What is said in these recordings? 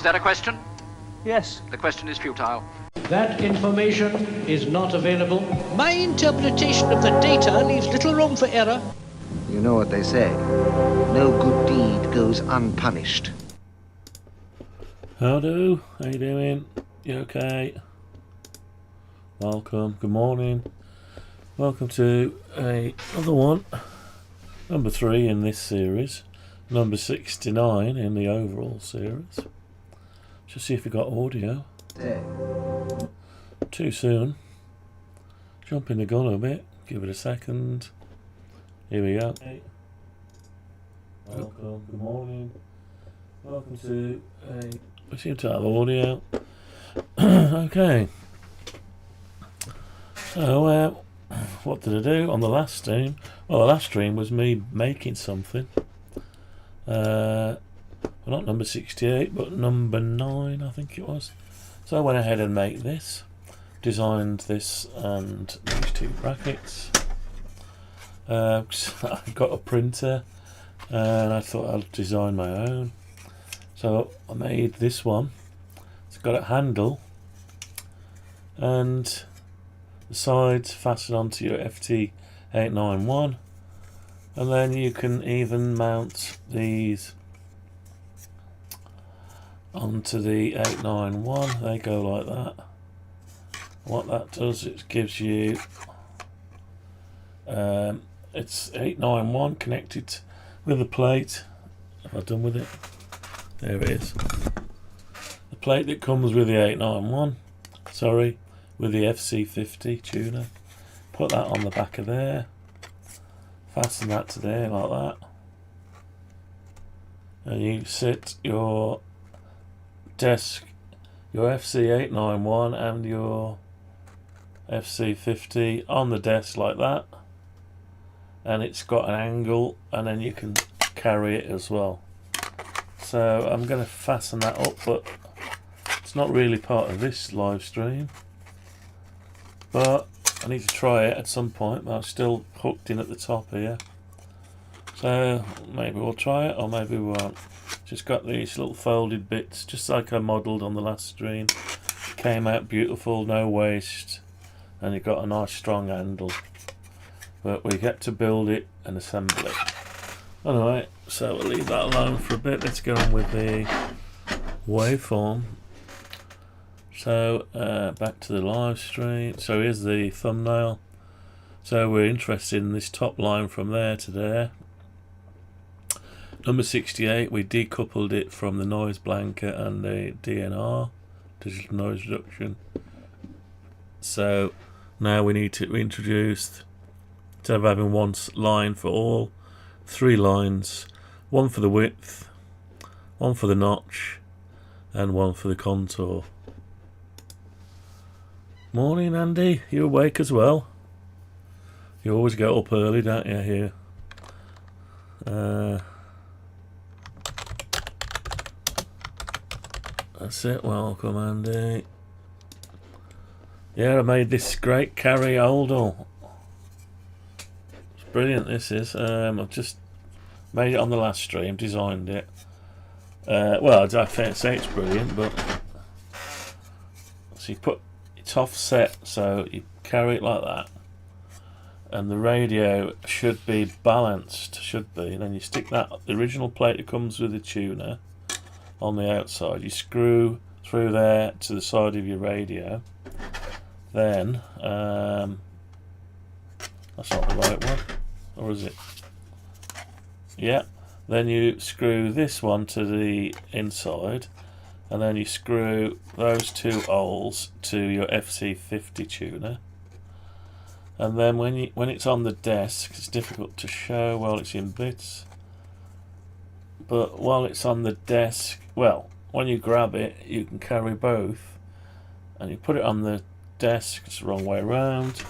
Is that a question? Yes. The question is futile. That information is not available. My interpretation of the data leaves little room for error. You know what they say. No good deed goes unpunished. Howdo, how you doing? You okay? Welcome, good morning. Welcome to another one. Number 3 in this series. Number 69 in the overall series. Just see if we got audio. Too soon. Jumping the gun a bit. Give it a second. Here we go. Welcome, good morning. Welcome to we seem to have audio. Okay. So, what did I do on the last stream? Well, the last stream was me making something. Well, not number 68, but number 9, I think it was. So I went ahead and made this. Designed this and these 2 brackets. I got a printer and I thought I'd design my own. So I made this one. It's got a handle and the sides fasten onto your FT-891, and then you can even mount these onto the 891. They go like that. What that does, it gives you it's 891 connected with the plate. Have I done with it? There it is. The plate that comes with the 891, sorry, with the FC50 tuner. Put that on the back of there. Fasten that to there like that. And you sit your desk, your FC891 and your FC50 on the desk like that. And it's got an angle, and then you can carry it as well. So I'm going to fasten that up, but it's not really part of this live stream. But I need to try it at some point, but I'm still hooked in at the top here. So maybe we'll try it, or maybe we won't. Just got these little folded bits, just like I modelled on the last stream. Came out beautiful, no waste, and it got a nice strong handle. But we get to build it and assemble it. Alright, so we'll leave that alone for a bit. Let's get on with the waveform. So back to the live stream. So here's the thumbnail. So we're interested in this top line from there to there. Number 68, we decoupled it from the noise blanket and the DNR, digital noise reduction. So now we need to introduce, instead of having one line for all, 3 lines, one for the width, one for the notch, and one for the contour. Morning, Andy. You awake as well? You always get up early, don't you, here? That's it. Welcome, Andy. Yeah, I made this great carry holdall. It's brilliant, this is. I've just made it on the last stream, designed it. Well, I can't say it's brilliant, but so you put it's offset, so you carry it like that, and the radio should be balanced, should be. And then you stick that, the original plate that comes with the tuner, on the outside. You screw through there to the side of your radio. Then that's not the right one, or is it? Yeah. Then you screw this one to the inside, and then you screw those 2 holes to your FC50 tuner. And then when it's on the desk, it's difficult to show while it's in bits. But while it's on the desk, well, when you grab it, you can carry both, and you put it on the desk. It's the wrong way around.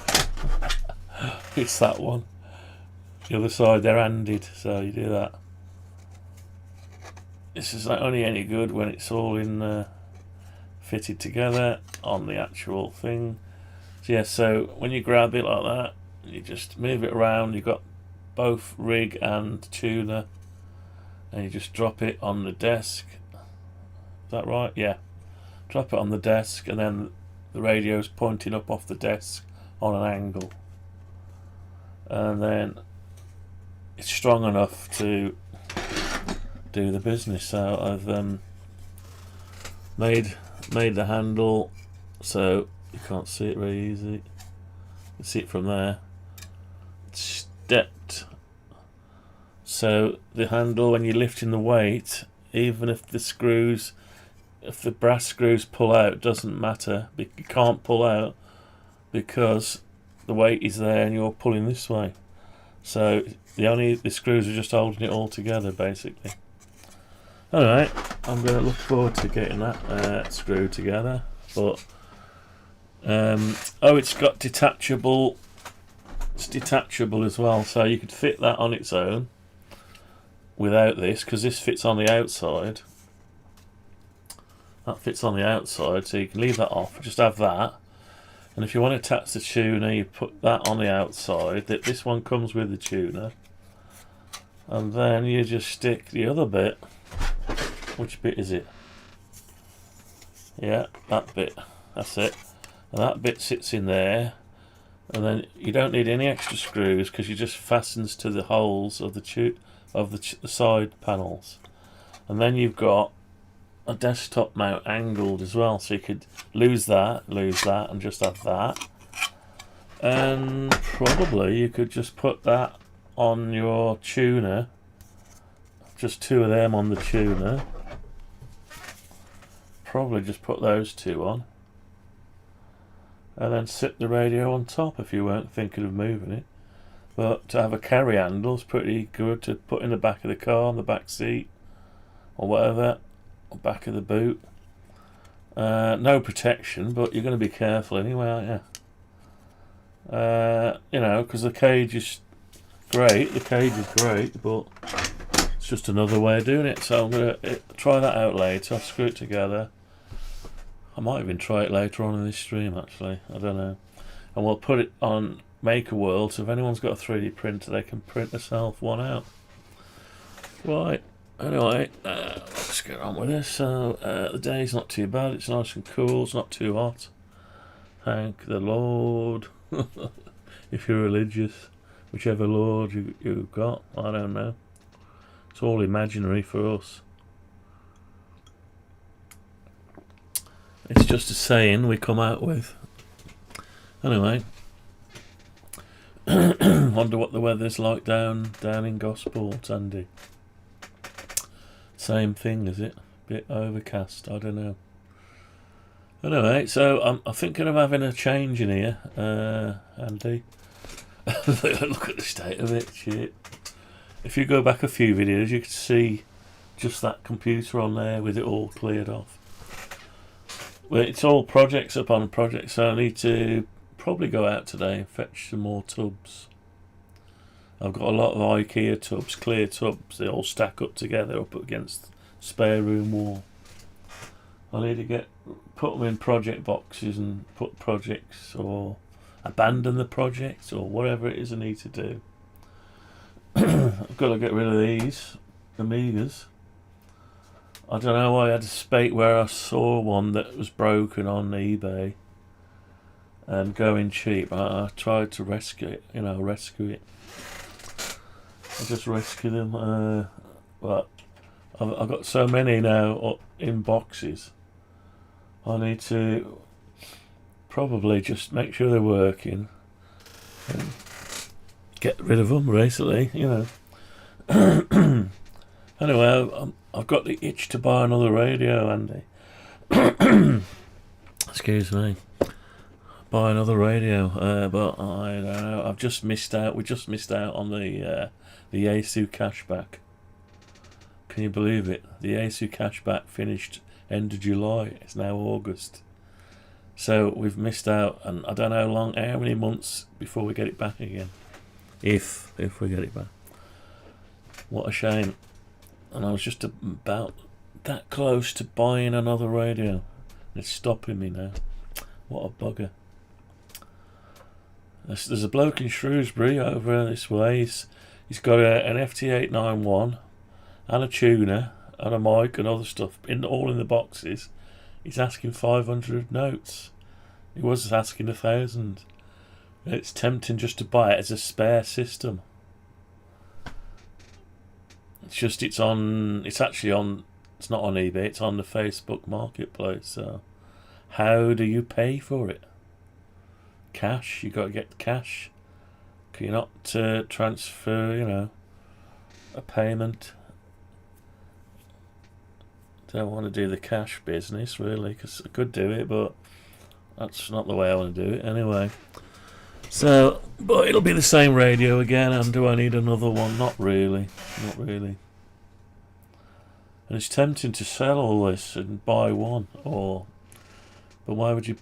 It's that one. The other side, they're handed, so you do that. This is only any good when it's all in fitted together on the actual thing. So yeah, so when you grab it like that, you just move it around. You've got both rig and tuner, and you just drop it on the desk. Is that right? Yeah. Drop it on the desk, and then the radio's pointing up off the desk on an angle. And then it's strong enough to do the business. So I've made the handle so you can't see it very easy. You can see it from there. It's stepped. So the handle, when you're lifting the weight, even if the brass screws pull out, it doesn't matter. You can't pull out because the weight is there and you're pulling this way. So the screws are just holding it all together, basically. Alright, I'm going to look forward to getting that screwed together. But it's got detachable. It's detachable as well, so you could fit that on its own without this, because this fits on the outside. That fits on the outside, so you can leave that off. Just have that. And if you want to attach the tuner, you put that on the outside. This one comes with the tuner. And then you just stick the other bit. Which bit is it? Yeah, that bit. That's it. And that bit sits in there. And then you don't need any extra screws because it just fastens to the holes of the side panels. And then you've got a desktop mount angled as well, so you could lose that, and just have that. And probably you could just put that on your tuner, just two of them on the tuner. Probably just put those two on, and then sit the radio on top if you weren't thinking of moving it. But to have a carry handle is pretty good to put in the back of the car, on the back seat, or whatever. Back of the boot. No protection, but you're going to be careful anyway, aren't you? Because the cage is great. The cage is great, but it's just another way of doing it. So I'm going to try that out later. I'll screw it together. I might even try it later on in this stream, actually. I don't know. And we'll put it on Maker World, so if anyone's got a 3D printer, they can print themselves one out. Right. Anyway, let's get on with this. So the day's not too bad. It's nice and cool. It's not too hot. Thank the Lord. If you're religious, whichever Lord you've got, I don't know. It's all imaginary for us. It's just a saying we come out with. Anyway, wonder what the weather's like down in Gosport, Andy. Same thing, is it? Bit overcast, I don't know. Anyway, so I'm thinking of having a change in here, Andy. Look at the state of it, shit. If you go back a few videos, you can see just that computer on there with it all cleared off. Well, it's all projects upon projects, so I need to probably go out today and fetch some more tubs. I've got a lot of IKEA tubs, clear tubs. They all stack up together up against the spare room wall. I need to put them in project boxes and put projects, or abandon the project, or whatever it is I need to do. I've got to get rid of these Amigas. I don't know why I had to spate where I saw one that was broken on eBay and going cheap. I tried to rescue it, I just rescue them, but I've got so many now in boxes. I need to probably just make sure they're working and get rid of them, basically, Anyway, I've got the itch to buy another radio, Andy. Excuse me. Buy another radio, but I don't know. I've just missed out. We just missed out on the Yaesu cashback. Can you believe it? The Yaesu cashback finished end of July. It's now August. So we've missed out, and I don't know how many months before we get it back again. If we get it back. What a shame. And I was just about that close to buying another radio. It's stopping me now. What a bugger. There's a bloke in Shrewsbury over this way. He's got an FT-891 and a tuner, and a mic and other stuff all in the boxes. He's asking 500 notes. He was asking 1,000. It's tempting just to buy it as a spare system. It's just it's not on eBay, it's on the Facebook marketplace. So how do you pay for it? Cash, you got to get cash. Can you not transfer, a payment? Don't want to do the cash business really, because I could do it, but that's not the way I want to do it anyway. So, but it'll be the same radio again, and do I need another one? Not really. And it's tempting to sell all this and buy one, but why would you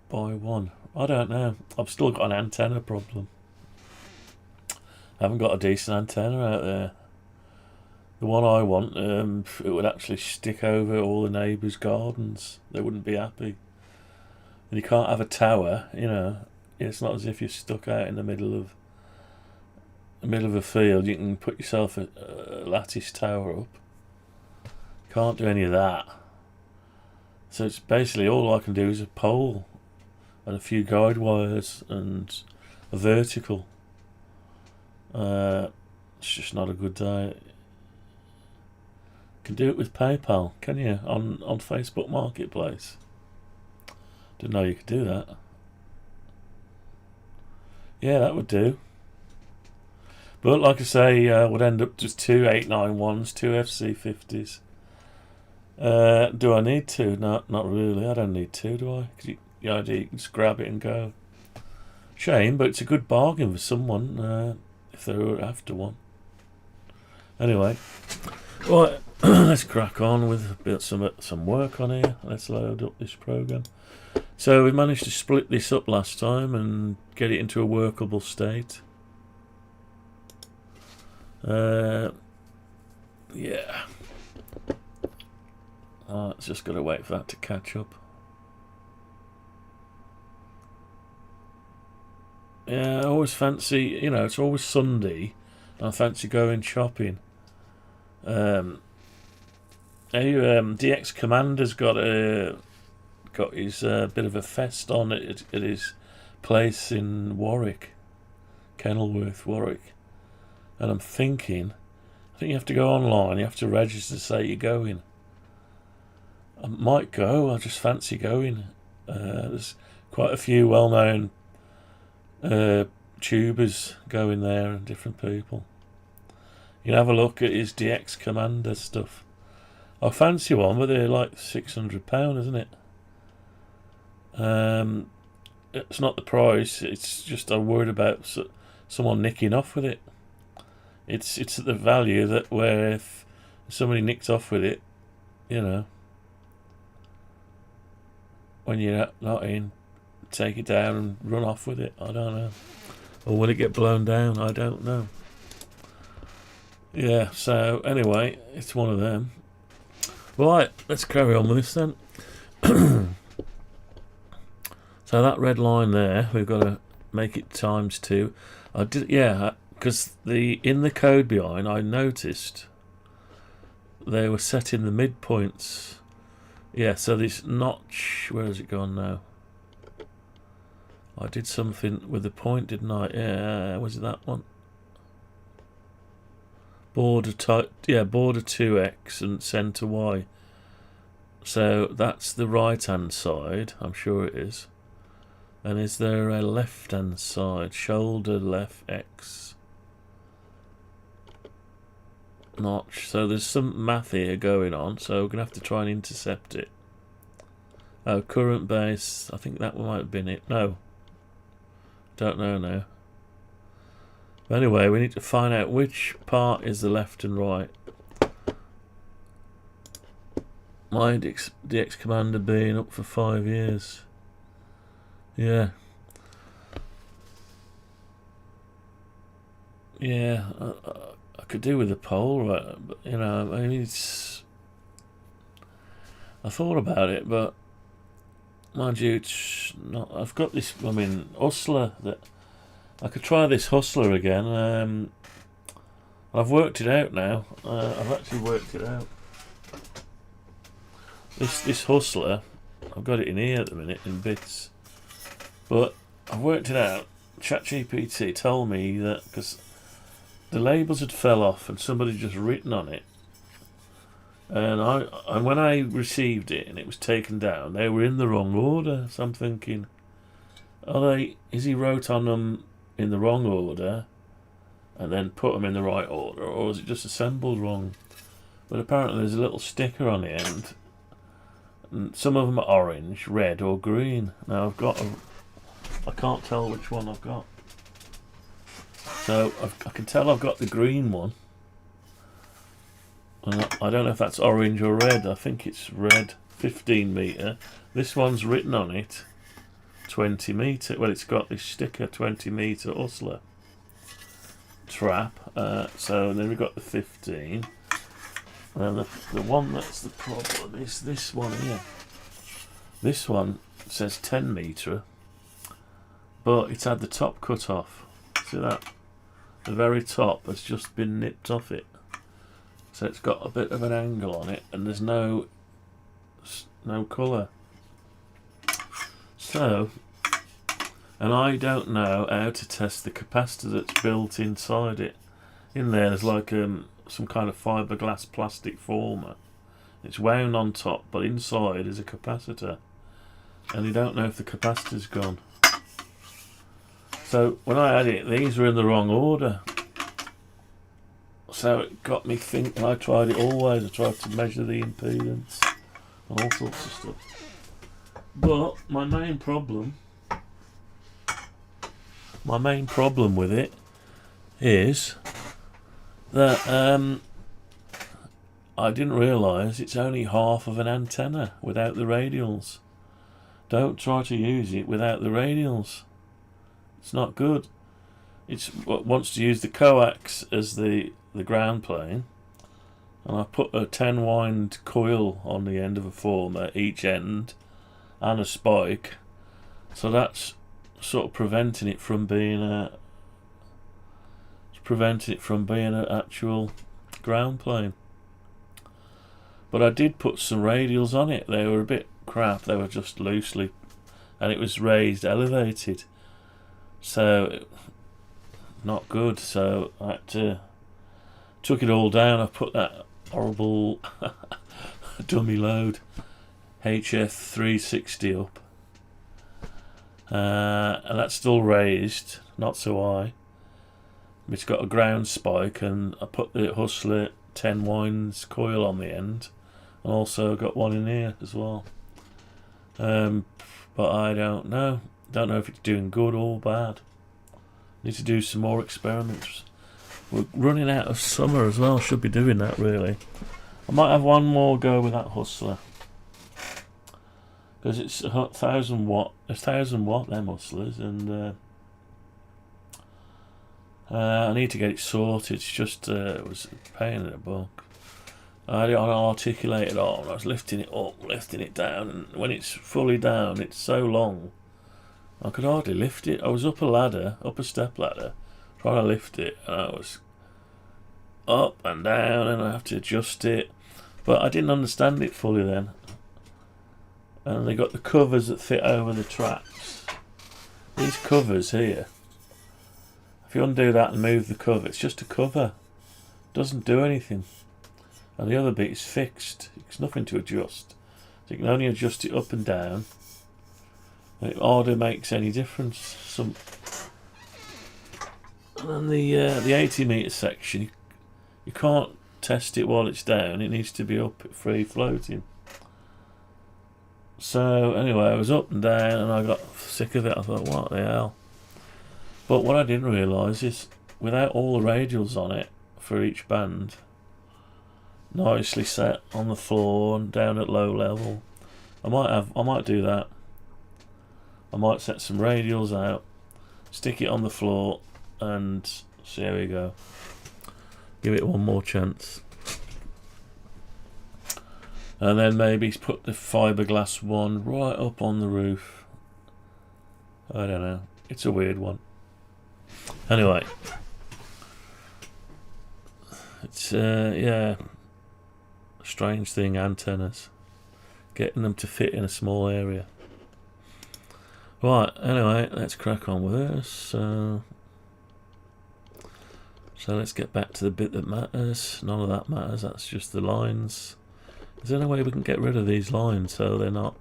buy one? I don't know. I've still got an antenna problem. I haven't got a decent antenna out there. The one I want, it would actually stick over all the neighbours' gardens. They wouldn't be happy. And you can't have a tower, It's not as if you're stuck out in the middle of a field. You can put yourself a lattice tower up. Can't do any of that. So it's basically all I can do is a pole and a few guide wires and a vertical. It's just not a good day. You can do it with PayPal, can you? On Facebook Marketplace. Didn't know you could do that. Yeah, that would do. But like I say, would end up just 2 891s, 2 FC50s. Do I need to? No, not really. I don't need to, do I? Because the idea you can just grab it and go. Shame, but it's a good bargain for someone if they're after one. Anyway, right, let's crack on with a bit some work on here. Let's load up this program. So we managed to split this up last time and get it into a workable state. Yeah. Oh, it's just got to wait for that to catch up. Yeah, I always fancy, it's always Sunday. I fancy going shopping. DX Commander's got his bit of a fest on at his place in Warwick, Kenilworth, Warwick. And I'm thinking, I think you have to go online, you have to register to say you're going. I might go, I just fancy going. There's quite a few well-known tubers going there and different people. You can have a look at his DX Commander stuff. I fancy one, but they're like £600, isn't it? It's not the price, it's just I'm worried about someone nicking off with it. It's at the value that where if somebody nicks off with it, when you're not in, take it down and run off with it. I don't know. Or will it get blown down? I don't know. Yeah, so anyway, it's one of them. Right, let's carry on with this then. So that red line there, we've got to make it ×2. I did, yeah, because in the code behind, I noticed they were setting the midpoints. Yeah, so this notch, where has it gone now? I did something with the point, didn't I? Yeah, was it that one? Border type, yeah, border 2x and center y. So that's the right hand side, I'm sure it is. And is there a left hand side? Shoulder left x. Notch. So there's some math here going on, so we're going to have to try and intercept it. Oh, current base, I think that might have been it. No. Don't know now. But anyway, we need to find out which part is the left and right. My DX Commander being up for 5 years. Yeah. Yeah, I could do with a pole, right? But, I mean, it's... I thought about it, but mind you, it's not... I've got this, hustler that... I could try this hustler again. I've worked it out now. I've actually worked it out. This Hustler, I've got it in here at the minute in bits, but I've worked it out. ChatGPT told me that because the labels had fell off and somebody just written on it, and when I received it and it was taken down, they were in the wrong order. So I'm thinking, is he wrote on them in the wrong order and then put them in the right order, or is it just assembled wrong? But apparently there's a little sticker on the end, and some of them are orange, red or green. Now I can't tell which one I've got. So I can tell I've got the green one, and I don't know if that's orange or red. I think it's red. 15 metre. This one's written on it 20 metre. Well, it's got this sticker, 20 metre Hustler trap. So then we've got the 15. And the one that's the problem is this one here. This one says 10 metre, but it's had the top cut off. See that? The very top has just been nipped off it. So it's got a bit of an angle on it, and there's no colour. So, and I don't know how to test the capacitor that's built inside it. In there's like some kind of fiberglass plastic former. It's wound on top, but inside is a capacitor, and you don't know if the capacitor's gone. So when I had it, these were in the wrong order. So it got me thinking. I tried it always. I tried to measure the impedance and all sorts of stuff. But my main problem with it is that I didn't realise it's only half of an antenna without the radials. Don't try to use it without the radials. It's not good. It wants to use the coax as the ground plane, and I put a 10 wind coil on the end of a former, each end, and a spike, so that's sort of preventing it from being an actual ground plane. But I did put some radials on it. They were a bit crap. They were just loosely, and it was raised, elevated, so not good. So I had to took it all down. I put that horrible dummy load HF-360 up, and that's still raised, not so high. It's got a ground spike, and I put the Hustler 10 winds coil on the end, and also got one in here as well. But I don't know if it's doing good or bad. Need to do some more experiments. We're running out of summer as well. Should be doing that really. I might have one more go with that Hustler, because it's 1,000 watt. 1,000 watt them Hustlers, and I need to get it sorted. It's just it was a pain in the butt. I didn't articulate it all. I was lifting it up, lifting it down, and when it's fully down, it's so long I could hardly lift it. I was up a step ladder, trying to lift it, and I was up and down, and I have to adjust it. But I didn't understand it fully then. And they got the covers that fit over the traps. These covers here, if you undo that and move the cover, it's just a cover. It doesn't do anything. And the other bit is fixed. It's nothing to adjust. So you can only adjust it up and down. And it hardly makes any difference. And then the 80 metre section, you can't test it while it's down. It needs to be up, free floating. So anyway, I was up and down, and I got sick of it. I thought, what the hell? But what I didn't realise is, without all the radials on it for each band, nicely set on the floor and down at low level, I might do that. I might set some radials out, stick it on the floor, and see how we go. Give it one more chance. And then maybe put the fiberglass one right up on the roof. I don't know. It's a weird one. Anyway. It's, yeah. Strange thing, antennas. getting them to fit in a small area. Right, anyway, let's crack on with this. So let's get back to the bit that matters. None of that matters, that's just the lines. Is there any way we can get rid of these lines so they're not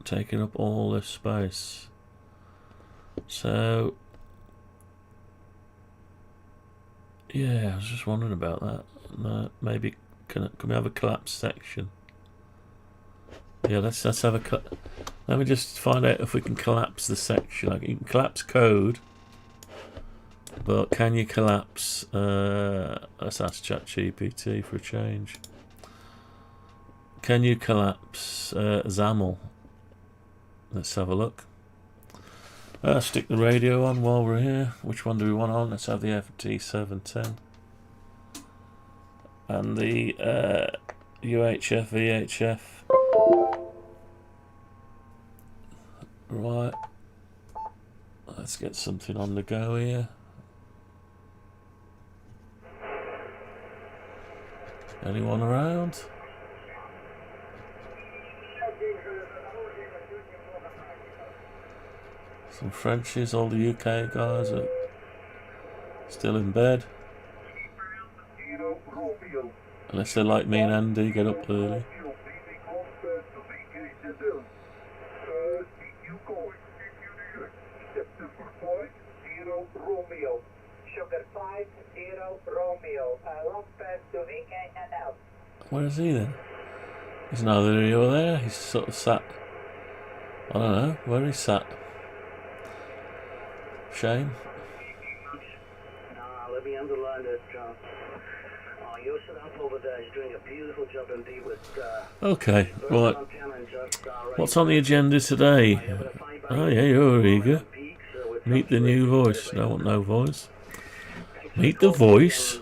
taking up all this space? So yeah, I was just wondering about that. No, maybe can we have a collapsed section? Yeah, let's have a let me just find out if we can collapse the section. Like, you can collapse code, but can you collapse? Let's ask ChatGPT for a change. Can you collapse XAML? Let's have a look. Stick the radio on while we're here. Which one do we want on? Let's have the FT-710 and the UHF VHF. Right, let's get something on the go here. Anyone around? Some Frenchies, all the UK guys are still in bed. Unless they're like me and Andy, get up early. Where is he then? He's neither here nor there. He's sort of sat. I don't know where he's sat. Shame. Let me underline that your setup over there is doing a beautiful job indeed with okay, right. What's on the agenda today? Oh yeah, you're eager. Meet the new voice. No, I want no voice. Meet the voice.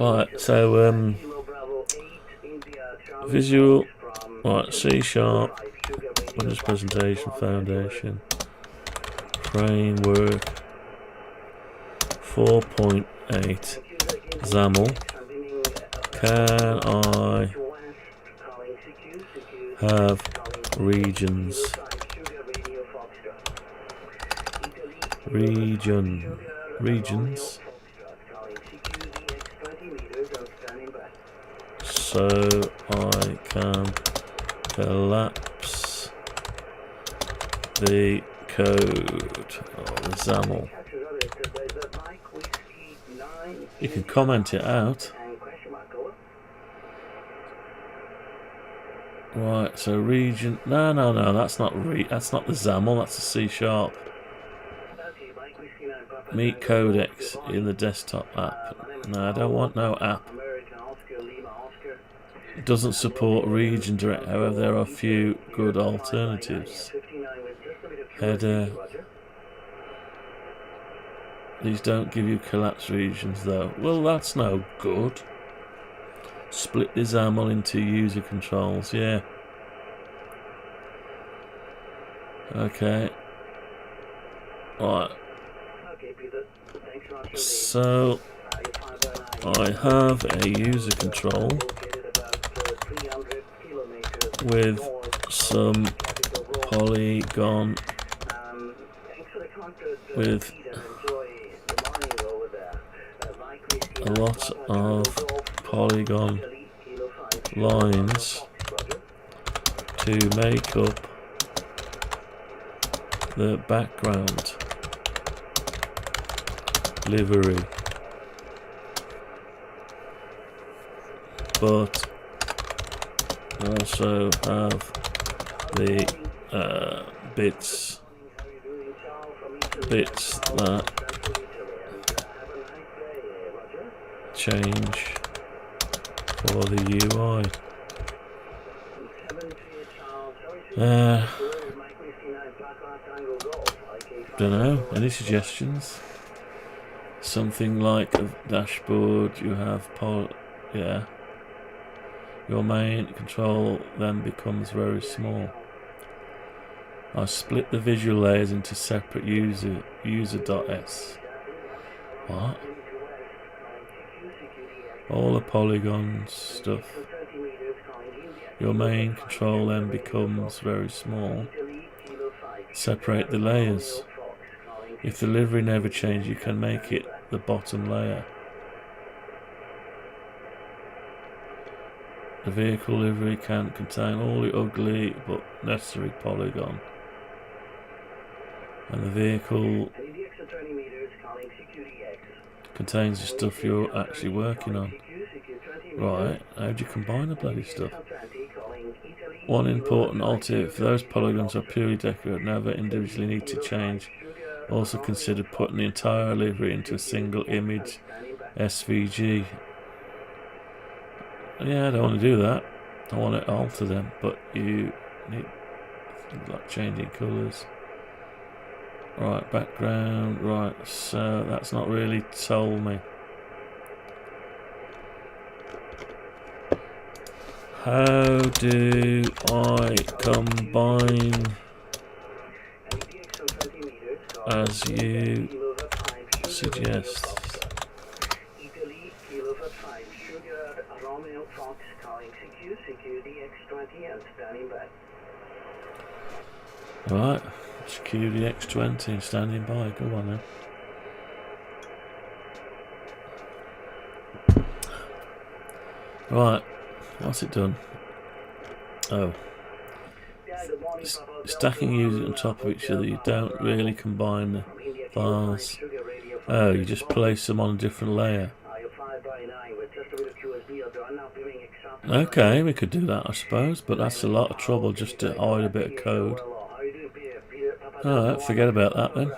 Right, so visual, right, C#, Windows Presentation Foundation, Framework, 4.8, XAML. Can I have regions? Regions. So I can collapse the code of the XAML. You can comment it out. Right, so region. No, that's not that's not the XAML. That's the C#. Meet codecs in the desktop app. No, I don't want no app. It doesn't support region direct. However, there are a few good alternatives. Header. These don't give you collapsed regions though. Well, that's no good. Split the XAML into user controls. Yeah. Okay. Right. So I have a user control with some polygon with a lot of polygon lines to make up the background livery, but also have the bits that change for the UI. Don't know, any suggestions? Something like a dashboard, you have yeah. Your main control then becomes very small. I split the visual layers into separate user.s. What? all the polygon stuff. Your main control then becomes very small. Separate the layers. If the livery never changes, you can make it the bottom layer. The vehicle livery can contain all the ugly but necessary polygon. And the vehicle contains the stuff you're actually working on. Right, how do you combine the bloody stuff? One important alternative, if those polygons are purely decorative, never individually need to change. Also consider putting the entire livery into a single image SVG. Yeah, I don't want to do that. I want to alter them, but you need things like changing colours. Right, background, right, so that's not really told me. How do I combine as you suggest? Italy, Kilo for 5, Sugar, Romeo, Fox, calling CQ, CQDX20 and standing by. Right, CQDX20 standing by, go on then. Right, what's it done? Oh. Stacking users on top of each other, you don't really combine the files. Oh, you just place them on a different layer. Okay, we could do that I suppose, but that's a lot of trouble just to hide a bit of code. Alright, forget about that then.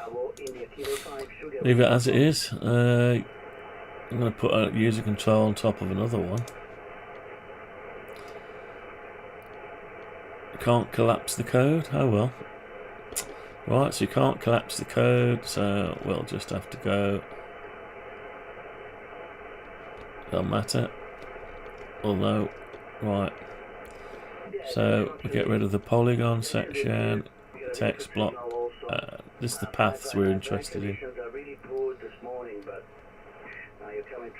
Leave it as it is. I'm going to put a user control on top of another one. Can't collapse the code? Oh well. Right, so you can't collapse the code, so we'll just have to go. Don't matter. Although, right. So we get rid of the polygon section, text block. This is the paths we're interested in.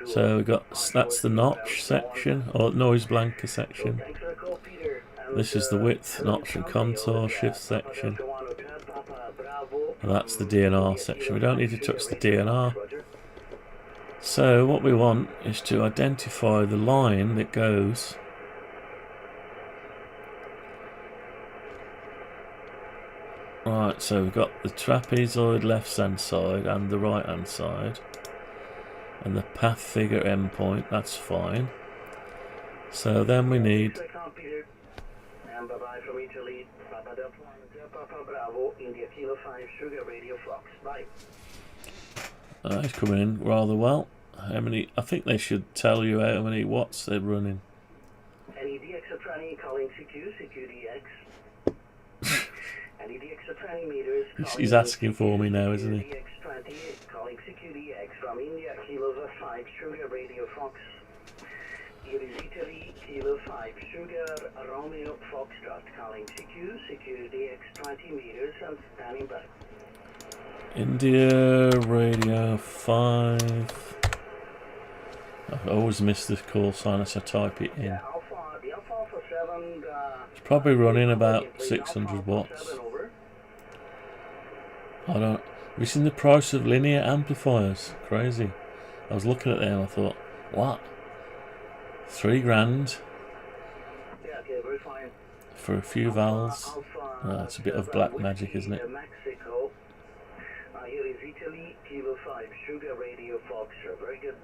So we got that's the notch section or noise blanker section. This is the width, notch and contour shift section. And that's the DNR section. We don't need to touch the DNR. So what we want is to identify the line that goes right, so we've got the trapezoid left hand side and the right hand side. And the path figure endpoint, that's fine. So then we need From Italy, Papa Papa Bravo, India Kilo 5, Sugar Radio Fox. Bye. It's coming in rather well. How many? I think they should tell you how many watts they're running. NEDX Attorney calling CQ, CQDX. NEDX Attorney meters. He's asking for me now, isn't he? DX28 calling CQDX from India Kilo 5, Sugar Radio Fox. It is Italy, Kilo 5, Sugar, Romeo, Foxtrot, calling CQ, CQDX 20 meters and standing by. India Radio 5. I always miss this call sign as I type it in. It's probably running about 600 watts. I don't. Have you seen the price of linear amplifiers? Crazy. I was looking at them and I thought, what? 3 grand for a few valves. It's a bit of black magic, isn't it? Here is Italy, Kilo 5, Sugar Radio Fox. Very good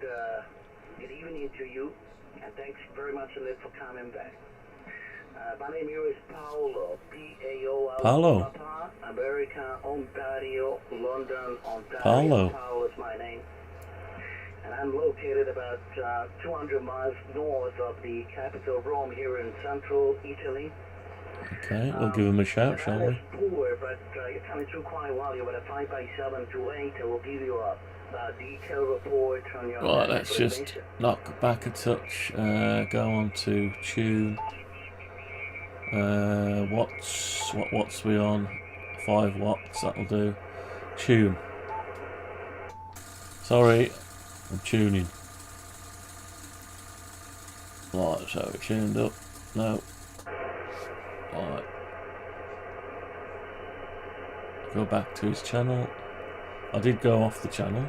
evening to you, and thanks very much indeed for coming back. My name here is Paolo, P-A-O-L, Paolo. Papa, America, Ontario, London, Ontario. Paolo is my name. And I'm located about 200 miles north of the capital Rome here in central Italy. Okay, we'll give him a shout, shall we? Poor, but you're coming through quite well. You're about a 5x7 to 8. I will give you a detailed report on your... Right, let's just knock back a touch, go on to tune. What watts we on? 5 watts, that'll do. Tune. Sorry, I'm tuning. Right, so it tuned up. No. Right. Go back to his channel. I did go off the channel.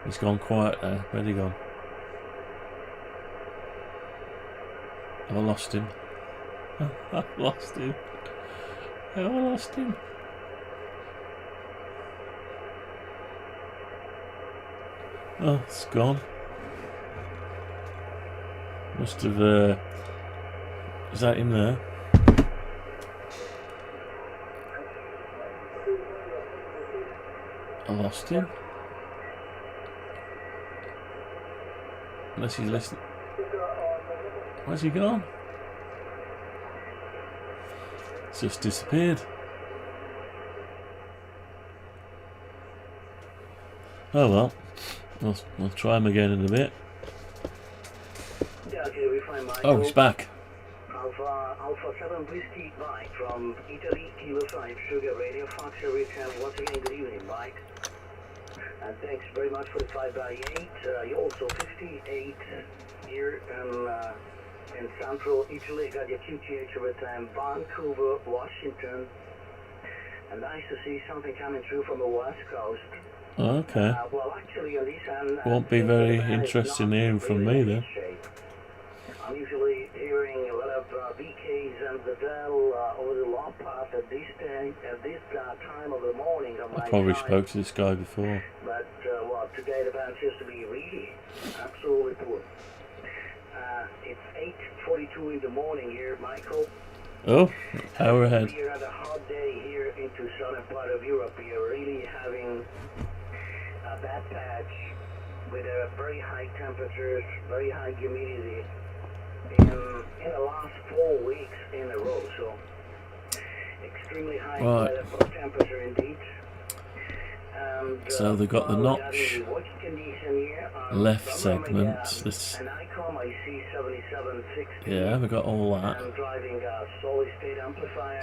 He's gone quiet now. Where'd he gone? Have I lost him? I've lost him. Have I lost him? Oh, it's gone. Must have, is that him there? I lost him. Unless he's listening. Where's he gone? It's just disappeared. Oh well. We'll try him again in a bit. Yeah, okay, we find Michael. Oh, he's back. Alpha 7 Whiskey Mike from Italy, Kilo 5 Sugar Radio Fox Area Channel. Once again, good evening, Mike. And thanks very much for the 5x8. You're also 58 here in central Italy. Got your QTH over time, Vancouver, Washington. And nice to see something coming through from the West Coast. Okay. Well, actually, on this end, Won't be very interesting hearing from me then. I'm usually hearing a lot of BKs and the Dell over the long path at this time of the morning on my I probably side. spoke to this guy before. But well, today the band seems to be really absolutely poor. It's 8:42 in the morning here, Michael. Oh, hour ahead. We're at a hot day here into southern part of Europe. We are really having a bad patch with very high temperatures, very high humidity in the last 4 weeks in a row. So extremely high temperature indeed. And, so they've got the notch left segment. This, yeah, we've got all that.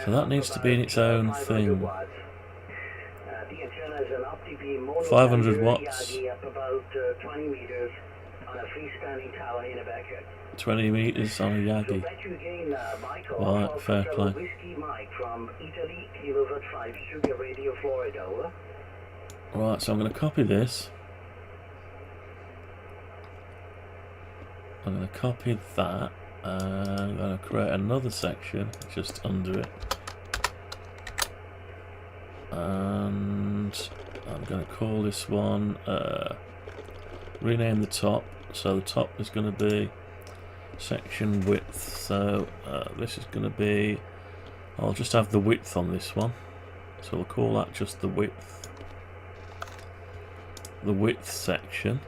So that needs to be in its own thing. 500 watts. 20 meters on a Yagi. Right, fair play. Right, so I'm going to copy this. I'm going to copy that. And I'm going to create another section just under it. And I'm going to call this one, rename the top. So the top is going to be section width. So this is going to be, I'll just have the width on this one. So we'll call that just the width. The width section.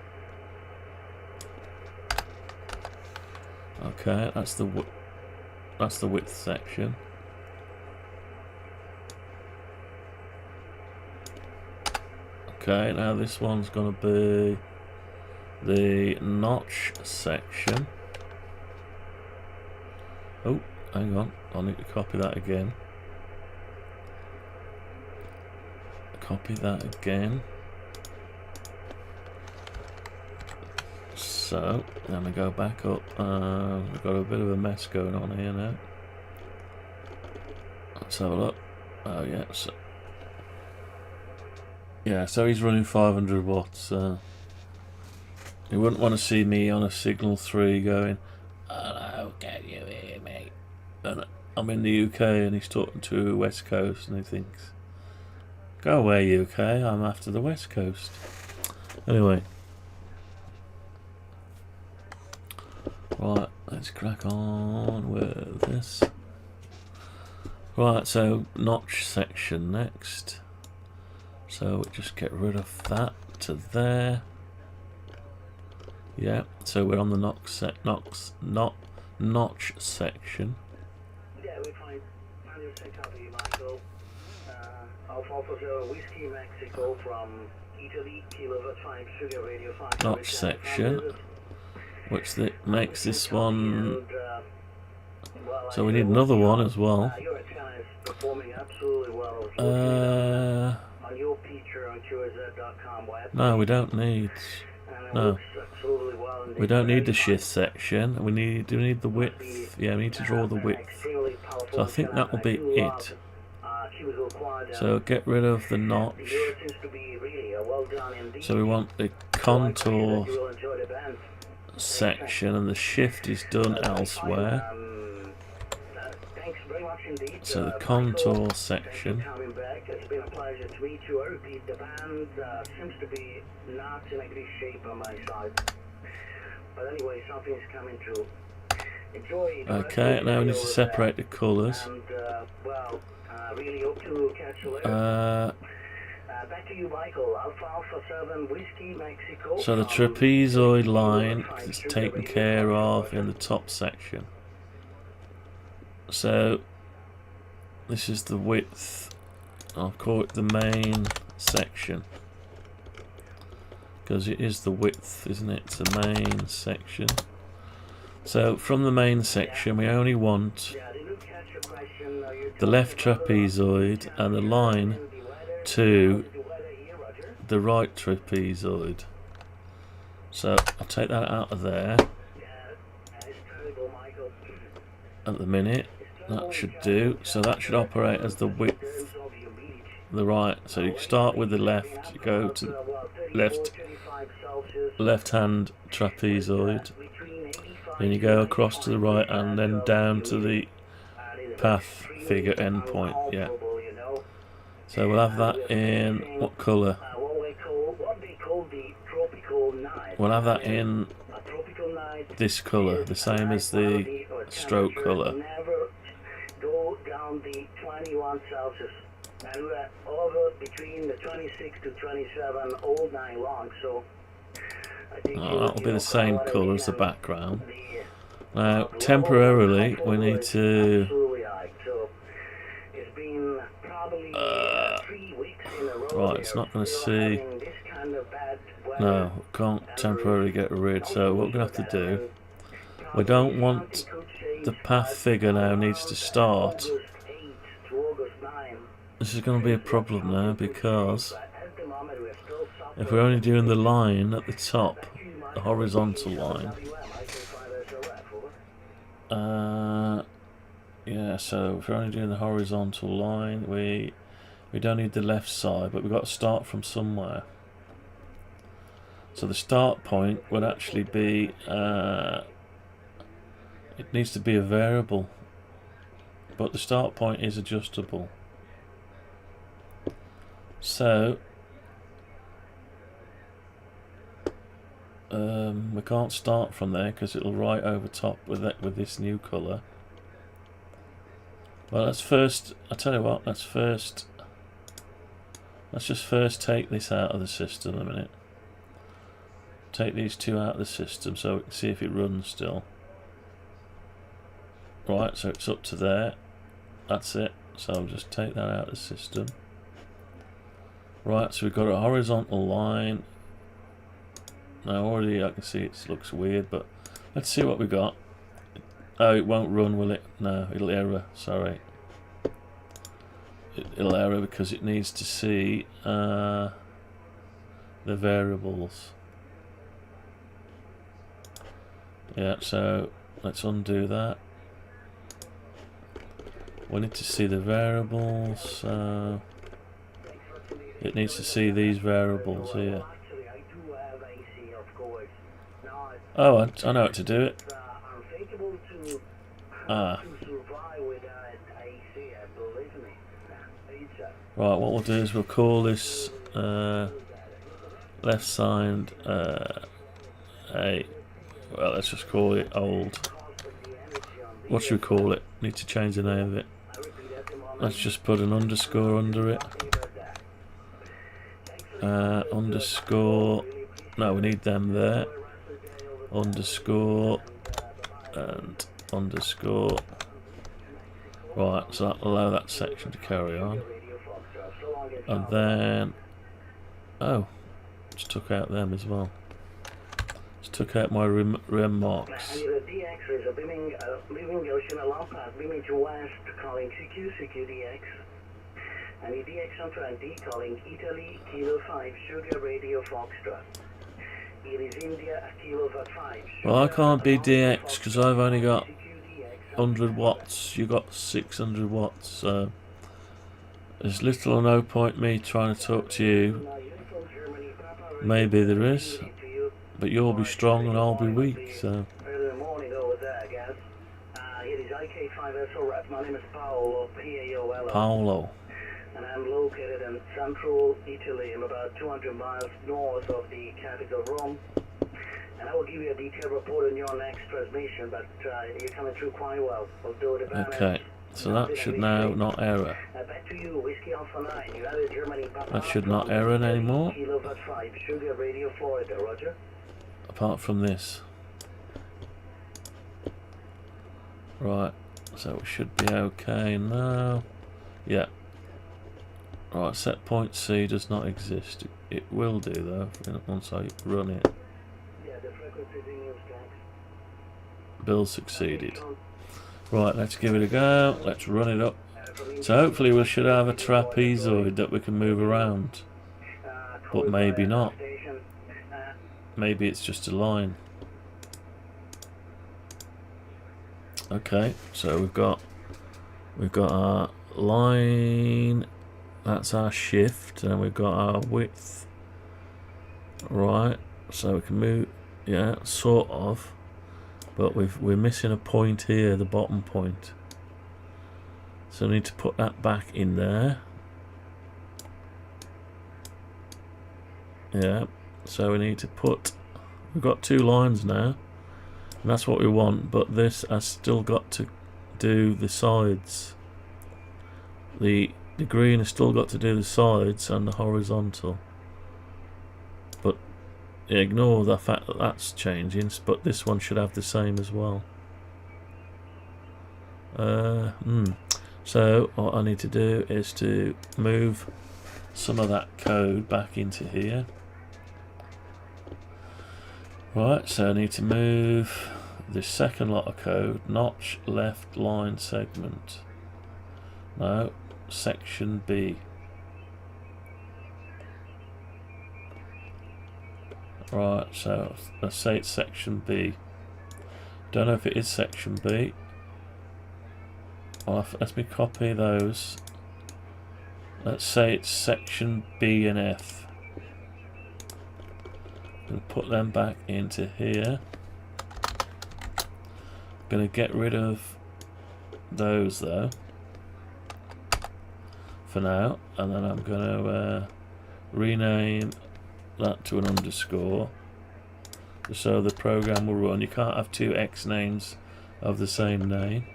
Okay, that's the width section. Okay, now this one's going to be the notch section. Oh, hang on, I need to copy that again. Copy that again. So, then we go back up. We've got a bit of a mess going on here now. Let's have a look. Oh yeah, so yeah, so he's running 500 watts. You wouldn't want to see me on a signal 3 going, "Hello, can you hear me?" And I'm in the UK and he's talking to West Coast and he thinks, "Go away, UK, I'm after the West Coast." Anyway. Right, let's crack on with this. Right, so notch section next. So we just get rid of that to there. Yeah, so we're on the notch section. Yeah, we find 100% copy, Michael. Alpha Zero Whiskey Mexico from Italy, Kilo 5 Sugar Radio 5. Notch section. Which makes this one. So we need another one as well. No, we don't need. No. We don't need the shift section. We need. Do we need the width? Yeah, we need to draw the width. So I think that will be it. So get rid of the notch. So we want the contour section, and the shift is done elsewhere. So the contour section. It's been a pleasure to meet you. I repeat, the band seems to be not in a great shape on my side. But anyway, something's coming through. Enjoy. Okay, now we need to separate the colours. And, well, really hope to catch you later. Back to you, Michael. Alpha 7 Whiskey Mexico. So the trapezoid line is taken care of in the top section. So this is the width. I'll call it the main section, because it is the width, isn't it? It's the main section. So from the main section we only want the left trapezoid and the line to the right trapezoid. So I'll take that out of there at the minute. That should do. So that should operate as the width, the right. So you start with the left, you go to the left hand trapezoid, then you go across to the right and then down to the path figure endpoint. Yeah. So we'll have that in what colour? We'll have that in this colour, the same as the stroke colour. Go down the 21 Celsius, and we're over between the 26 to 27 all night long. So I think that will be the same colour as the background. Now temporarily we need to right, it's not going to see. No, can't temporarily get rid. So what we're going to have to do, we don't want the path figure now needs to start. This is going to be a problem now, because if we're only doing the line at the top, the horizontal line, yeah, so if we're only doing the horizontal line, we don't need the left side, but we've got to start from somewhere. So the start point would actually be, it needs to be a variable, but the start point is adjustable. So we can't start from there because it'll write over top with it, with this new colour. Well, let's first, I'll tell you what, let's just first take this out of the system a minute. Take these two out of the system so we can see if it runs still. Right, so it's up to there. That's it. So I'll just take that out of the system. Right, so we've got a horizontal line. Now already I can see it looks weird, but let's see what we got. Oh, it won't run, will it? No, it'll error, sorry. It'll error because it needs to see the variables. Yeah, so let's undo that. We need to see the variables, so it needs to see these variables here. Oh, I know how to do it. Ah. Right, what we'll do is we'll call this left side well, let's just call it old. What should we call it? Need to change the name of it. Let's just put an underscore under it. Underscore. No, we need them there. Underscore and underscore. Right, so that'll allow that section to carry on. And then, oh, just took out them as well. Just took out my remarks. DX is a beaming ocean along path, beaming to west, calling CQ DX. And the DX on track D calling Italy, Kilo 5, Sugar Radio Foxtrot. It is India, Kilo for 5. Well, I can't be DX because I've only got 100 watts. You got 600 watts, so there's little or no point me trying to talk to you. Maybe there is, but you'll be strong and I'll be weak, so. Early morning over there, guys. It is IK5SO rep. My name is Paolo, P-A-O-L-O. Paolo. And I'm located in central Italy. I'm about 200 miles north of the capital, Rome. And I will give you a detailed report on your next transmission, but you're coming through quite well. Although the van Okay, so that should now not error. back to you, Whiskey Alpha 9. You have Germany, Papa. That should not error anymore. Kilo for 5, Sugar Radio Florida, Roger. Apart from this. Right, so it should be okay now. Yeah. Right, set point C does not exist. It will do though once I run it. Yeah, the frequency is in use, thanks. Build succeeded. Right, let's give it a go. Let's run it up. So hopefully we should have a trapezoid that we can move around. But maybe not. Maybe it's just a line. Okay, so we've got our line. That's our shift, and we've got our width. Right, so we can move. Yeah, sort of. But we're missing a point here, the bottom point. So we need to put that back in there. Yeah. So we need to put. We've got 2 lines now. And that's what we want, but this has still got to do the sides. The green has still got to do the sides and the horizontal. But ignore the fact that that's changing, but this one should have the same as well. So what I need to do is to move some of that code back into here. Right, so I need to move the second lot of code, notch left line segment. No, section B. Right, so let's say it's section B. Don't know if it is section B. Let me copy those. Let's say it's section B and F. Going to put them back into here. Going to get rid of those though for now, and then I'm going to rename that to an underscore so the program will run. You can't have 2 X names of the same name.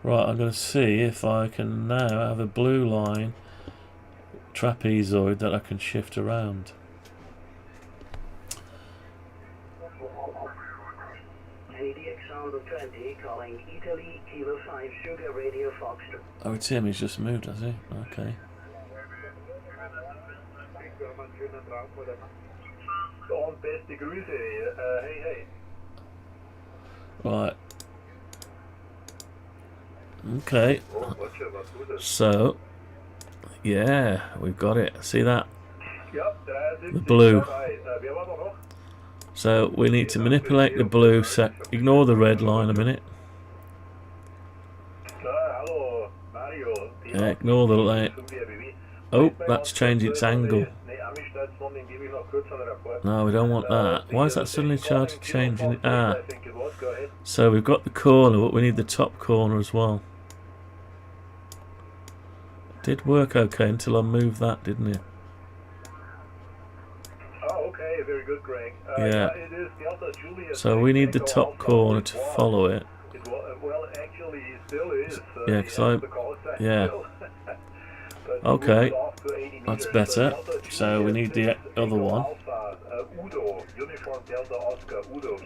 Right, I'm going to see if I can now have a blue line trapezoid that I can shift around. Calling Italy, Kilo 5, Sugar Radio Foxtrot. Oh, it's him, he's just moved, has he? Okay. Right. Okay. So, yeah, we've got it. See that? The blue. So we need to manipulate the blue, ignore the red line a minute. Yeah, ignore the light. Oh, that's changed its angle. No, we don't want that. Why is that suddenly changing it? Ah. So we've got the corner, but we need the top corner as well. It did work okay until I moved that, didn't it? Very good, Greg. Yeah. It is Delta Juliet. So we need the top corner to follow it. Well, actually, it still is. Yeah, because yeah. Okay, that's better. So we need the other one.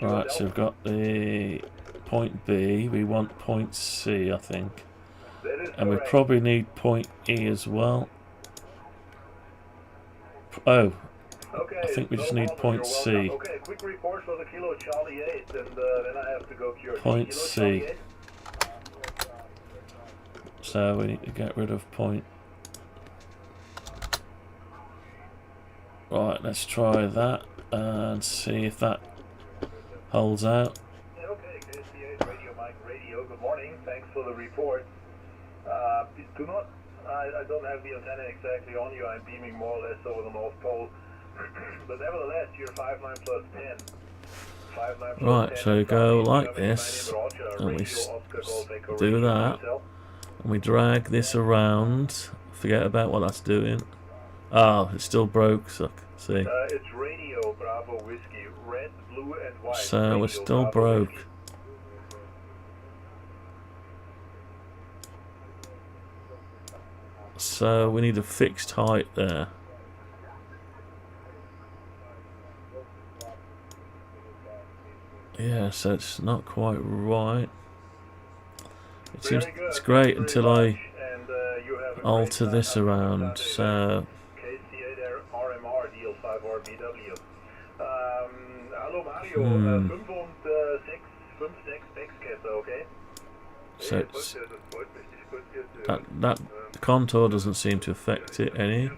Right, so we've got the point B. We want point C, I think. And we probably need point E as well. Oh. I think we just need point C. Okay, quick report for the Kilo Charlie 8, and then I have to go cure. Point C. So we need to get rid of point. Right, let's try that. and see if that holds out. Okay, KC8 Radio Mike Radio, good morning, thanks for the report. Do not, I don't have the antenna exactly on you, I'm beaming more or less over the North Pole. But nevertheless, you're 59 plus 10. 59 plus Right, 10 so you go like this, and we do that, and we drag this around. Forget about what that's doing. Oh, it's still broke, suck. See? It's Radio Bravo Whiskey, red, blue, and white. So Radio we're still Bravo broke. Whiskey. So we need a fixed height there. Yeah, so it's not quite right. It seems it's great until I alter this around. So KC8 RMR deal 5RBW. Hallo Mario, 5 und 6 Backskette, okay? so it's, that the contour doesn't seem to affect it any.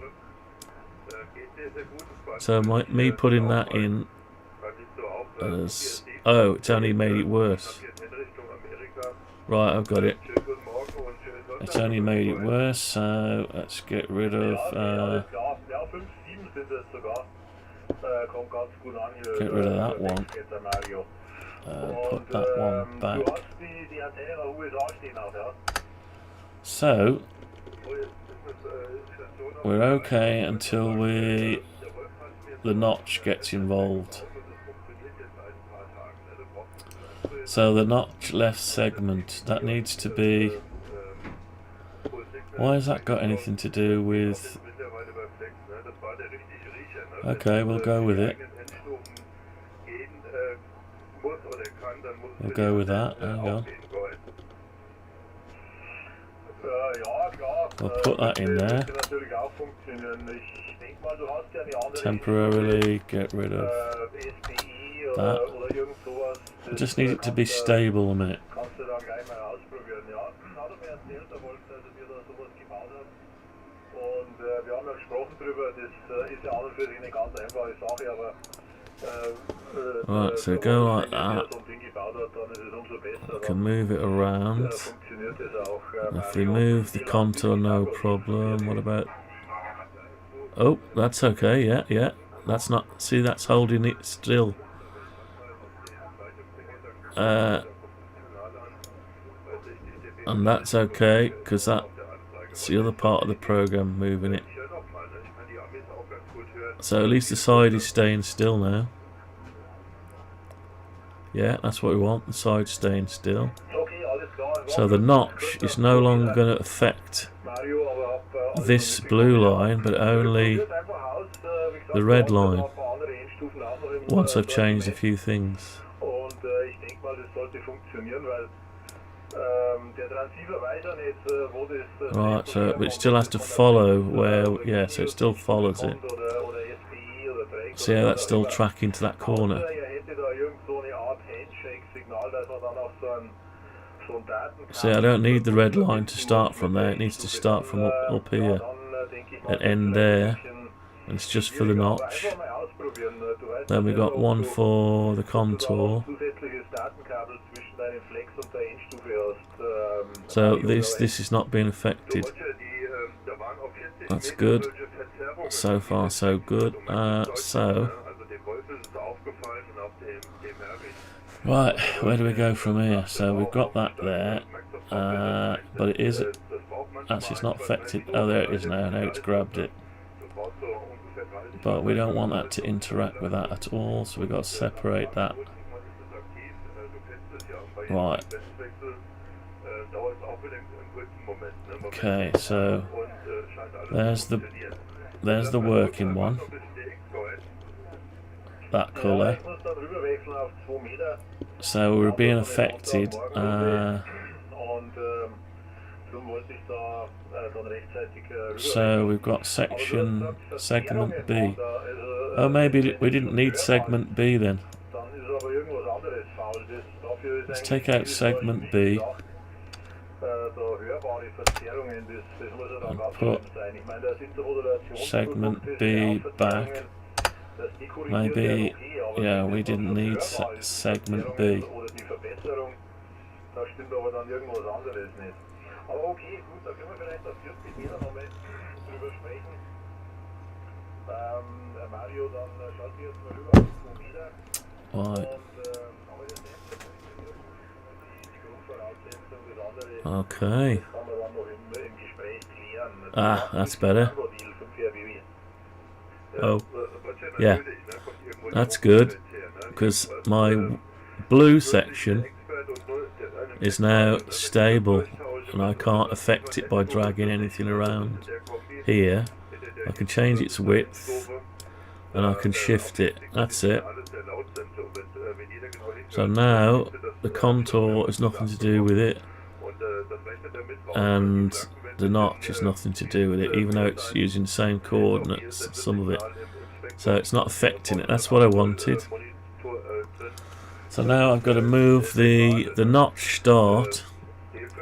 So me putting that in as, oh, it's only made it worse. Right, I've got it. It's only made it worse, so let's get rid of that one. Put that one back. So we're okay until the notch gets involved. So the notch left segment, that needs to be... Why has that got anything to do with... Okay, we'll go with it. We'll go with that, there you go. We'll put that in there. Temporarily get rid of that. I just need it to be stable a minute. Right, so go like that. I can move it around. If we move the contour, no problem. What about... Oh, that's okay, yeah. That's not... See, that's holding it still. And that's okay, because that's the other part of the program moving it. So at least the side is staying still now. Yeah, that's what we want, the side staying still. So the notch is no longer going to affect this blue line, but only the red line, once I've changed a few things. Right, so but it still has to follow where, yeah, so it still follows it. See how that's still tracking to that corner. See, I don't need the red line to start from there, it needs to start from up here and end there, and it's just for the notch. Then we got one for the contour. So this is not being affected. That's good. So far so good. So right, where do we go from here? So we've got that there, but it is actually it's not affected. Oh, there it is now. Now it's grabbed it. But we don't want that to interact with that at all, so we've got to separate that. Right. Okay, so there's the working one. That colour. So we're being affected. So we've got segment B. Oh, maybe we didn't need segment B then. Let's take out segment B and put segment B back. Maybe, yeah, we didn't need segment B. Da stimmt aber dann irgendwas anderes nicht. Aber okay, gut, da können wir vielleicht auf 40 Meter nochmal drüber sprechen. Mario, dann schaut sich jetzt mal rüber auf 2 Meter. Right. Aber das nächste die Grundvoraussetzung, das andere Okay. kann man dann noch im Gespräch klären. Ah, that's better. Oh, yeah, that's good, because my blue section is now stable and I can't affect it by dragging anything around here. I can change its width and I can shift it. That's it. So now the contour has nothing to do with it and the notch has nothing to do with it, even though it's using the same coordinates, some of it. So it's not affecting it. That's what I wanted. So now I've got to move the notch start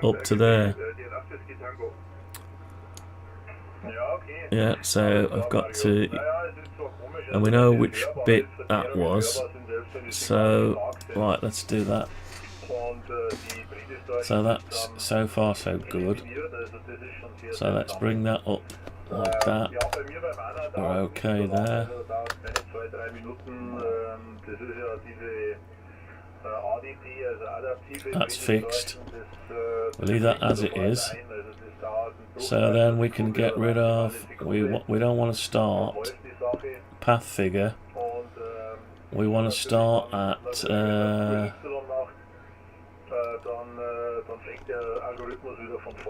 up to there. Yeah, so I've got to, and we know which bit that was. So right, let's do that. So that's so far so good. So let's bring that up like that. We're okay there. That's fixed. We'll leave that as it is. So then we can get rid of, we don't want to start path figure. We want to start at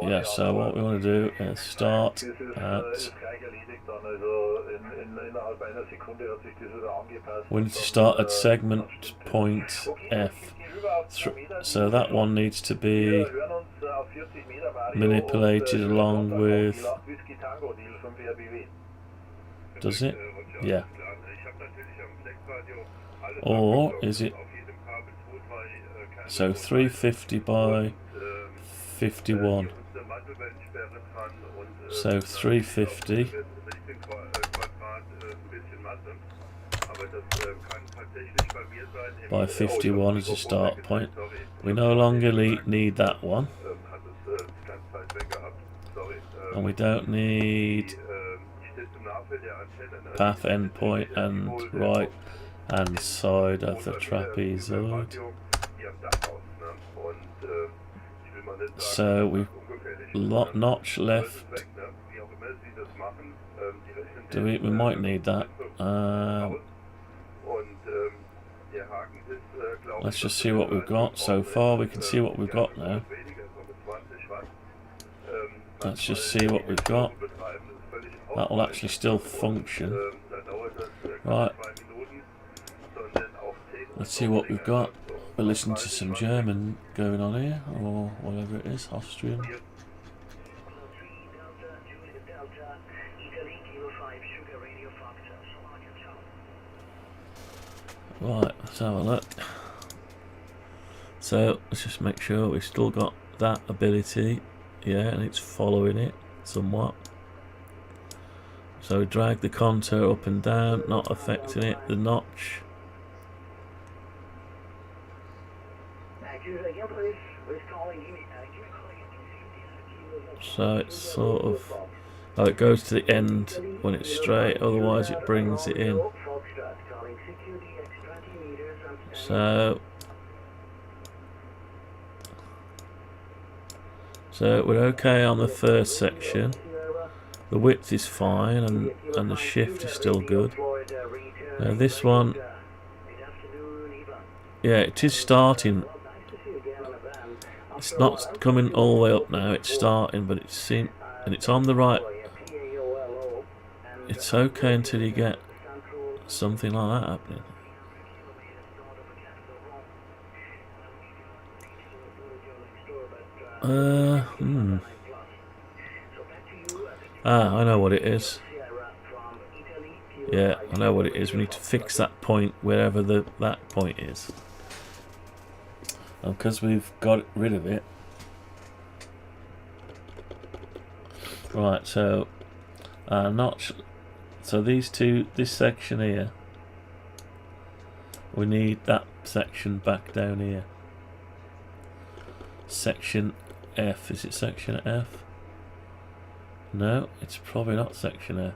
yeah, so what we want to do is start at, we need to start at segment point F. So that one needs to be manipulated along with, does it? Yeah. Or is it, so 350 by 51. So 350 by 51 is a start point. We no longer need that one. And we don't need path endpoint and right hand side of the trapezoid. So we've notch left. We might need that. Let's just see what we've got so far. We can see what we've got now. Let's just see what we've got. That will actually still function. Right. Let's see what we've got. We're listening to some German going on here, or whatever it is, Austrian. Right, let's have a look. So let's just make sure we've still got that ability. Yeah, and it's following it somewhat. So drag the contour up and down, not affecting it. The notch. So it's sort of, oh, it goes to the end when it's straight, otherwise it brings it in. So we're okay on the first section. The width is fine and the shift is still good. Now this one, yeah, it is starting. It's not coming all the way up now, it's starting, but it's on the right. It's okay until you get something like that happening. I know what it is. Yeah, I know what it is. We need to fix that point wherever that point is. And because we've got rid of it. Right, so notch. So this section here we need that section back down here. Section F. Is it section F? No, it's probably not section F.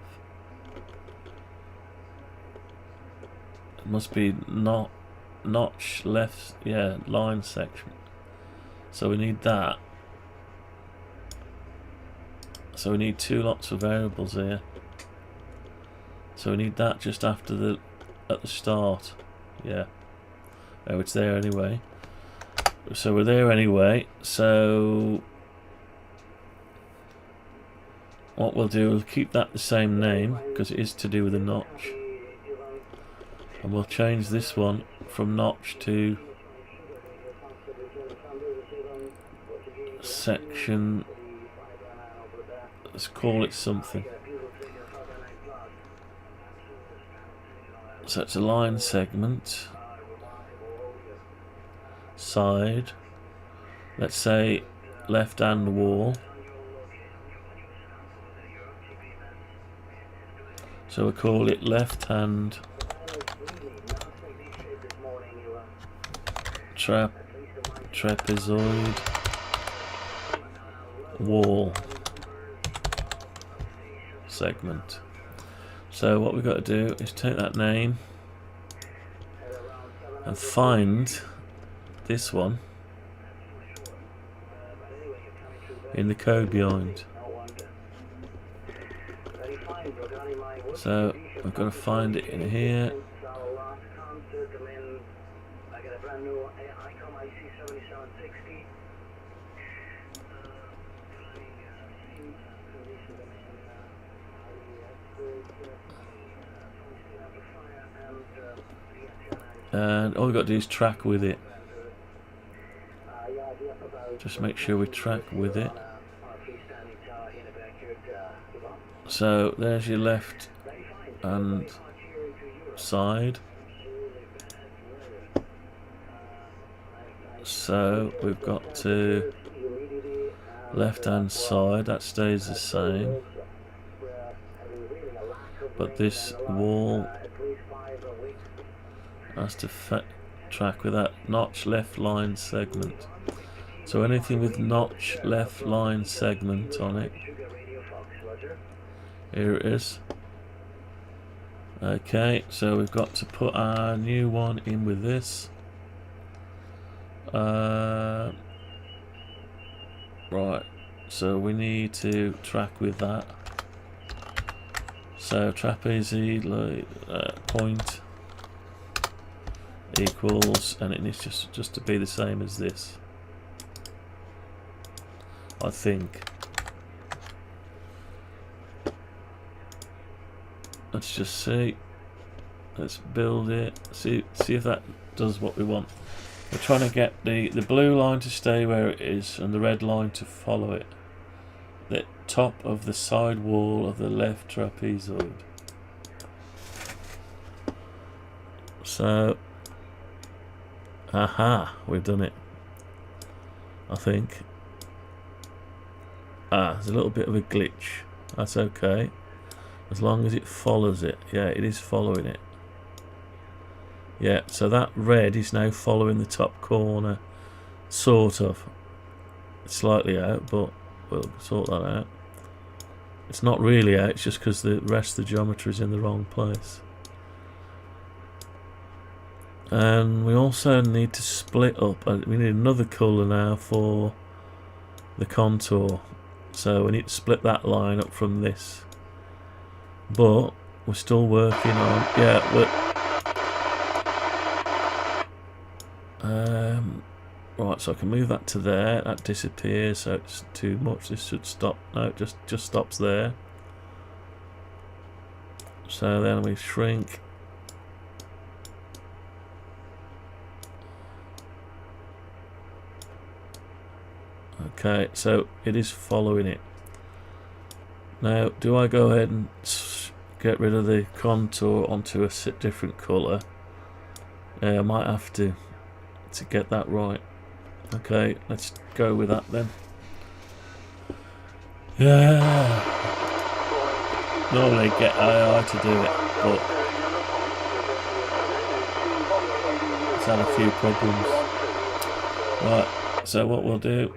It must be notch left, yeah, line section. So we need that. So we need two lots of variables here. So we need that just after at the start. Yeah. Oh, it's there anyway. So we're there anyway. So what we'll do, we'll keep that the same name because it is to do with a notch. And we'll change this one from notch to section. Let's call it something. So it's a line segment. Side. Let's say left hand wall. So we'll call it left hand trapezoid wall segment. So what we've got to do is take that name and find this one in the code behind. So we've got to find it in here. And all we've got to do is track with it. Just make sure we track with it. So there's your left hand side. So we've got to left hand side, that stays the same. But this wall has to track with that notch left line segment. So anything with notch left line segment on it. Here it is. Okay, so we've got to put our new one in with this. Right, so we need to track with that. So trapezoid point equals, and it needs just to be the same as this, I think. Let's just see. Let's build it. See if that does what we want. We're trying to get the blue line to stay where it is and the red line to follow it. The top of the side wall of the left trapezoid. So, aha, we've done it. I think. There's a little bit of a glitch. That's okay. As long as it follows it. Yeah, it is following it. Yeah, so that red is now following the top corner. Sort of. It's slightly out, but we'll sort that out. It's not really out, it's just because the rest of the geometry is in the wrong place. And we also need to split up. We need another colour now for the contour. So we need to split that line up from this. But we're still working on, right, so I can move that to there. That disappears, so it's too much. This should stop. No, it just stops there. So then we shrink. Okay, so it is following it. Now, do I go ahead and get rid of the contour onto a different colour? Yeah, I might have to get that right. Okay, let's go with that then. Yeah. Normally get AI to do it, but it's had a few problems. Right, so what we'll do,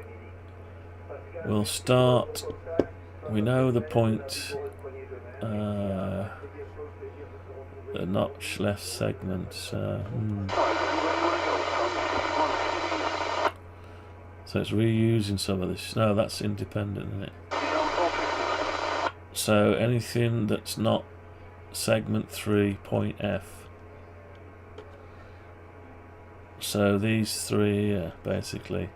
we'll start, we know the point, the notch left segment, so it's reusing some of this. No, that's independent, isn't it? So anything that's not segment 3 point F. So these three, yeah, basically.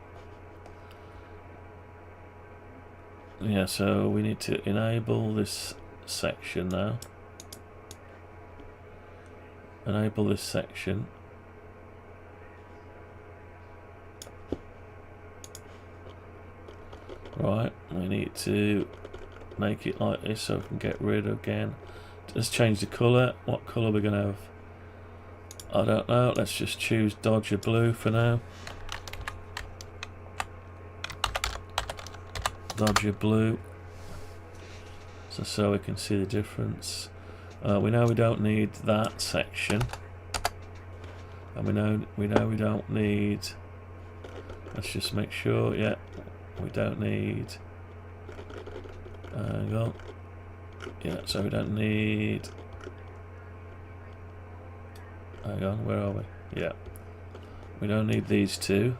Yeah, so we need to enable this section now. Enable this section. Right, we need to make it like this so we can get rid again. Let's change the colour. What colour are we going to have? I don't know. Let's just choose Dodger Blue for now. Dodger Blue. So we can see the difference. We know we don't need that section. And we know we don't need. Let's just make sure. Yeah, we don't need. Hang on. Yeah, so we don't need. Hang on, where are we? Yeah, we don't need these two.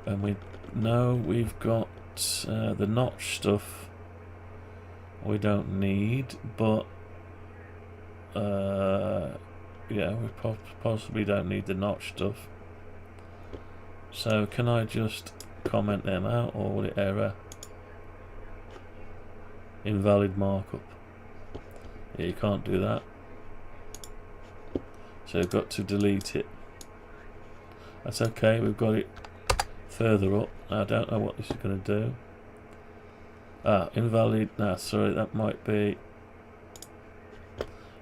And we know we've got the notch stuff. We don't need, but yeah, we possibly don't need the notch stuff. So can I just comment them out, or will it error? Invalid markup. Yeah, you can't do that. So we've got to delete it. That's okay, we've got it further up. I don't know what this is going to do. Invalid. Nah, sorry, that might be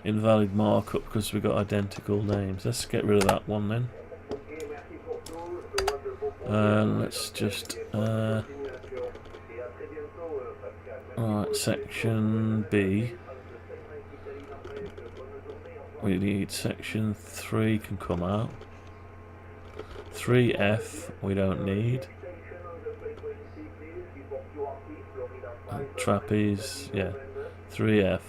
invalid markup because we've got identical names. Let's get rid of that one then. Let's just alright, section B. We need section 3 can come out. 3F we don't need. Trapeze, yeah, 3F.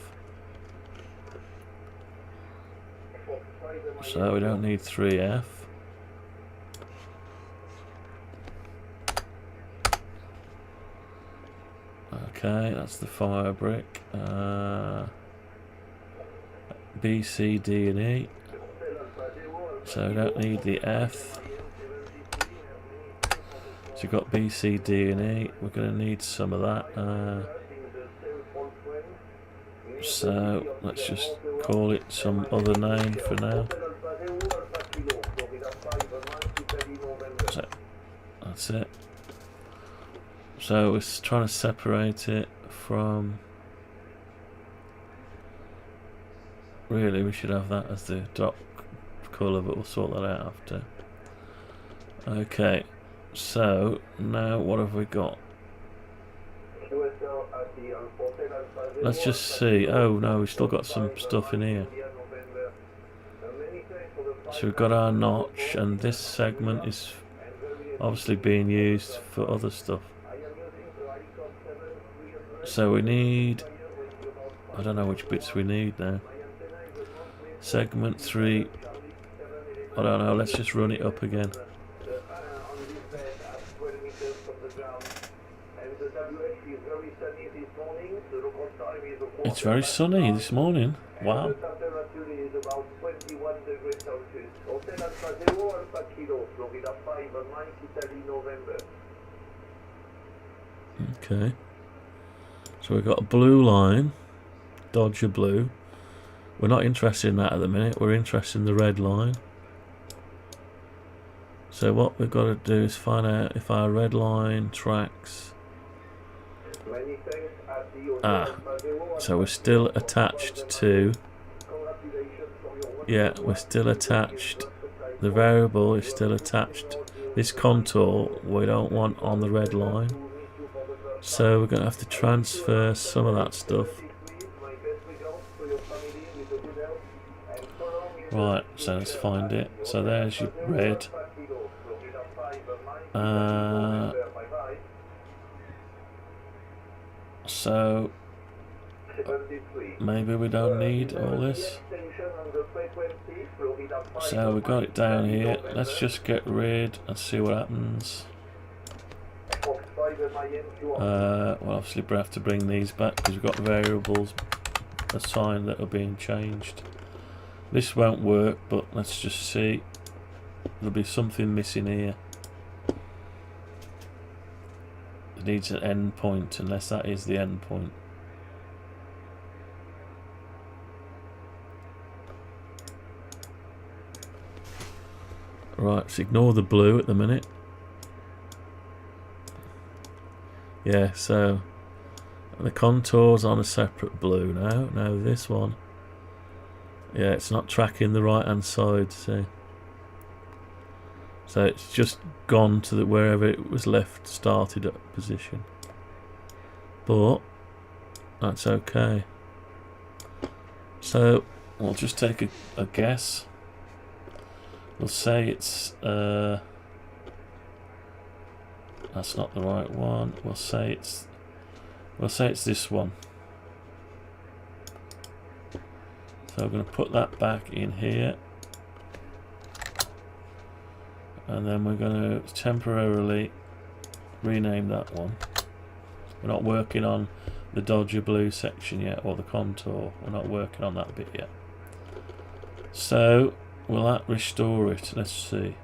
So we don't need 3F. Okay, that's the fire brick. B, C, D and E. So we don't need the F. So we've got B, C, D and E. We're going to need some of that. So let's just call it some other name for now. So that's it. So we're trying to separate it from. Really, we should have that as the dot colour, but we'll sort that out after. Okay, so now what have we got? Let's just see. Oh no, we've still got some stuff in here. So we've got our notch, and this segment is obviously being used for other stuff. So we need. I don't know which bits we need now. Segment 3. I don't know, let's just run it up again. It's very sunny this morning. Wow. Okay. So we've got a blue line, Dodger Blue. We're not interested in that at the minute, we're interested in the red line. So what we've got to do is find out if our red line tracks. So we're still attached to. Yeah, we're still attached. The variable is still attached. This contour we don't want on the red line. So we're going to have to transfer some of that stuff. Right, so let's find it. So there's your red. So maybe we don't need all this. So we got it down here. Let's just get rid and see what happens. Well, obviously we have to bring these back because we've got variables assigned that are being changed. This won't work, but let's just see. There'll be something missing here. It needs an end point, unless that is the end point. Right, so ignore the blue at the minute. Yeah, so the contour's on a separate blue now. Now this one, yeah, it's not tracking the right hand side, see. So it's just gone to wherever it was left, started at position. But that's okay. So we'll just take a guess. We'll say it's that's not the right one. We'll say it's this one. So I'm going to put that back in here, and then we're going to temporarily rename that one. We're not working on the Dodger blue section yet, or the contour. We're not working on that bit yet. So will that restore it? Let's see.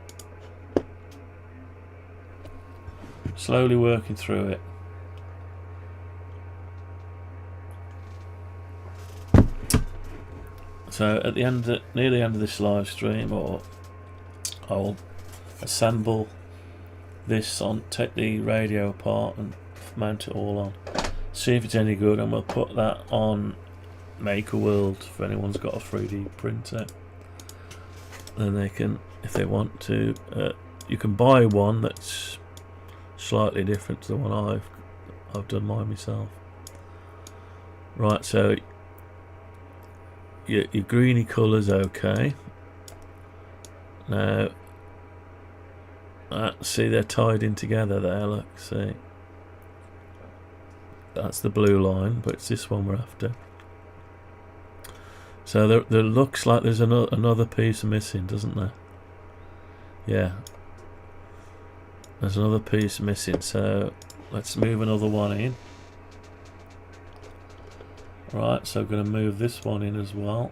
Slowly working through it. So at the end, near the end of this live stream, or I'll assemble this on, take the radio apart and mount it all on, see if it's any good, and we'll put that on Maker World if anyone's got a 3D printer. Then they can, if they want to, you can buy one that's slightly different to the one I've done mine myself. Right, so your greeny colour's okay. Now, see, they're tied in together there, look, see. That's the blue line, but it's this one we're after. So there looks like there's another piece missing, doesn't there? Yeah. There's another piece missing, so let's move another one in. Right, so I'm going to move this one in as well.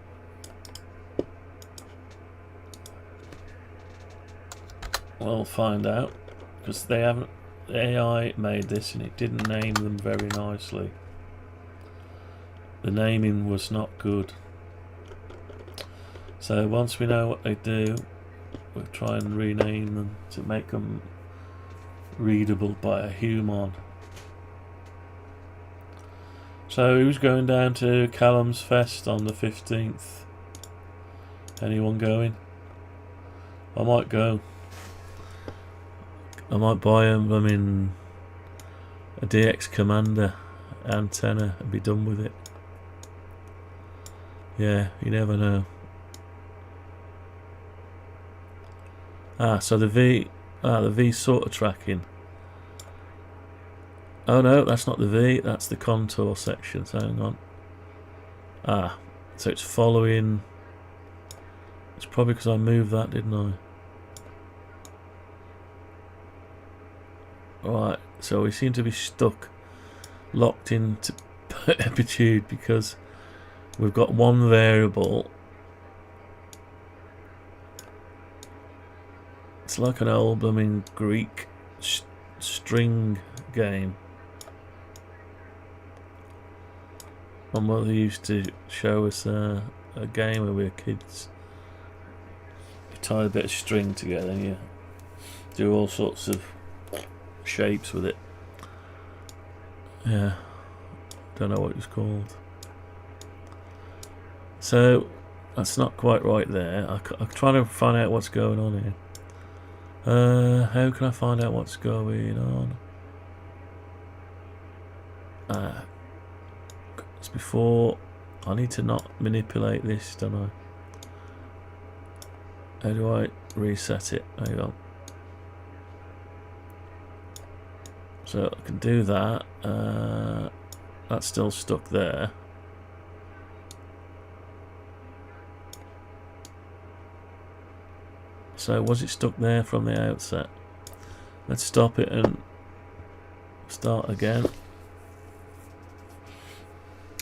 We'll find out, because they haven't. The AI made this and it didn't name them very nicely. The naming was not good. So once we know what they do, we'll try and rename them to make them readable by a human. So who's going down to Callum's Fest on the 15th? Anyone going? I might go. I might buy a DX Commander antenna and be done with it. Yeah, you never know. So the V sort of tracking. Oh no, that's not the V, that's the contour section, so hang on. So it's following. It's probably because I moved that, didn't I? Right, so we seem to be stuck, locked into amplitude, because we've got one variable. It's like an old blooming Greek string game. My mother used to show us a game when we were kids. You tie a bit of string together and you do all sorts of shapes with it. Yeah, don't know what it was called. So that's not quite right there. I'm trying to find out what's going on here. How can I find out what's going on? It's before. I need to not manipulate this, don't I? How do I reset it? Hang on. So I can do that. That's still stuck there. So was it stuck there from the outset? Let's stop it and start again.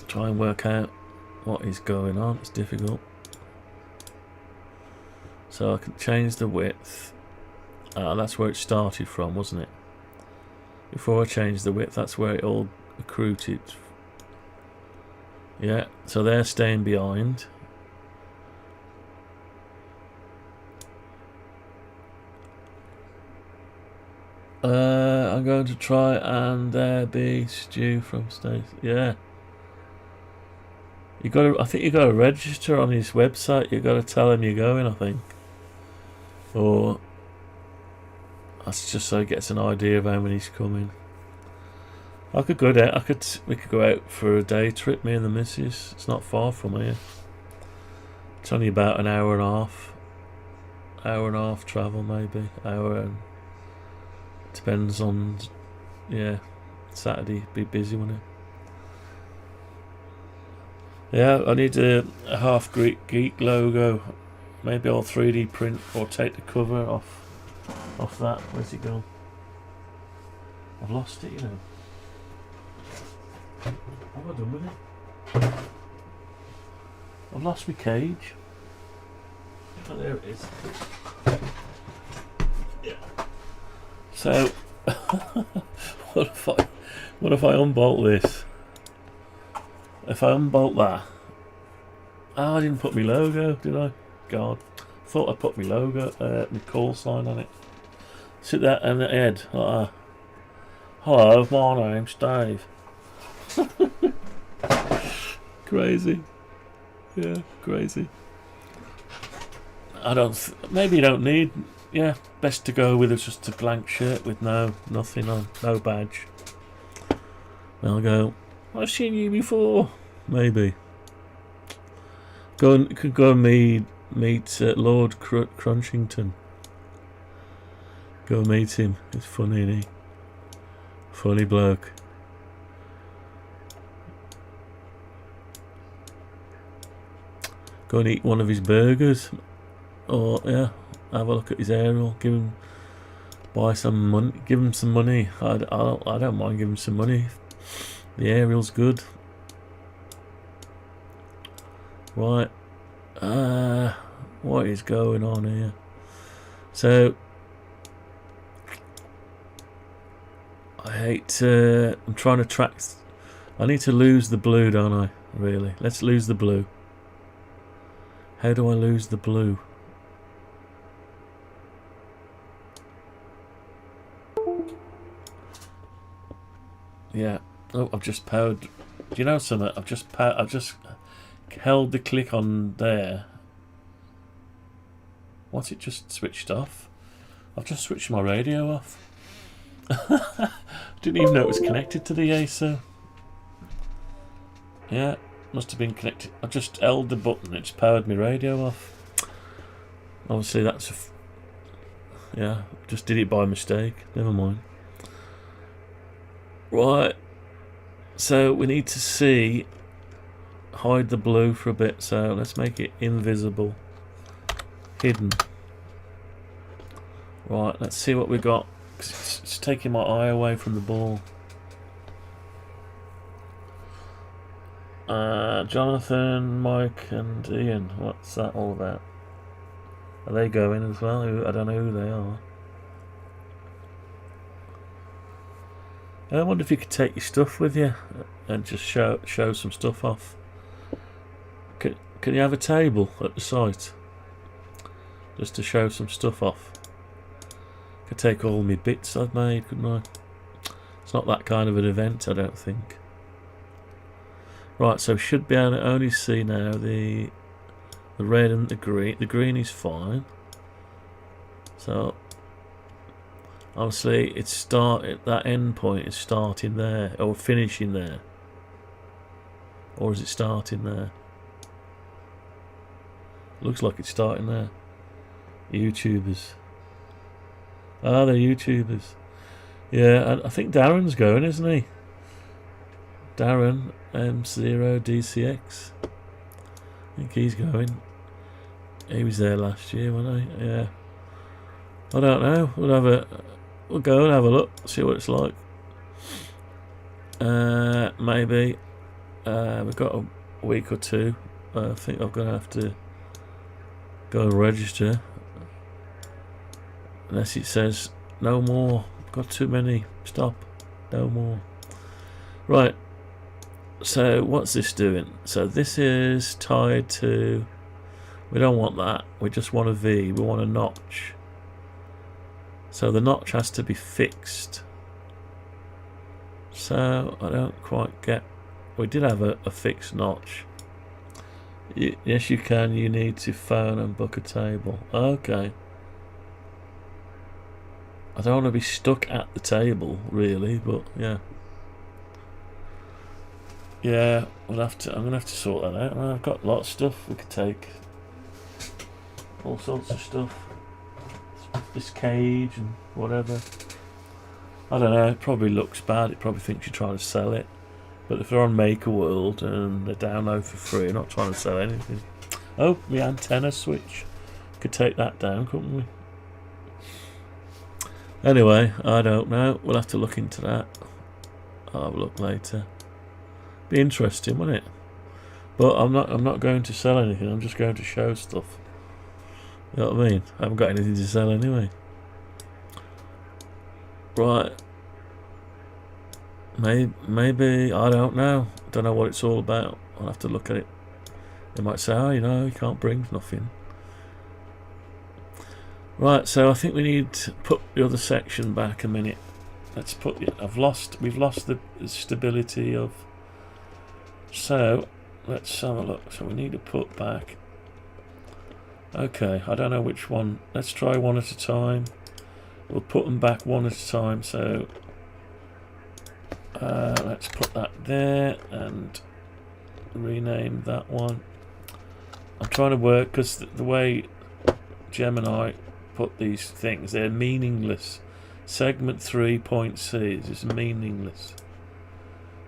Try and work out what is going on. It's difficult. So I can change the width. That's where it started from, wasn't it? Before I changed the width, that's where it all accrued. Yeah, so they're staying behind. I'm going to try and be Stu from Stacy. Yeah. You got to. I think you got to register on his website. You got to tell him you're going. I think, or that's just so he gets an idea of how many he's coming. I could go there. We could go out for a day trip. Me and the missus. It's not far from here. It's only about an hour and a half. Hour and a half travel, maybe. Hour and. Depends on. Yeah, Saturday be busy, won't it? Yeah, I need a half Greek geek logo. Maybe I'll 3D print or take the cover off that. Where's it gone? I've lost it, you know. What have I done with it? I've lost my cage. Oh, there it is. Yeah. So, what if I unbolt this? If I unbolt that, I didn't put my logo, did I? God, thought I put my logo, my call sign on it. Sit there and the head, like hello, my name's Dave. Crazy, yeah, crazy. Maybe you don't need. Yeah, best to go with just a blank shirt with nothing on, no badge. I'll go. I've seen you before. Maybe. Could go and meet Lord Crunchington. Go meet him. It's funny, isn't he? Funny bloke. Go and eat one of his burgers, or yeah, have a look at his aerial. Buy some money. Give him some money. I don't mind giving him some money. The aerial's good. Right. What is going on here? So I'm trying to track. I need to lose the blue, don't I? Really? Let's lose the blue. How do I lose the blue? Yeah. Oh, I've just powered. Do you know something? I've just held the click on there. What's it just switched off? I've just switched my radio off. Didn't even know it was connected to the ASO. Yeah, must have been connected. I just held the button. It's powered my radio off. Obviously, that's yeah. Just did it by mistake. Never mind. Right. So we need to see. Hide the blue for a bit. So let's make it invisible. Hidden. Right. Let's see what we got. It's taking my eye away from the ball. Jonathan, Mike and Ian. What's that all about? Are they going as well? I don't know who they are. I wonder if you could take your stuff with you and just show some stuff off. Can you have a table at the site just to show some stuff off? Could take all my bits I've made, couldn't I? It's not that kind of an event, I don't think. Right, so should be able to only see now the red and the green. The green is fine. So obviously it's that end point is starting there or finishing there. Or is it starting there? Looks like it's starting there. YouTubers. Ah, they're YouTubers. Yeah, I think Darren's going, isn't he? Darren M0DCX. I think he's going. He was there last year, wasn't he? Yeah. I don't know. We'll go and have a look, see what it's like. Maybe. We've got a week or two. I think I'm gonna have to go and register. Unless it says no more. Got too many. Stop. No more. Right. So what's this doing? So this is tied to. We don't want that. We just want a V. We want a notch. So the notch has to be fixed. So I don't quite get. We did have a fixed notch. Yes, you can. You need to phone and book a table. Okay. I don't want to be stuck at the table, really, but yeah. Yeah, I'm gonna have to sort that out. I've got lots of stuff we could take. All sorts of stuff. This cage and whatever. I don't know, it probably looks bad. It probably thinks you're trying to sell it. But if they're on Maker World and they're download for free, I'm not trying to sell anything. Oh, the antenna switch. Could take that down, couldn't we? Anyway, I don't know. We'll have to look into that. I'll have a look later. Be interesting, won't it? But I'm not going to sell anything. I'm just going to show stuff. You know what I mean? I haven't got anything to sell anyway. Right. Maybe I don't know. I don't know what it's all about. I'll have to look at it. They might say, oh, you can't bring nothing. Right, so I think we need to put the other section back a minute. Let's put it. We've lost the stability of. So let's have a look. So we need to put back. Okay, I don't know which one. Let's try one at a time. We'll put them back one at a time. So let's put that there and rename that one. I'm trying to work because the way Gemini put these things, they're meaningless. Segment 3.C is meaningless.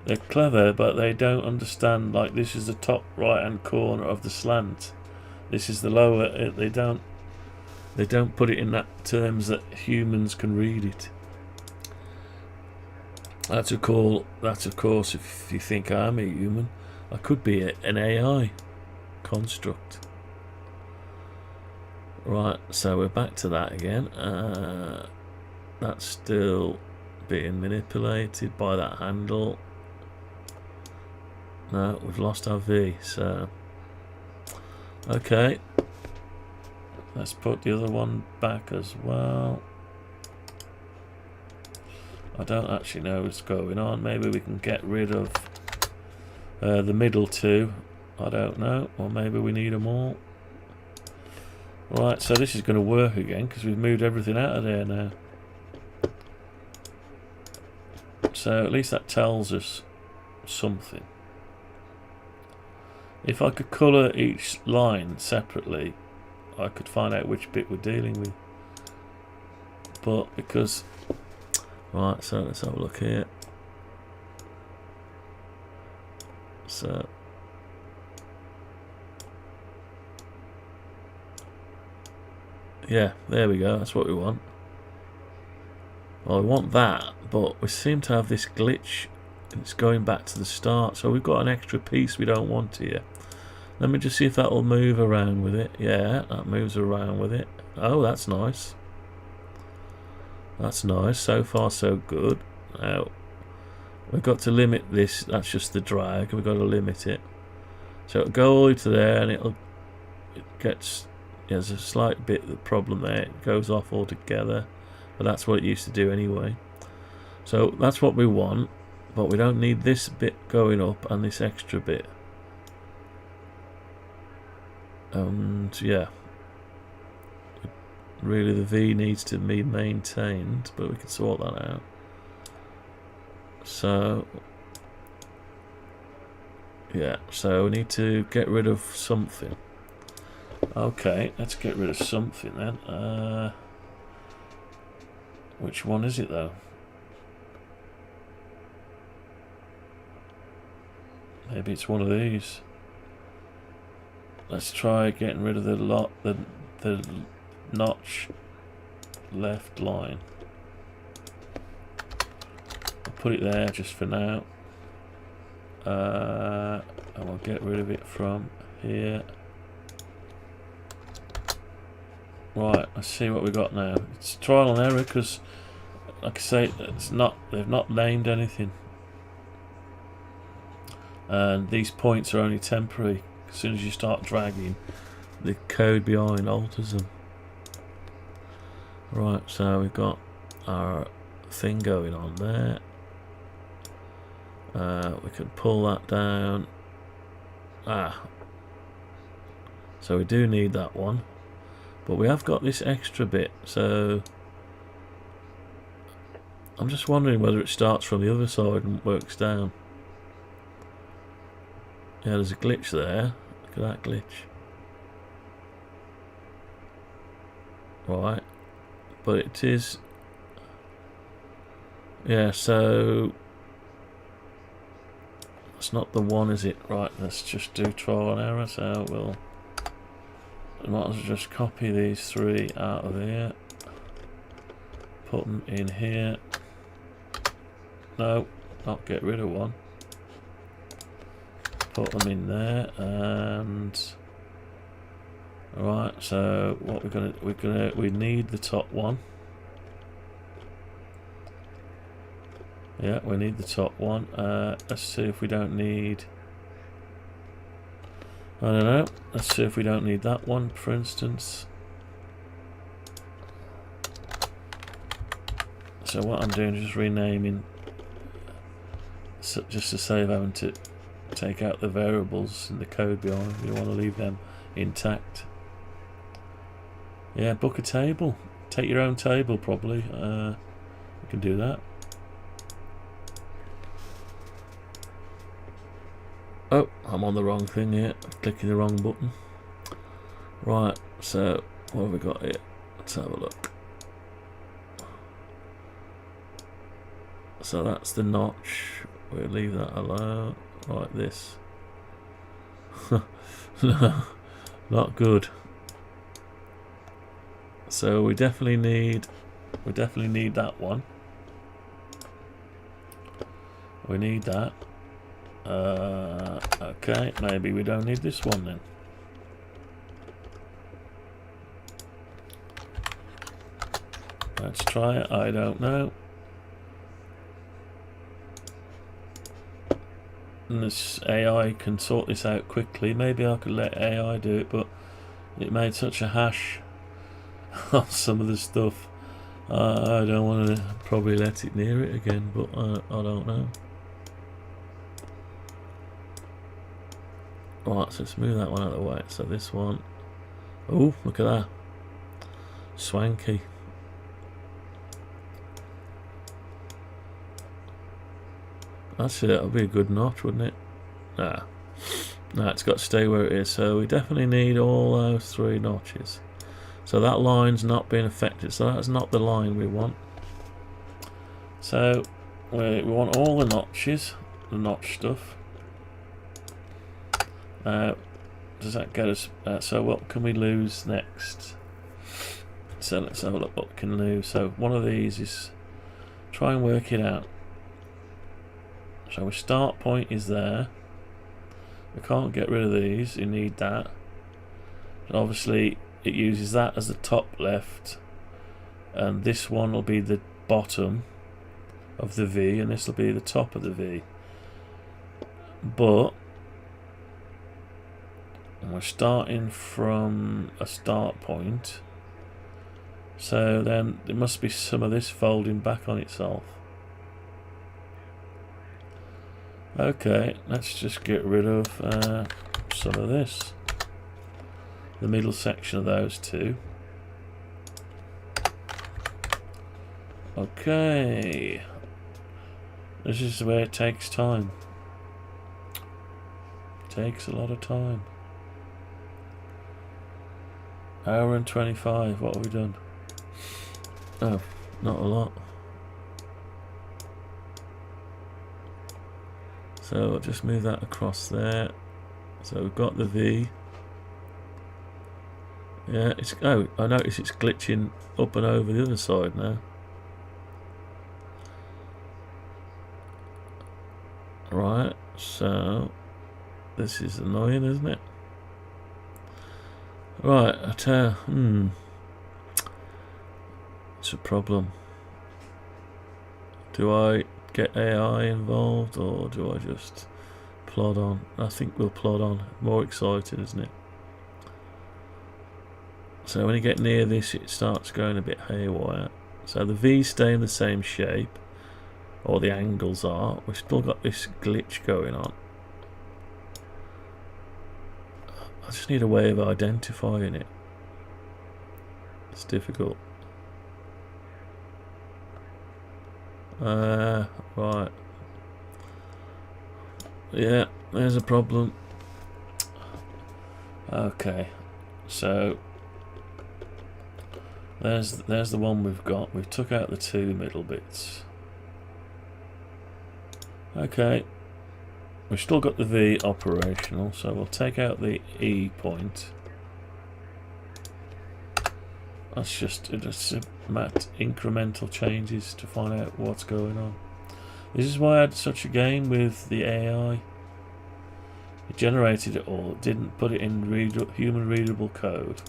They're clever, but they don't understand. Like, this is the top right hand corner of the slant. This is the lower. They don't put it in that terms that humans can read it. That's of course, if you think I'm a human, I could be an AI construct. Right, so we're back to that again. That's still being manipulated by that handle. No, we've lost our V, so okay. Let's put the other one back as well. I don't actually know what's going on. Maybe we can get rid of the middle two. I don't know. Or maybe we need them all. Right, so this is going to work again because we've moved everything out of there now. So at least that tells us something. If I could colour each line separately, I could find out which bit we're dealing with. But because... Right, so let's have a look here. So... yeah, there we go, that's what we want. Well, we want that, but we seem to have this glitch. It's going back to the start, so we've got an extra piece we don't want here. Let me just see if that will move around with it. Yeah, that moves around with it. Oh, that's nice. That's nice. So far, so good. Now, we've got to limit this. That's just the drag. We've got to limit it. So it'll go all the way to there, and it gets... there's a slight bit of the problem there. It goes off altogether, but that's what it used to do anyway. So that's what we want, but we don't need this bit going up and this extra bit. And yeah, really the V needs to be maintained, but we can sort that out. So yeah, so we need to get rid of something. Okay, let's get rid of something then. Which one is it though? Maybe it's one of these. Let's try getting rid of the notch left line. I'll put it there just for now. And we'll get rid of it from here. Right, let's see what we got now. It's trial and error because, like I say, they've not named anything. And these points are only temporary. As soon as you start dragging, the code behind alters them. Right, so we've got our thing going on there. We can pull that down. So we do need that one. But we have got this extra bit, so I'm just wondering whether it starts from the other side and works down. Yeah, there's a glitch there. Look at that glitch. Right. But it is... Yeah, so... That's not the one, is it? Right, let's just do trial and error, so we'll... I might as well just copy these three out of here. Put them in here. No, not get rid of one. Put them in there, and alright, so what we need the top one. Yeah, we need the top one. Let's see if we don't need, I don't know, let's see if we don't need that one, for instance. So what I'm doing is just renaming, just to save having to take out the variables in the code behind. You want to leave them intact. Yeah, book a table. Take your own table, probably. You can do that. Oh, I'm on the wrong thing here. Clicking the wrong button. Right, so what have we got here? Let's have a look. So that's the notch. We'll leave that alone. Like this. No, not good. So we definitely need that one. We need that. Okay, maybe we don't need this one then. Let's try it. I don't know. And this AI can sort this out quickly. Maybe I could let AI do it, but it made such a hash of some of the stuff. I don't want to probably let it near it again, but I don't know. Right, so let's move that one out of the way. So this one, oh, look at that, swanky. Actually, that would be a good notch, wouldn't it? Nah, it's got to stay where it is. So we definitely need all those three notches. So that line's not being affected. So that's not the line we want. So we want all the notches, the notch stuff. Does that get us? So what can we lose next? So let's have a look what we can lose. So one of these is, try and work it out. So our start point is there. We can't get rid of these. You need that. And obviously it uses that as the top left, and this one will be the bottom of the V, and this will be the top of the V. But we're starting from a start point, so then there must be some of this folding back on itself. Okay, let's just get rid of some of this, the middle section of those two. Okay, this is where it takes time. It takes a lot of time. Hour and 25. What have we done? Oh, not a lot. So I'll just move that across there. So we've got the V. Yeah, it's, oh, I notice it's glitching up and over the other side now. Right, so this is annoying, isn't it? Right, it's a problem. Do I get AI involved or do I just plod on? I think we'll plod on. More excited, isn't it? So when you get near this, it starts going a bit haywire. So the V's stay in the same shape, or the angles are. We've still got this glitch going on. I just need a way of identifying it. It's difficult. Right. Yeah, there's a problem. Okay, so there's the one we've got. We've took out the two middle bits. Okay, we've still got the V operational, so we'll take out the E point. That's just incremental changes to find out what's going on. This is why I had such a game with the AI. It generated it all, it didn't put it in human readable code.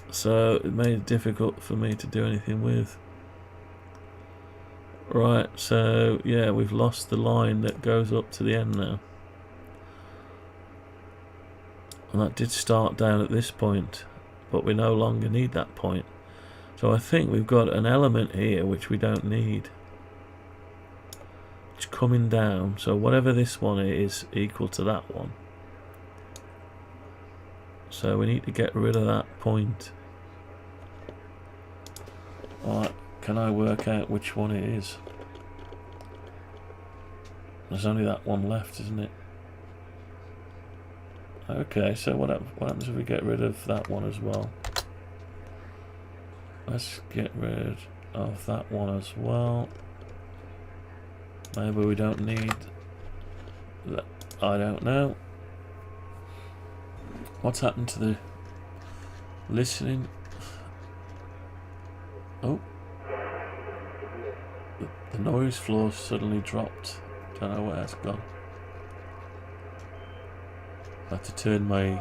So it made it difficult for me to do anything with. Right, so yeah, we've lost the line that goes up to the end now. And that did start down at this point, but we no longer need that point. So I think we've got an element here which we don't need. It's coming down, so whatever this one is equal to that one. So we need to get rid of that point. Alright, can I work out which one it is? There's only that one left, isn't it? Okay, so what happens if we get rid of that one as well? Let's get rid of that one as well. Maybe we don't need that. I don't know. What's happened to the listening? Oh, the noise floor suddenly dropped. Don't know where that's gone. I have to turn my...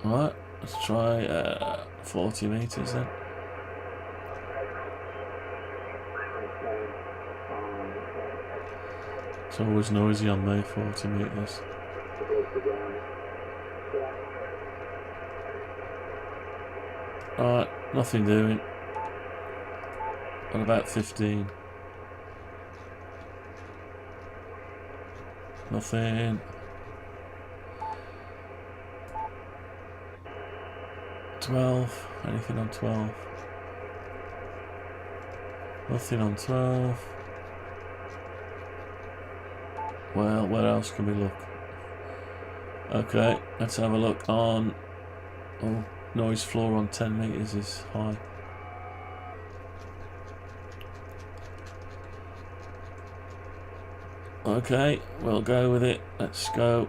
Alright, let's try 40 meters then. It's always noisy on me, 40 meters. Alright, nothing doing. What about 15? Nothing. 12. Anything on 12? Nothing on 12. Well, where else can we look? Okay, let's have a look on... Oh, noise floor on 10 meters is high. Okay, we'll go with it. Let's go.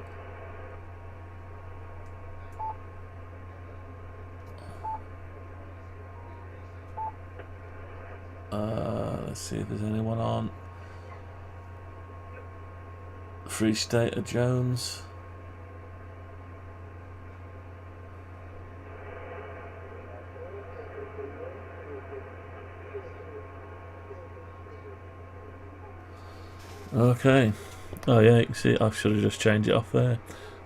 Let's see if there's anyone on. Free State of Jones. Okay. Oh yeah, you can see it. I should have just changed it off there.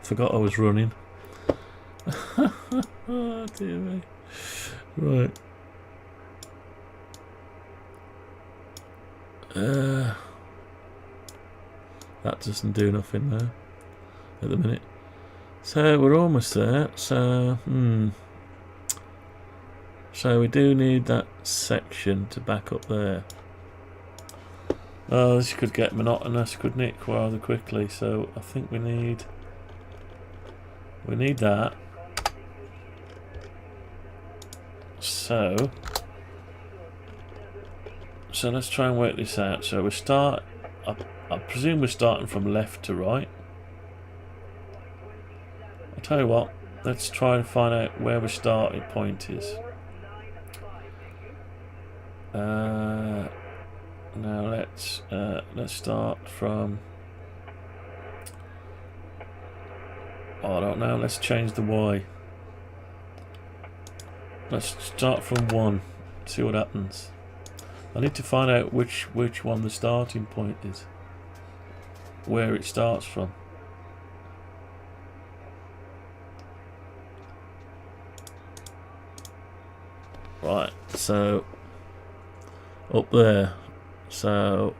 Forgot I was running. Oh dear me. Right. That doesn't do nothing there at the minute. So we're almost there. So so we do need that section to back up there. Oh, this could get monotonous, couldn't it, rather quickly? So I think we need that. So let's try and work this out. So we start. I presume we're starting from left to right. I'll tell you what. Let's try and find out where the starting point is. Now let's start from. Oh, I don't know. Let's change the Y. Let's start from 1. See what happens. I need to find out which one the starting point is. Where it starts from. Right, so up there. So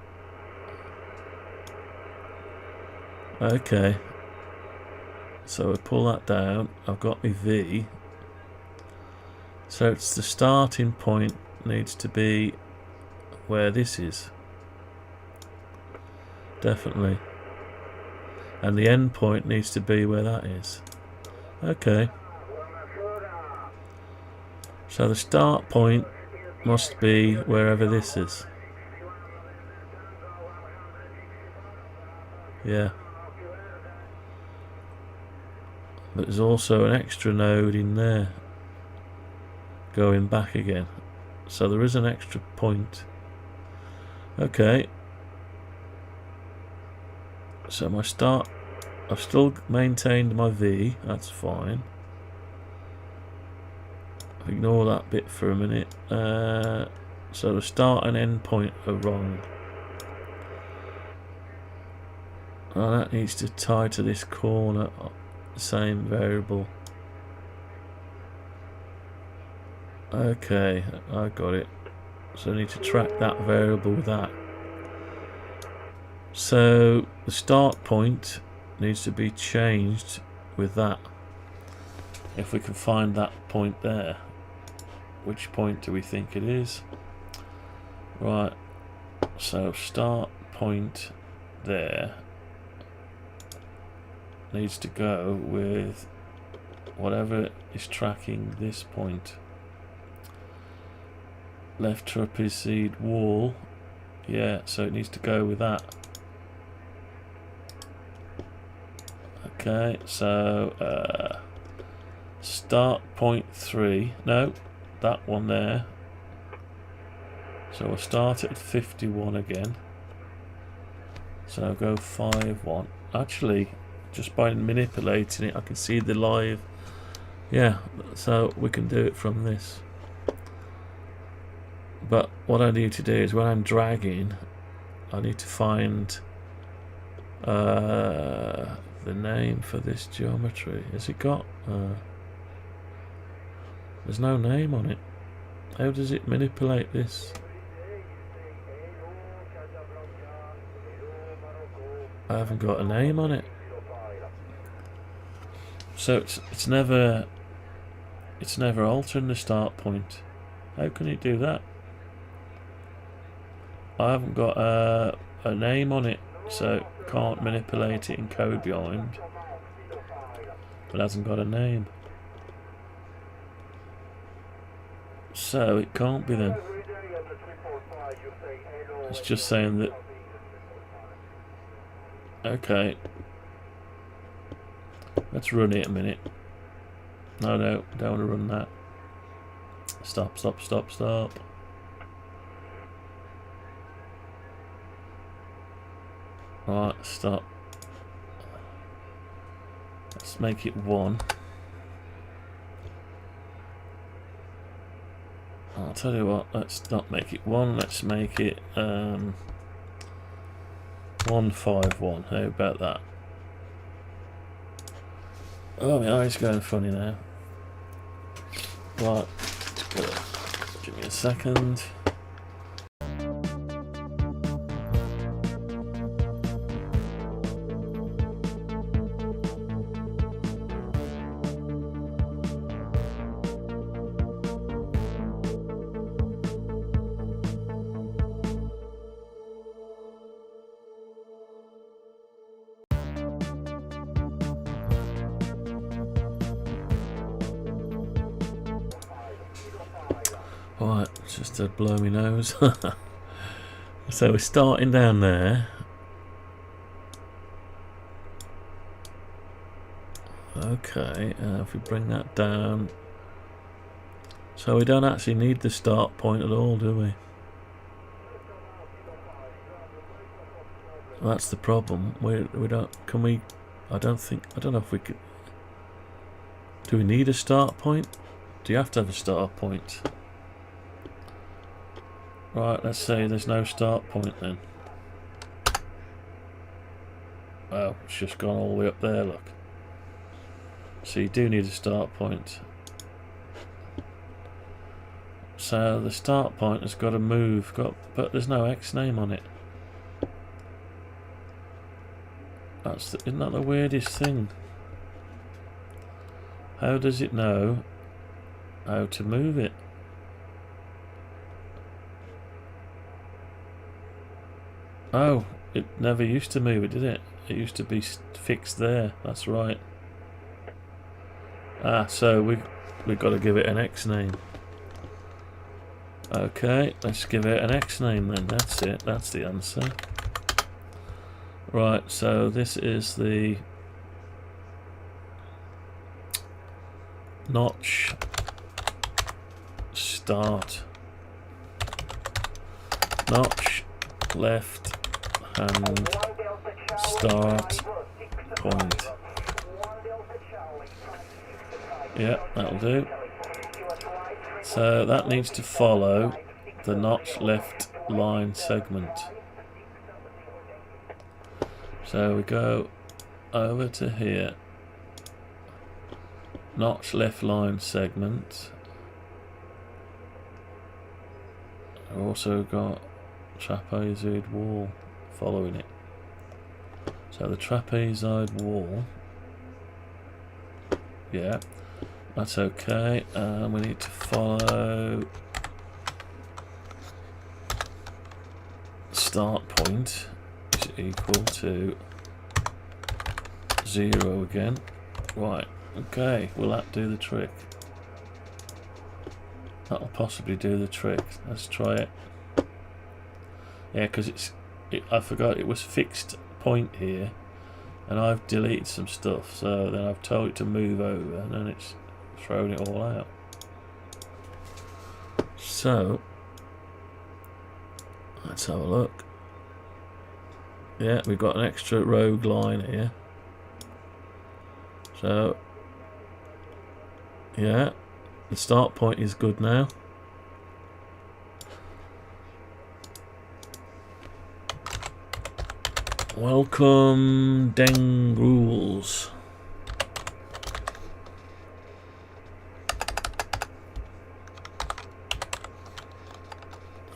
okay. So we pull that down. I've got my V. So it's the starting point needs to be where this is. Definitely. And the end point needs to be where that is. Okay. So the start point must be wherever this is. Yeah. But there's also an extra node in there going back again. So there is an extra point. Okay. So my start, I've still maintained my V, that's fine. Ignore that bit for a minute. So the start and end point are wrong. Oh, that needs to tie to this corner, same variable. Okay, I got it. So I need to track that variable with that. So the start point needs to be changed with that. If we can find that point there. Which point do we think it is? Right, so start point there needs to go with whatever is tracking this point. Left trapezoid wall, yeah, so it needs to go with that. Okay, so start point 3, no, that one there. So we'll start at 51 again. So I'll go 5-1. Actually, just by manipulating it, I can see the live. Yeah, so we can do it from this. But what I need to do is when I'm dragging, I need to find the name for this geometry. Has it got? There's no name on it. How does it manipulate this? I haven't got a name on it. So it's never altering the start point. How can it do that? I haven't got a name on it, so can't manipulate it in code behind. It hasn't got a name. So it can't be then. It's just saying that. Okay. Let's run it a minute. No, don't want to run that. Stop. Right, stop. Let's make it 1. I'll tell you what, let's not make it 1, let's make it 151. How about that? Oh, my eye's going funny now. Right, give me a second. Right, just to blow my nose. So we're starting down there. Okay, if we bring that down, so we don't actually need the start point at all, do we? That's the problem. We don't. Can we? I don't know if we could. Do we need a start point? Do you have to have a start point? Right, let's say there's no start point then. Well, it's just gone all the way up there, look. So you do need a start point. So the start point has got to move, but there's no X name on it. Isn't that the weirdest thing? How does it know how to move it? Oh, it never used to move it, did it? It used to be fixed there. That's right. Ah, so we've got to give it an X name. Okay, let's give it an X name then. That's it. That's the answer. Right, so this is the notch start. Notch left hand start point. Yeah, that'll do. So that needs to follow the notch left line segment. So we go over to here. Notch left line segment. I've also got trapezoid wall following it. So the trapezoid wall, yeah, that's okay. And we need to follow start point is equal to 0 again. Right, okay, will that do the trick? That'll possibly do the trick. Let's try it. Yeah, because I forgot it was fixed point here, and I've deleted some stuff, so then I've told it to move over, and then it's thrown it all out. So let's have a look. Yeah, we've got an extra rogue line here. So yeah, the start point is good now. Welcome, Deng Rules.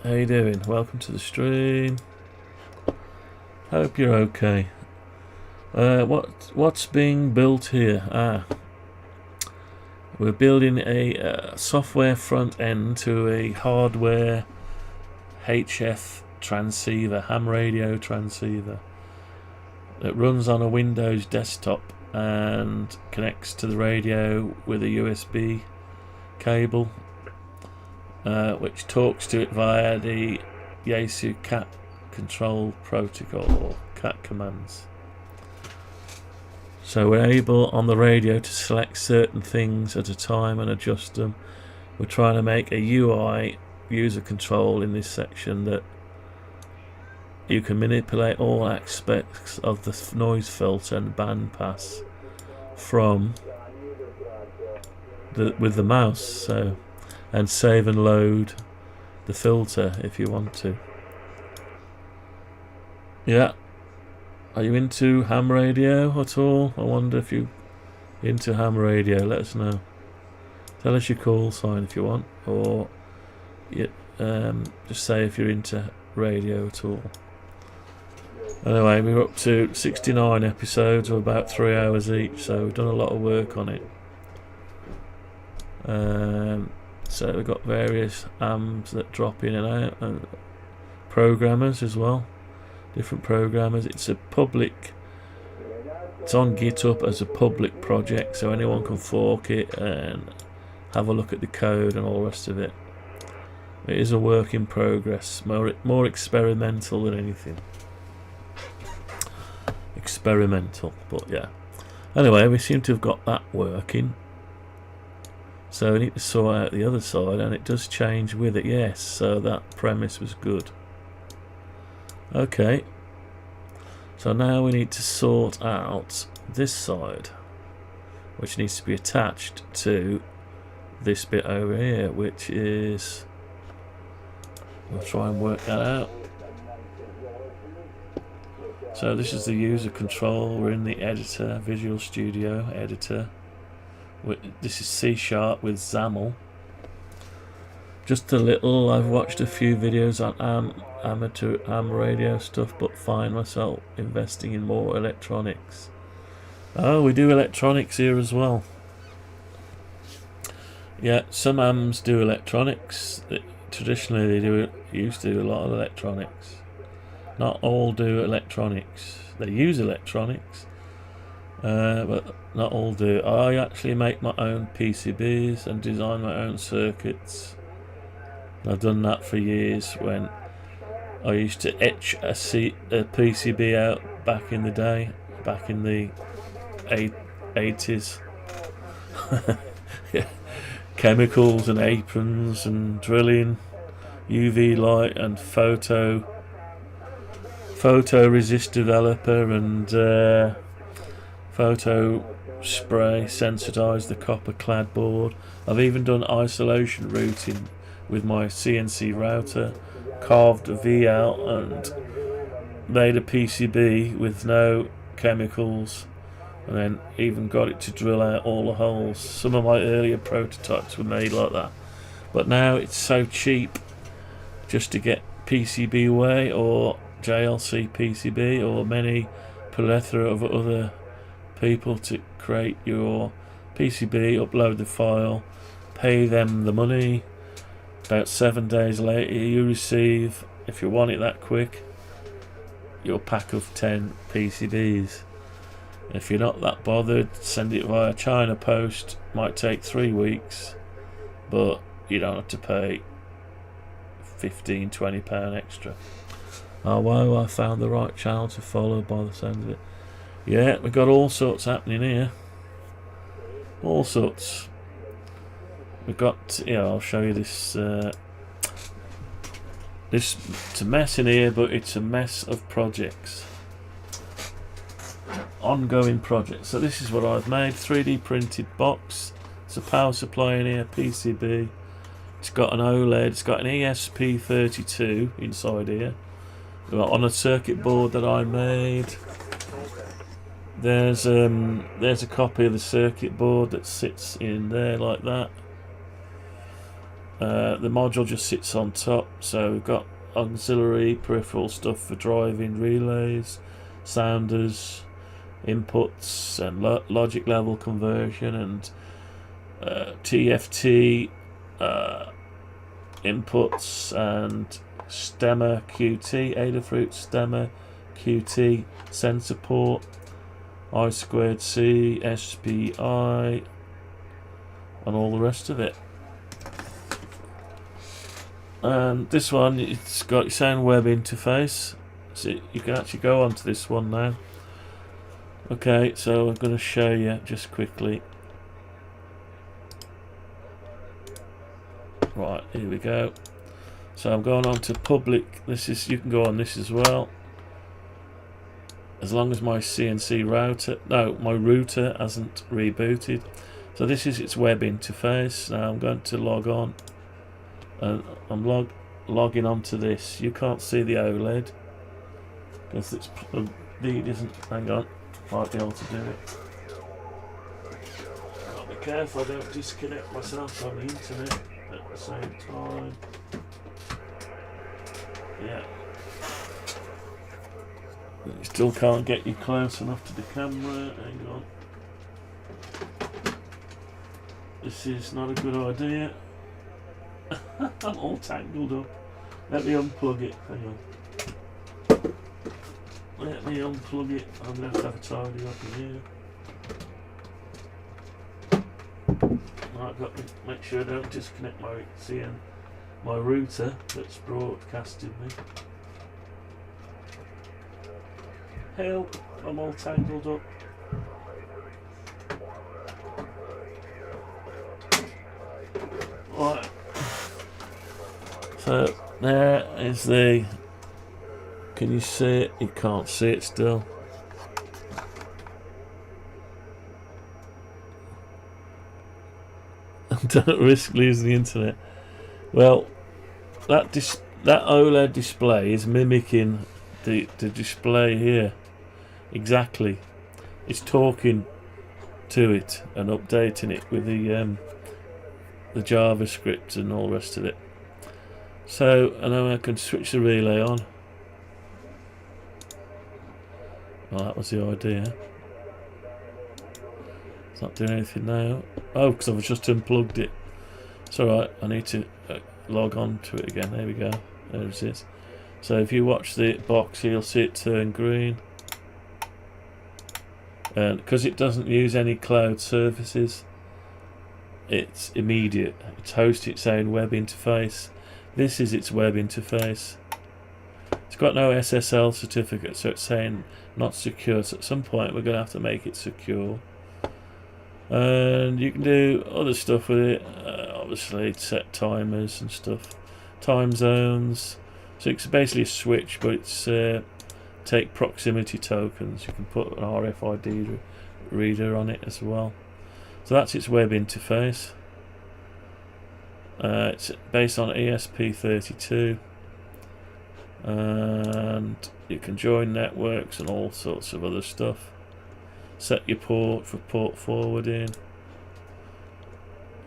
How you doing? Welcome to the stream. Hope you're okay. What's being built here? We're building a software front end to a hardware HF transceiver, ham radio transceiver, that runs on a Windows desktop and connects to the radio with a USB cable, which talks to it via the Yaesu cat control protocol, or cat commands. So we're able on the radio to select certain things at a time and adjust them. We're trying to make a UI user control in this section that you can manipulate all aspects of the noise filter and bandpass from with the mouse, so, and save and load the filter if you want to. Yeah. Are you into ham radio at all? I wonder if you're into ham radio. Let us know. Tell us your call sign if you want, or just say if you're into radio at all. Anyway, we're up to 69 episodes of about 3 hours each, so we've done a lot of work on it. So we've got various AMs that drop in and out, and programmers as well. Different programmers. It's a public, it's on GitHub as a public project, so anyone can fork it and have a look at the code and all the rest of it. It is a work in progress, more experimental than anything. Experimental, but yeah. Anyway, we seem to have got that working. So we need to sort out the other side, and it does change with it, yes. So that premise was good. Okay. So now we need to sort out this side, which needs to be attached to this bit over here, which is... We'll try and work that out. So this is the user control. We're in the editor, Visual Studio editor. This is C# with XAML. Just a little. I've watched a few videos on amateur AM radio stuff, but find myself investing in more electronics. Oh, we do electronics here as well. Yeah, some AMs do electronics. Traditionally, they used to do a lot of electronics. Not all do electronics. They use electronics, but not all do. I actually make my own PCBs and design my own circuits. I've done that for years when I used to etch a PCB out back in the day, back in the 80s. Yeah. Chemicals and aprons and drilling, UV light and photoresist developer and photo spray sensitized the copper clad board. I've even done isolation routing with my CNC router, carved a V out and made a PCB with no chemicals, and then even got it to drill out all the holes. Some of my earlier prototypes were made like that, but now it's so cheap just to get PCB away or JLC PCB or many plethora of other people to create your PCB, upload the file, pay them the money. About 7 days later you receive, if you want it that quick, your pack of 10 PCBs. If you're not that bothered, send it via China Post. Might take 3 weeks, but you don't have to pay £15–20 extra. Oh wow, I found the right channel to follow by the sound of it. Yeah, we've got all sorts happening here. All sorts. We've got, yeah, I'll show you this. It's a mess in here, but it's a mess of projects. Ongoing projects. So this is what I've made. 3D printed box. It's a power supply in here, PCB. It's got an OLED. It's got an ESP32 inside here. On a circuit board that I made. There's a copy of the circuit board that sits in there like that. The module just sits on top, so we've got auxiliary peripheral stuff for driving, relays, sounders, inputs and logic level conversion, and TFT inputs, and stemmer QT, Adafruit stemmer QT, sensor port, I2C, SPI, and all the rest of it. And this one, it's got its own web interface, so you can actually go onto this one now. Okay, so I'm going to show you just quickly. Right, here we go. So I'm going on to public. This is, you can go on this as well, as long as my CNC router, no, my router hasn't rebooted. So this is its web interface. Now I'm going to log on, and I'm logging onto this. You can't see the OLED because it's it isn't. Hang on, might be able to do it. I'll be careful I don't disconnect myself on the internet at the same time. Yeah. You still can't get you close enough to the camera. Hang on. This is not a good idea. I'm all tangled up. Let me unplug it. Hang on. Let me unplug it. I'm going to have a tidy up in here. I've got to make sure I don't disconnect my my router that's broadcasting me. Help! I'm all tangled up. Right. So there is the. Can you see it? You can't see it still. Don't risk losing the internet. Well, that OLED display is mimicking the display here exactly. It's talking to it and updating it with the JavaScript and all the rest of it. So, and then I can switch the relay on. Well, that was the idea. It's not doing anything now. Oh, because I've just unplugged it. It's alright, I need to log on to it again. There we go. There it is. So if you watch the box, you'll see it turn green. And because it doesn't use any cloud services, it's immediate. It's hosting its own web interface. This is its web interface. It's got no SSL certificate, so it's saying not secure. So at some point we're going to have to make it secure. And you can do other stuff with it. Obviously set timers and stuff. Time zones. So it's basically a switch, but it's take proximity tokens. You can put an RFID reader on it as well. So that's its web interface. It's based on ESP32. And you can join networks and all sorts of other stuff. Set your port for port forwarding.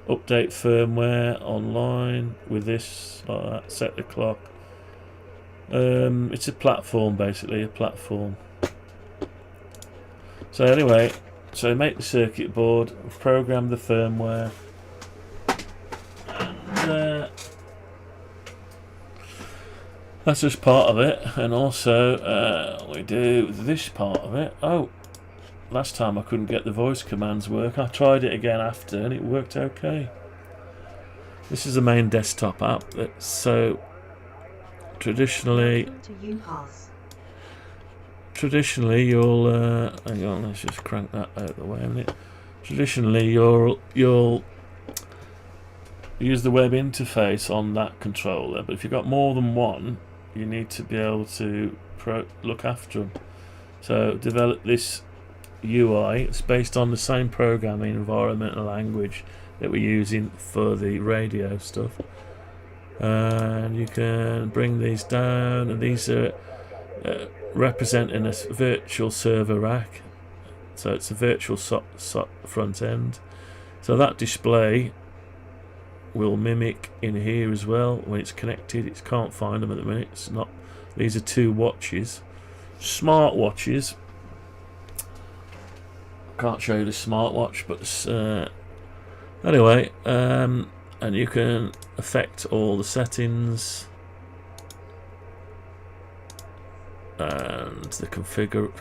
Update firmware online with this, like that. Set the clock. It's a platform, basically, a platform. So anyway, so make the circuit board, program the firmware, and that's just part of it. And also we do this part of it. Oh, last time I couldn't get the voice commands work. I tried it again after and it worked okay. This is the main desktop app. So traditionally you'll hang on, let's just crank that out of the way a minute. Traditionally you'll use the web interface on that controller, but if you've got more than one, you need to be able to look after them. So develop this UI. It's based on the same programming environment and language that we're using for the radio stuff. And you can bring these down, and these are representing a virtual server rack. So it's a virtual front end. So that display will mimic in here as well when it's connected. It can't find them at the minute. It's not. These are two watches, smart watches. Can't show you the smartwatch, but anyway, and you can affect all the settings and the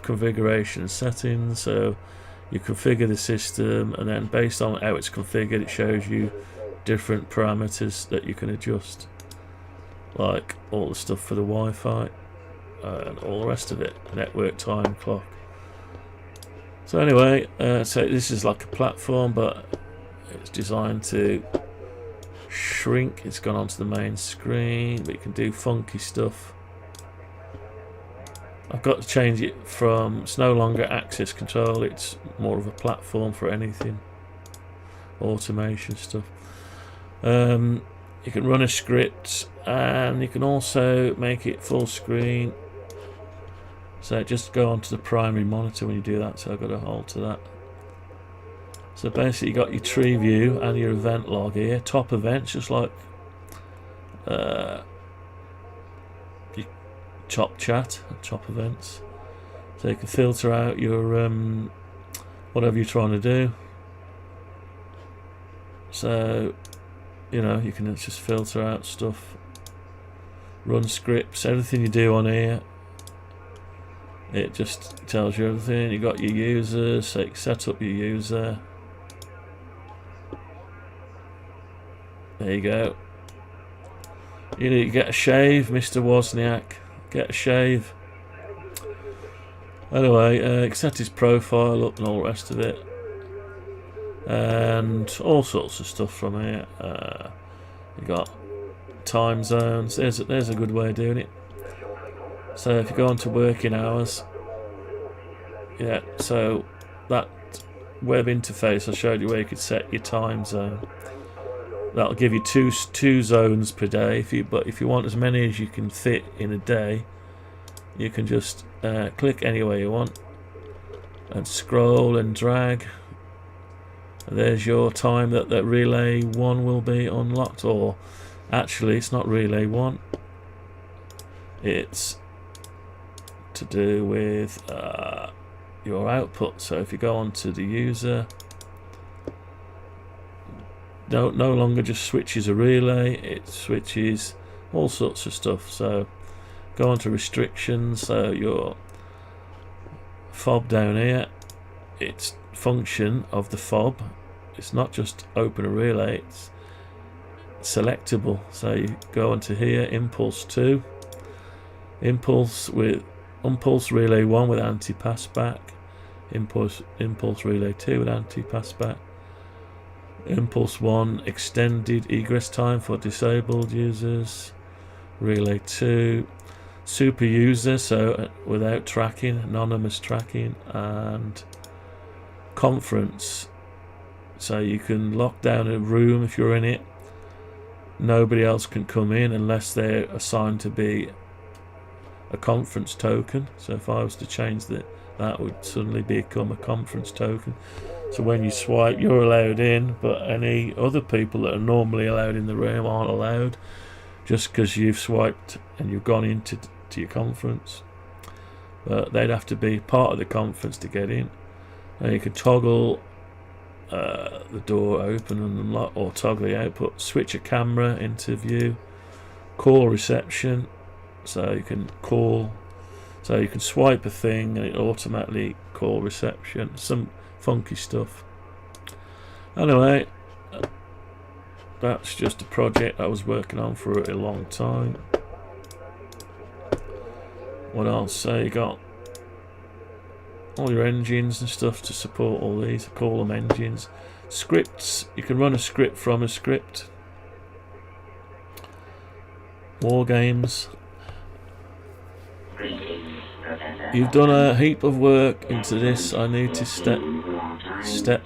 configuration settings. So you configure the system, and then based on how it's configured, it shows you different parameters that you can adjust, like all the stuff for the Wi-Fi and all the rest of it, network time clock. So anyway, so this is like a platform, but it's designed to shrink. It's gone onto the main screen, but you can do funky stuff. I've got to change it from, it's no longer access control, it's more of a platform for anything, automation stuff. You can run a script, and you can also make it full screen. So just go onto the primary monitor when you do that, so I've got to hold to that. So basically you got your tree view and your event log here, top events, just like your top chat, top events. So you can filter out your whatever you're trying to do. So, you know, you can just filter out stuff, run scripts, everything you do on here. It just tells you everything. You got your users, so you can set up your user. There you go. You need to get a shave, Mr. Wozniak. Get a shave. Anyway, set his profile up and all the rest of it. And all sorts of stuff from here. You got time zones. There's a good way of doing it. So if you go on to working hours, yeah, so that web interface I showed you where you could set your time zone. That'll give you two zones per day. But if you want as many as you can fit in a day, you can just click anywhere you want and scroll and drag. And there's your time that relay 1 will be unlocked. Or actually, it's not relay 1. It's to do with your output. So if you go on to the user, no longer just switches a relay, it switches all sorts of stuff. So go on to restrictions. So your fob down here, it's function of the fob. It's not just open a relay, it's selectable. So you go onto here, impulse 2, impulse relay 1 with anti-pass back, impulse relay 2 with anti-pass back, impulse 1 extended egress time for disabled users, relay 2 super user, so without tracking, anonymous tracking, and conference, so you can lock down a room if you're in it. Nobody else can come in unless they're assigned to be a conference token. So if I was to change that would suddenly become a conference token. So when you swipe, you're allowed in, but any other people that are normally allowed in the room aren't allowed, just because you've swiped and you've gone into your conference. But they'd have to be part of the conference to get in. And you can toggle the door open and unlock, or toggle the output, switch a camera into view, call reception, so you can call, so you can swipe a thing and it automatically call reception. Some funky stuff. Anyway, that's just a project I was working on for a long time. What else? So you got all your engines and stuff to support all these. I call them engines. Scripts, you can run a script from a script. War games. You've done a heap of work into this. I need to step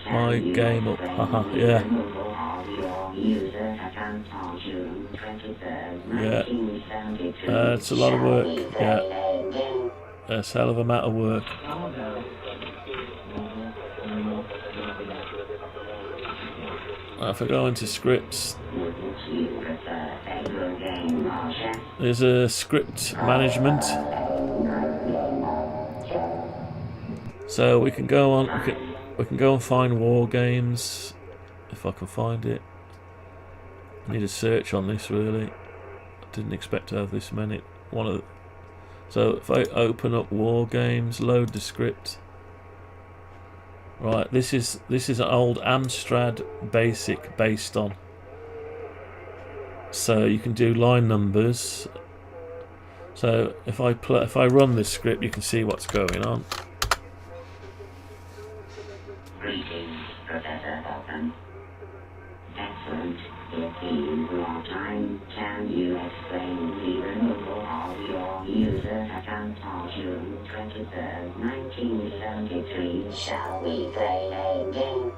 my game up. Haha, yeah. Yeah. It's a lot of work. Yeah. That's a hell of a amount of work. If I go into scripts, there's a script management. So we can go on. We can go and find war games if I can find it. I need a search on this really. I didn't expect to have this many. So if I open up war games, load the script. Right, this is an old Amstrad basic based on. So you can do line numbers. So if I run this script, you can see what's going on. Greetings, Professor Elton. Excellent. It is your time. Can you explain the removal of your user account on June 23rd, 1973? Shall we play a game?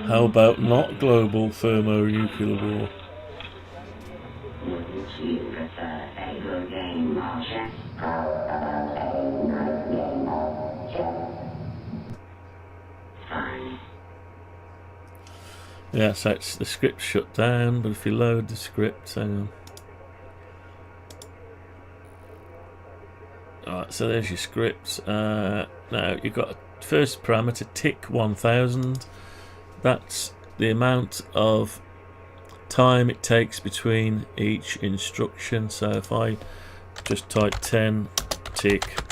How about not global thermonuclear war? Wouldn't you prefer a good game or chess? Fine. Yeah, so it's the script shut down, but if you load the script, hang on. Alright, so there's your scripts. Now you've got first parameter tick 1000. That's the amount of time it takes between each instruction. So if I just type 10 tick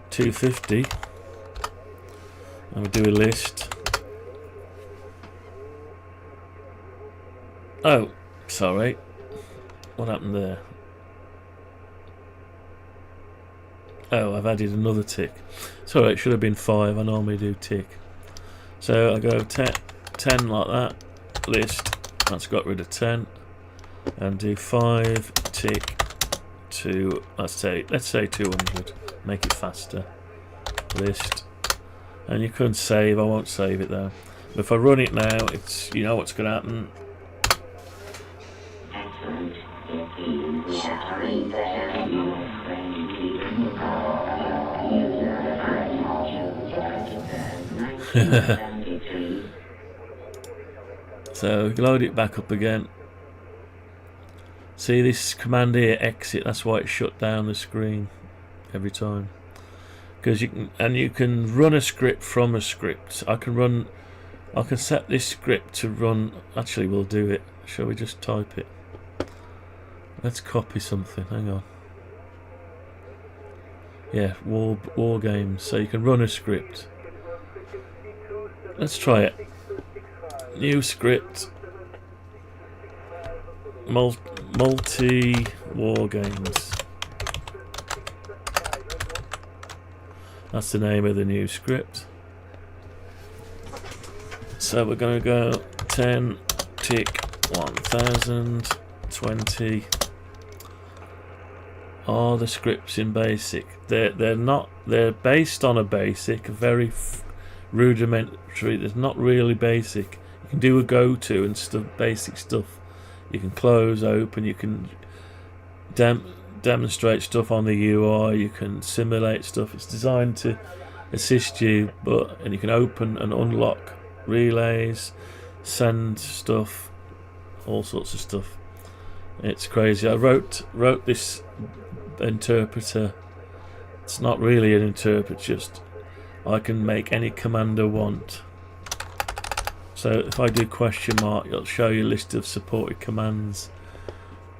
250 and we do a list, Oh, sorry. What happened there? Oh, I've added another tick. Sorry, it should have been 5. I normally do tick. So I go 10 like that. List. That's got rid of 10. And do 5 tick to, let's say 200. Make it faster. List. And you can save. I won't save it though. But if I run it now, it's, you know what's going to happen. So load it back up again. See this command here, exit, that's why it shut down the screen every time. Because you can run a script from a script. I can set this script to run. Actually, we'll do it. Shall we just type it? Let's copy something. Hang on. Yeah, war games. So you can run a script. Let's try it. New script. Multi war games. That's the name of the new script. So we're going to go 10 tick 1000 20. Are the scripts in basic? They're based on a basic, very rudimentary. There's not really basic. You can do a go to and stuff, basic stuff. You can close, open. You can demonstrate stuff on the UI. You can simulate stuff. It's designed to assist you, and you can open and unlock relays, send stuff, all sorts of stuff. It's crazy. I wrote this interpreter. It's not really an interpreter, just I can make any command I want. So if I do question mark, it'll show you a list of supported commands: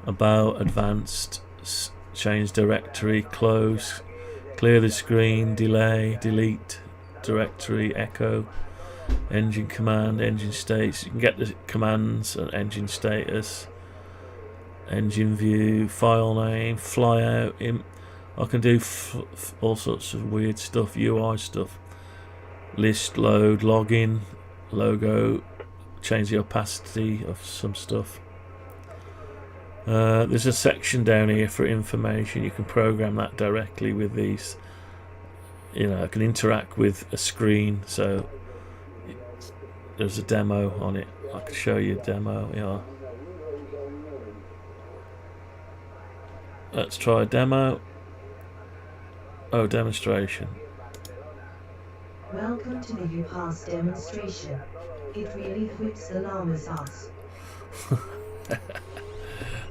about, advanced, change directory, close, clear the screen, delay, delete, directory, echo, engine command, engine states. You can get the commands and engine status, engine view, file name, fly out. I can do all sorts of weird stuff, UI stuff. List, load, login, logo, change the opacity of some stuff. There's a section down here for information. You can program that directly with these. You know, I can interact with a screen. So there's a demo on it. I can show you a demo. Yeah. Let's try a demo. Oh, demonstration. Welcome to the UPass demonstration. It really whips the llama's ass.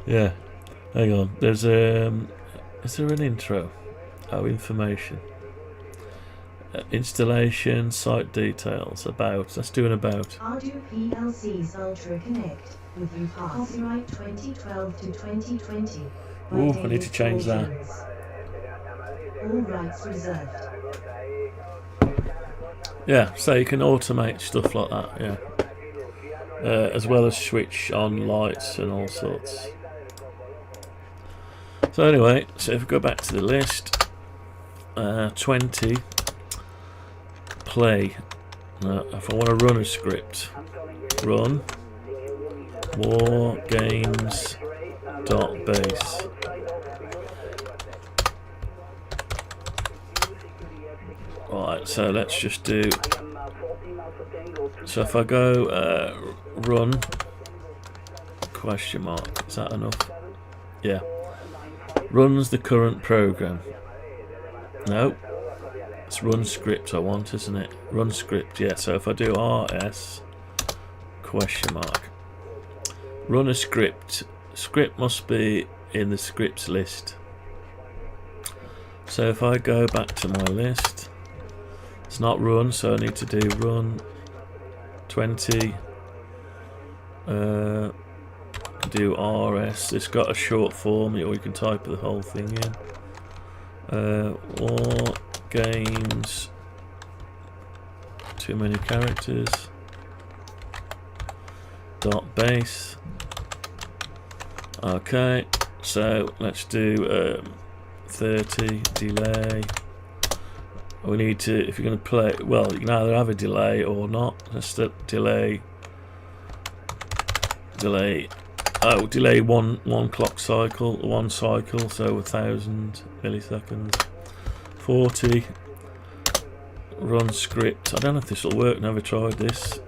Yeah. Hang on. There's is there an intro? Oh, information. Installation, site details, about. Let's do an about. Ardu PLC's Ultra Connect with UPass. Copyright 2012 to 2020. Ooh, I need to change that. All rights reserved. Yeah, so you can automate stuff like that, yeah. As well as switch on lights and all sorts. So anyway, so if we go back to the list, 20, play. If I want to run a script, run war games .base. Alright, so let's just do. So if I go run question mark, is that enough? Yeah. Runs the current program. No. It's run script I want, isn't it? Run script, yeah. So if I do rs question mark, run a script. Script must be in the scripts list. So if I go back to my list, it's not run, so I need to do run 20. Do rs. It's got a short form, or you can type the whole thing in. War games. Too many characters. .base. Okay, so let's do 30 delay. We need to, if you're going to play, well, you can either have a delay or not. Let's delay. Oh, delay one clock cycle, one cycle, so 1000 milliseconds. 40. Run script. I don't know if this will work. Never tried this.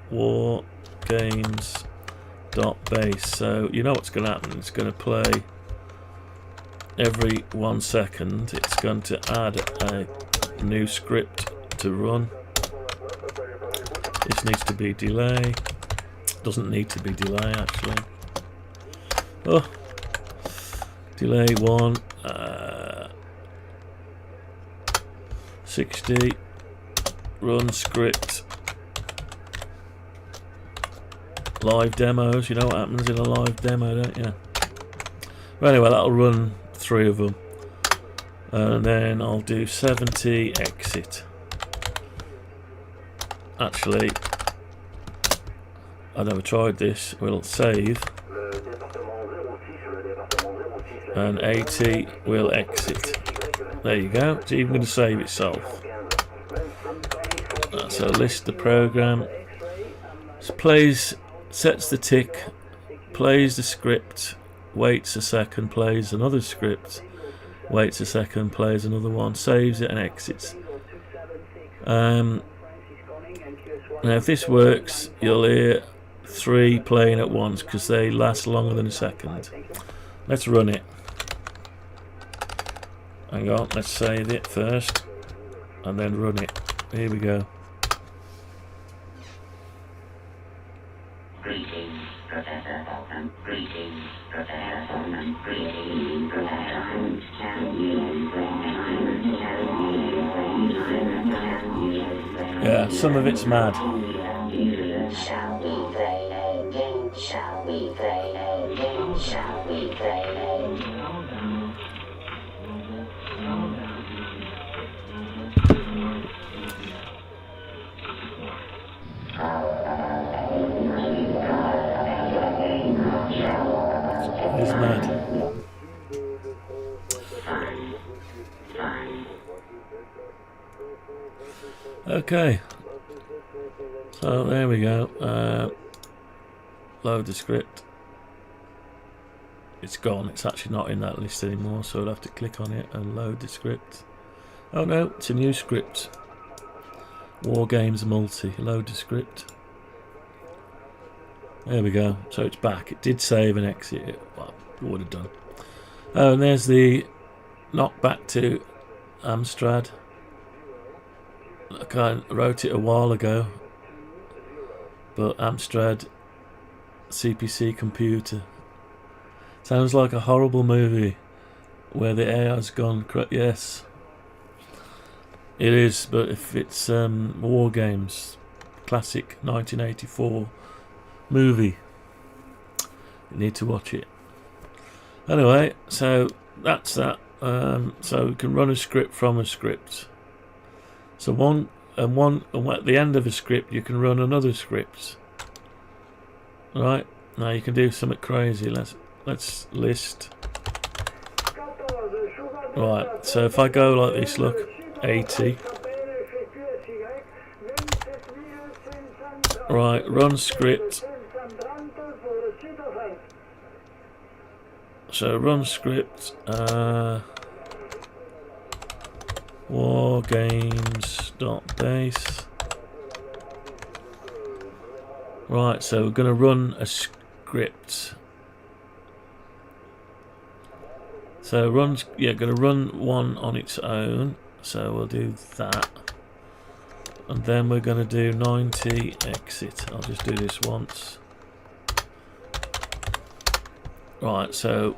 War games dot base. So you know what's going to happen. It's going to play every 1 second. It's going to add a new script to run. This needs to be delay. Doesn't need to be delay actually. Oh, delay 1. 60. Run script. Live demos. You know what happens in a live demo, don't you? But anyway, that'll run 3 of them. And then I'll do 70 exit. Actually, I've never tried this. We'll save. And 80 will exit. There you go. It's even going to save itself. So list the program. So plays, sets the tick, plays the script, waits a second, plays another script, waits a second, plays another one, saves it and exits. Now if this works, you'll hear 3 playing at once because they last longer than a second. Let's run it. Hang on, let's save it first and then run it. Here we go. Greetings, Professor Bolton. Greetings, Professor Bolton. Greetings, Professor Holmes. Can you explain? Yeah, some of it's mad. Shall we play a game? Shall we play a game? Shall we play a game? It's mad. Okay. So there we go. Load the script. It's gone. It's actually not in that list anymore, so I'll have to click on it and load the script. Oh no, it's a new script. War Games Multi. Load the script. There we go. So it's back. It did save and exit. It would have done. Oh, and there's the knock back to Amstrad. I wrote it a while ago, but Amstrad CPC computer. Sounds like a horrible movie where the AI's gone. Yes, it is. But if it's War Games, classic 1984 movie, you need to watch it. Anyway, so that's that. So we can run a script from a script. So at the end of a script, you can run another script. Right now, you can do something crazy. Let's list. Right. So if I go like this, look, 80. Right. Run script. So run script. Wargames.base. Right, so we're going to run a script. So going to run one on its own. So we'll do that, and then we're going to do 90 exit. I'll just do this once. Right, so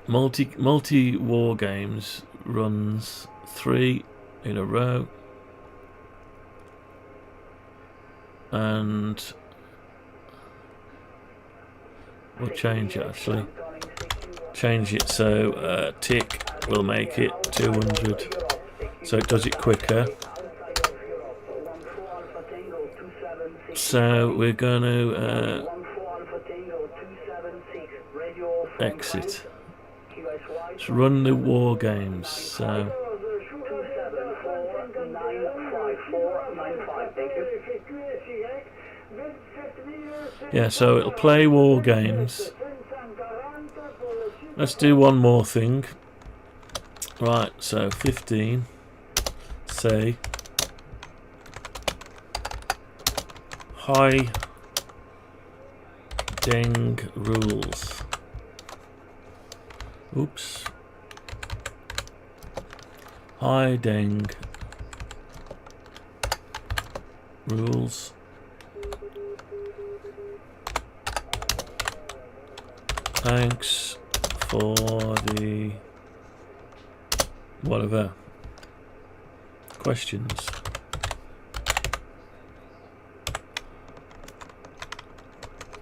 multi war games runs 3 in a row, and we'll change it actually. Change it so tick will make it 200, so it does it quicker. So we're going to exit. Let's run the war games. So 274-954-95. Thank you. yeah, so it'll play war games. Let's do one more thing. Right, so 15. Say high deng rules. Oops. High deng rules. Thanks for the whatever questions.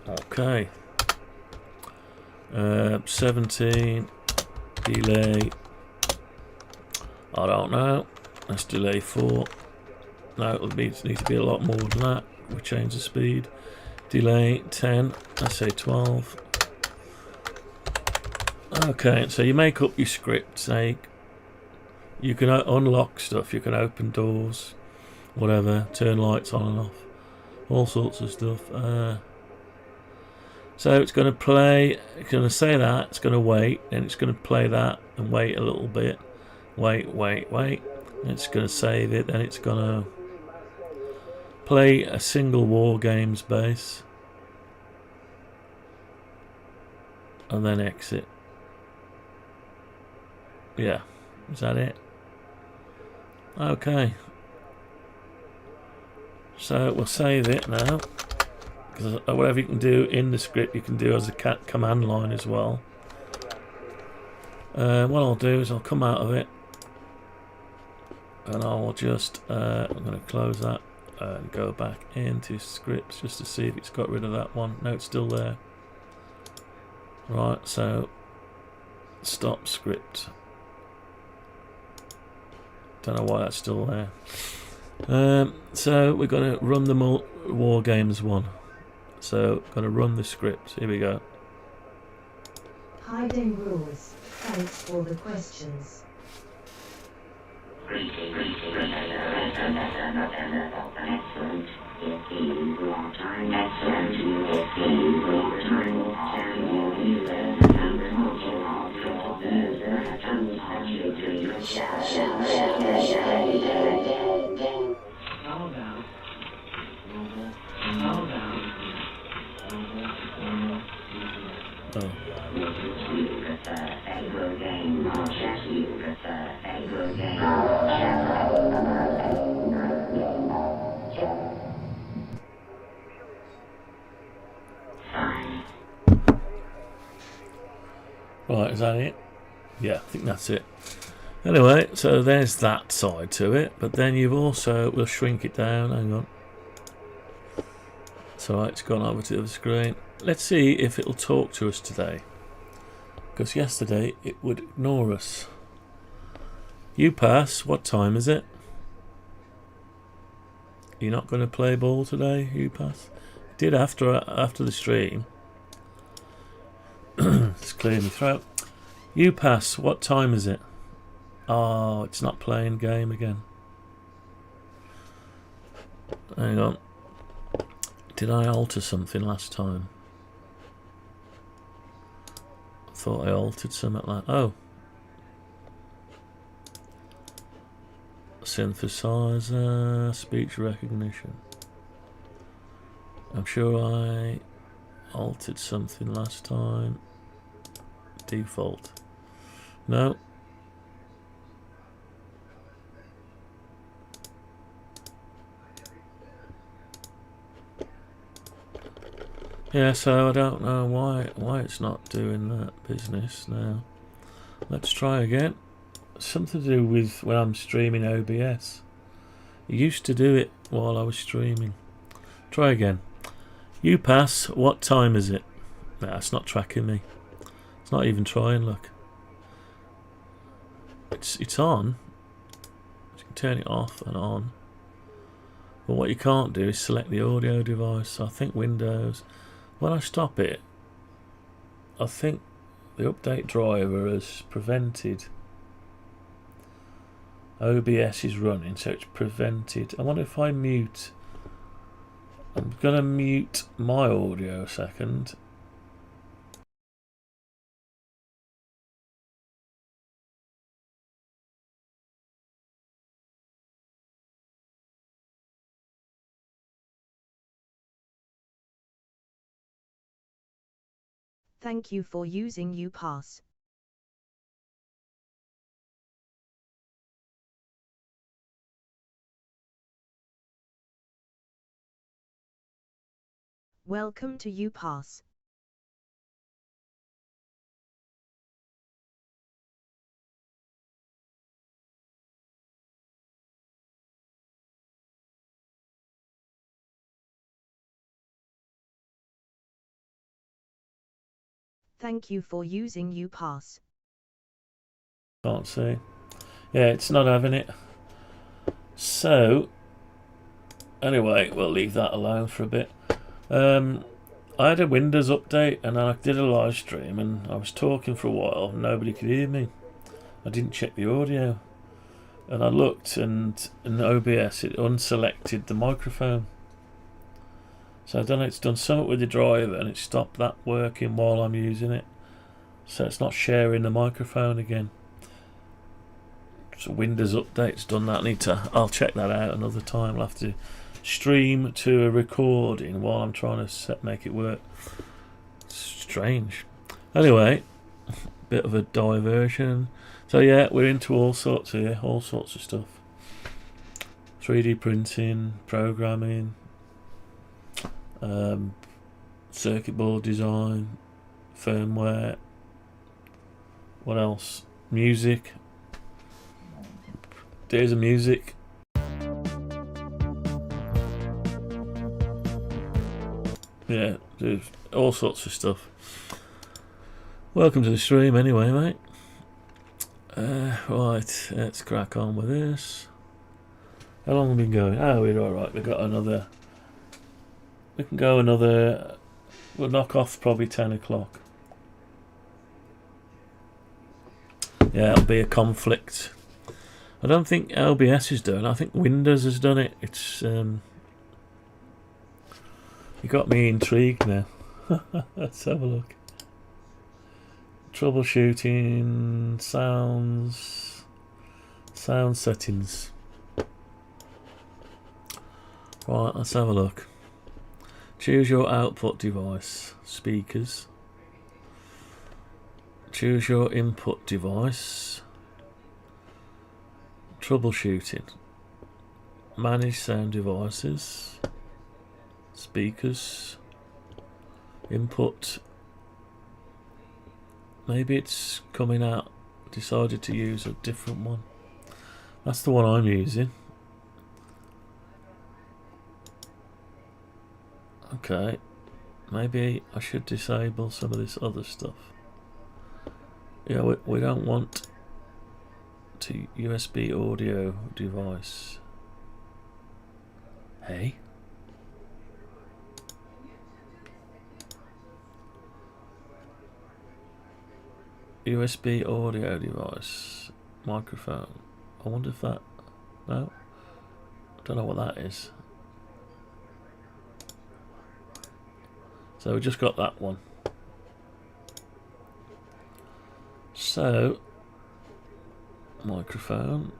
Okay. 17 delay. I don't know. Let's delay 4. No, it'll need to be a lot more than that. We'll change the speed. Delay 10. Let's say 12. Okay, so you make up your script. Say you can unlock stuff. You can open doors, whatever. Turn lights on and off. All sorts of stuff. So it's going to play, it's going to say that, it's going to wait, and it's going to play that and wait a little bit. Wait. And it's going to save it, then it's going to play a single war games base. And then exit. Yeah, is that it? Okay. So we'll save it now. Because whatever you can do in the script, you can do as a command line as well. What I'll do is I'll come out of it, and I'll just I'm going to close that and go back into scripts just to see if it's got rid of that one. No, it's still there. Right, so stop script. Don't know why that's still there. So we're going to run the war games one. So, going to run the script. Here we go. Hiding rules. Thanks for the questions. Oh. Right, is that it? Yeah, I think that's it. Anyway, so there's that side to it, but then you've also, we'll shrink it down, hang on. It's alright, it's gone over to the other screen. Let's see if it'll talk to us today. Because yesterday it would ignore us. You pass, what time is it? You're not going to play ball today, you pass? Did after the stream. Just clear my throat. You pass, what time is it? Oh, it's not playing game again. Hang on. Did I alter something last time? I thought I altered something like that. Oh. Synthesizer, speech recognition. I'm sure I altered something last time. Default. No. Yeah, so I don't know why it's not doing that business now. Let's try again. Something to do with when I'm streaming OBS. It used to do it while I was streaming. Try again. You pass, what time is it? Nah, it's not tracking me. It's not even trying, look. It's on. You can turn it off and on. But what you can't do is select the audio device. So I think Windows. When I stop it, I think The update driver has prevented. OBS is running, so it's prevented. I wonder if I mute. I'm gonna mute my audio a second. Thank you for using UPass. Welcome to UPass. Thank you for using UPass. Can't see. Yeah, it's not having it. So, anyway, we'll leave that alone for a bit. I had a Windows update and I did a live stream and I was talking for a while. Nobody could hear me. I didn't check the audio. And I looked and in OBS it unselected the microphone. So I don't know, it's done something with the driver and it stopped that working while I'm using it. So it's not sharing the microphone again. So Windows update's done that. I'll check that out another time. I'll have to stream to a recording while I'm trying to make it work. Strange. Anyway, bit of a diversion. So yeah, we're into all sorts here, all sorts of stuff. 3D printing, programming, circuit board design, firmware. What else? Music. Days of music. Yeah, there's all sorts of stuff. Welcome to the stream anyway, mate. Right, let's crack on with this. How long have we been going? Oh, we're alright. We've got another. We can go another. We'll knock off probably 10 o'clock. Yeah, it'll be a conflict. I don't think LBS is done. I think Windows has done it. It's you got me intrigued now. Let's have a look. Troubleshooting, sound settings. Right, let's have a look. Choose your output device. Speakers. Choose your input device. Troubleshooting. Manage sound devices. Speakers. Input. Maybe it's coming out. Decided to use a different one. That's the one I'm using. Okay. Maybe I should disable some of this other stuff. Yeah, we don't want to USB audio device. Hey? USB audio device. Microphone. I wonder if that... No? I don't know what that is. So we just got that one. So, microphone.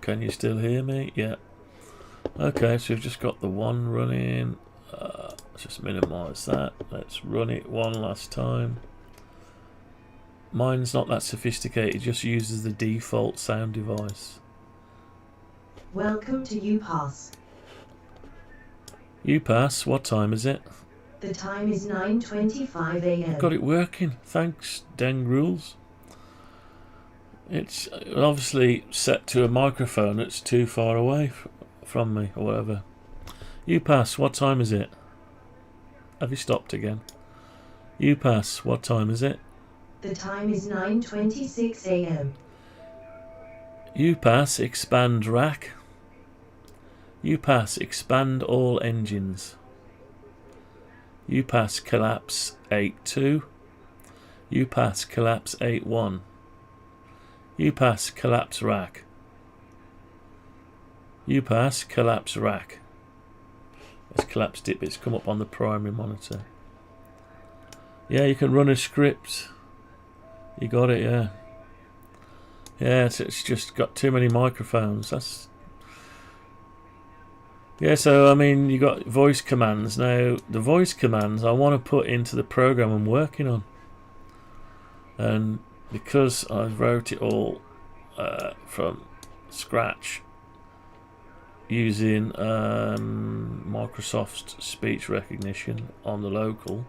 Can you still hear me? Yeah. Okay, so we've just got the one running. Let's just minimize that. Let's run it one last time. Mine's not that sophisticated, it just uses the default sound device. Welcome to UPass. UPass, what time is it? The time is 9:25 a.m. Got it working. Thanks, Deng Rules. It's obviously set to a microphone that's too far away from me, or whatever. UPass, what time is it? Have you stopped again? UPass, what time is it? The time is 9:26 a.m. UPass, expand rack. UPass, expand all engines. UPass, collapse 8.2. UPass collapse 8.1. UPass collapse rack. UPass collapse rack. It's collapsed it, but it's come up on the primary monitor. Yeah, you can run a script. You got it, yeah. Yeah, it's just got too many microphones. That's... Yeah, so I mean, you got voice commands. Now, the voice commands I want to put into the program I'm working on. And because I wrote it all from scratch using Microsoft's speech recognition on the local,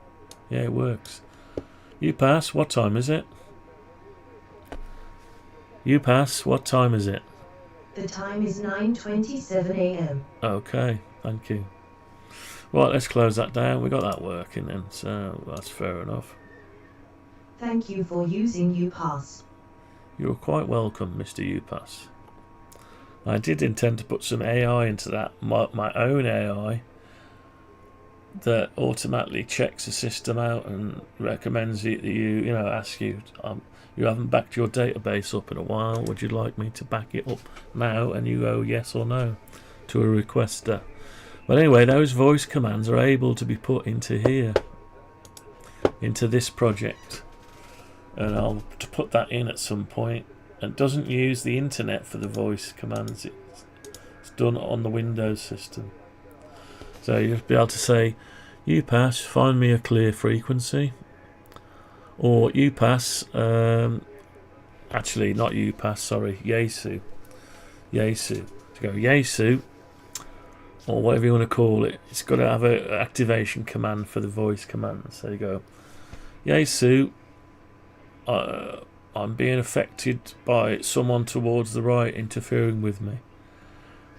yeah, it works. UPass, what time is it? UPass, what time is it? The time is 9:27 a.m. Okay, thank you. Right, let's close that down. We got that working then, so that's fair enough. Thank you for using UPass. You're quite welcome, Mr. UPass. I did intend to put some AI into that, my own AI, that automatically checks the system out and recommends it that you know, asks you, you haven't backed your database up in a while, would you like me to back it up now? And you go yes or no to a requester. But anyway, those voice commands are able to be put into here, into this project. And I'll put that in at some point. It doesn't use the internet for the voice commands. It's done on the Windows system. So you'll be able to say, UPass, find me a clear frequency. Or UPass, actually not UPass, sorry, Yaesu. Yaesu. To go Yaesu, or whatever you want to call it. It's got to have an activation command for the voice commands. So you go, Yaesu, I'm being affected by someone towards the right interfering with me.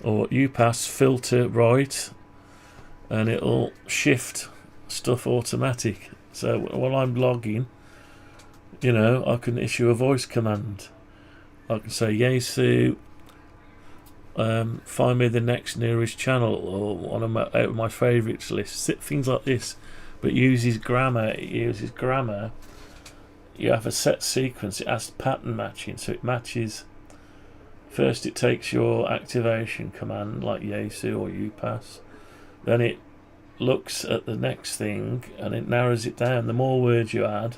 Or UPass filter right, and it'll shift stuff automatic. So while I'm logging, you know, I can issue a voice command. I can say, Yaesu, find me the next nearest channel, or one of out of my favourites list. Things like this. But it uses grammar. It uses grammar. You have a set sequence. It has pattern matching, so it matches. First, it takes your activation command, like Yaesu or UPass. Then it looks at the next thing and it narrows it down. The more words you add,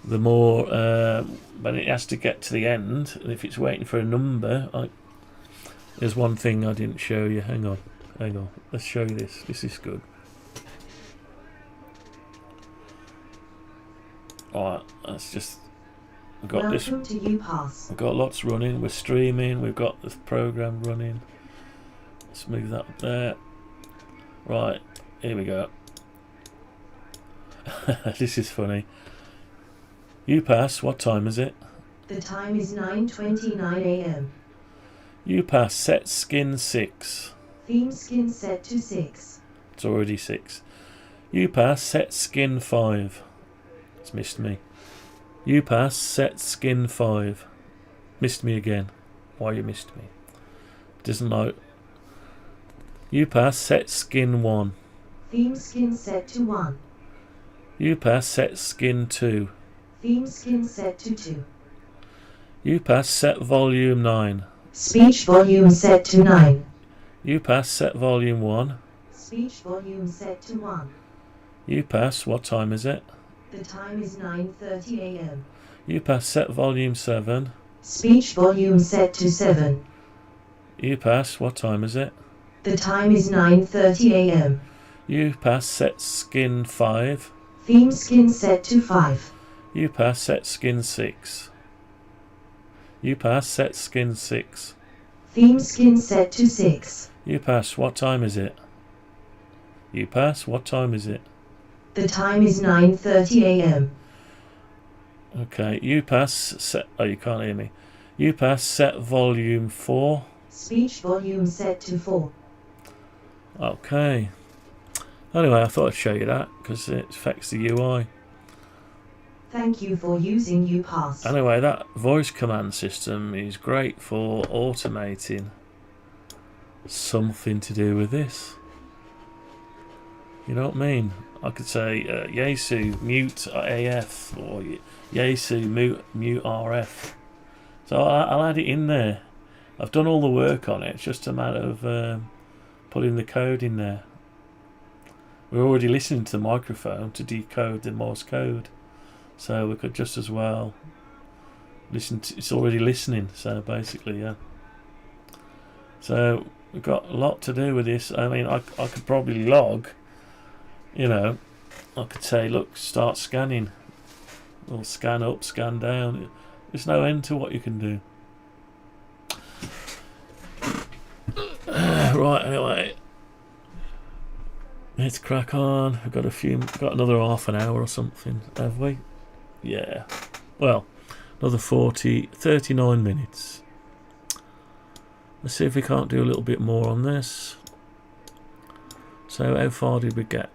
the more. But it has to get to the end, and if it's waiting for a number, there's one thing I didn't show you. Hang on. Let's show you this. This is good. Alright, that's just. We've got Welcome this. to UPass. We've got lots running. We're streaming. We've got the program running. Let's move that up there. Right, here we go. This is funny. UPass, what time is it? The time is 9:29 a.m. UPass, set skin 6. Theme skin set to 6. It's already 6. UPass, set skin 5. It's missed me. UPass, set skin 5. Missed me again. Why you missed me? Doesn't like. UPass, set skin 1. Theme skin set to 1. UPass, set skin 2. Theme skin set to 2. UPass, set volume 9. Speech volume set to 9. UPass, set volume 1. Speech volume set to 1. UPass, what time is it? The time is 9:30 a.m. UPass, set volume 7. Speech volume set to 7. UPass, what time is it? The time is 9:30 a.m. UPass, set skin 5. Theme skin set to 5. UPass, set skin 6. UPass, set skin 6. Theme skin set to 6. UPass, what time is it? UPass, what time is it? The time is 9:30 a.m. Okay, UPass, set. Oh, you can't hear me. UPass, set volume 4. Speech volume set to 4. Okay. Anyway, I thought I'd show you that because it affects the UI. Thank you for using UPass. Anyway, that voice command system is great for automating something to do with this. You know what I mean? I could say Yaesu mute AF or Yaesu mute RF. So I'll add it in there. I've done all the work on it. It's just a matter of putting the code in there. We're already listening to the microphone to decode the Morse code, so we could just as well listen to, it's already listening, so basically, yeah. So we've got a lot to do with this. I mean, I could probably log, you know, I could say, look, start scanning, or scan up, scan down. There's no end to what you can do. Right, anyway, let's crack on. We've got another half an hour or something, have we? Yeah. Well, another 39 minutes. Let's see if we can't do a little bit more on this. So how far did we get?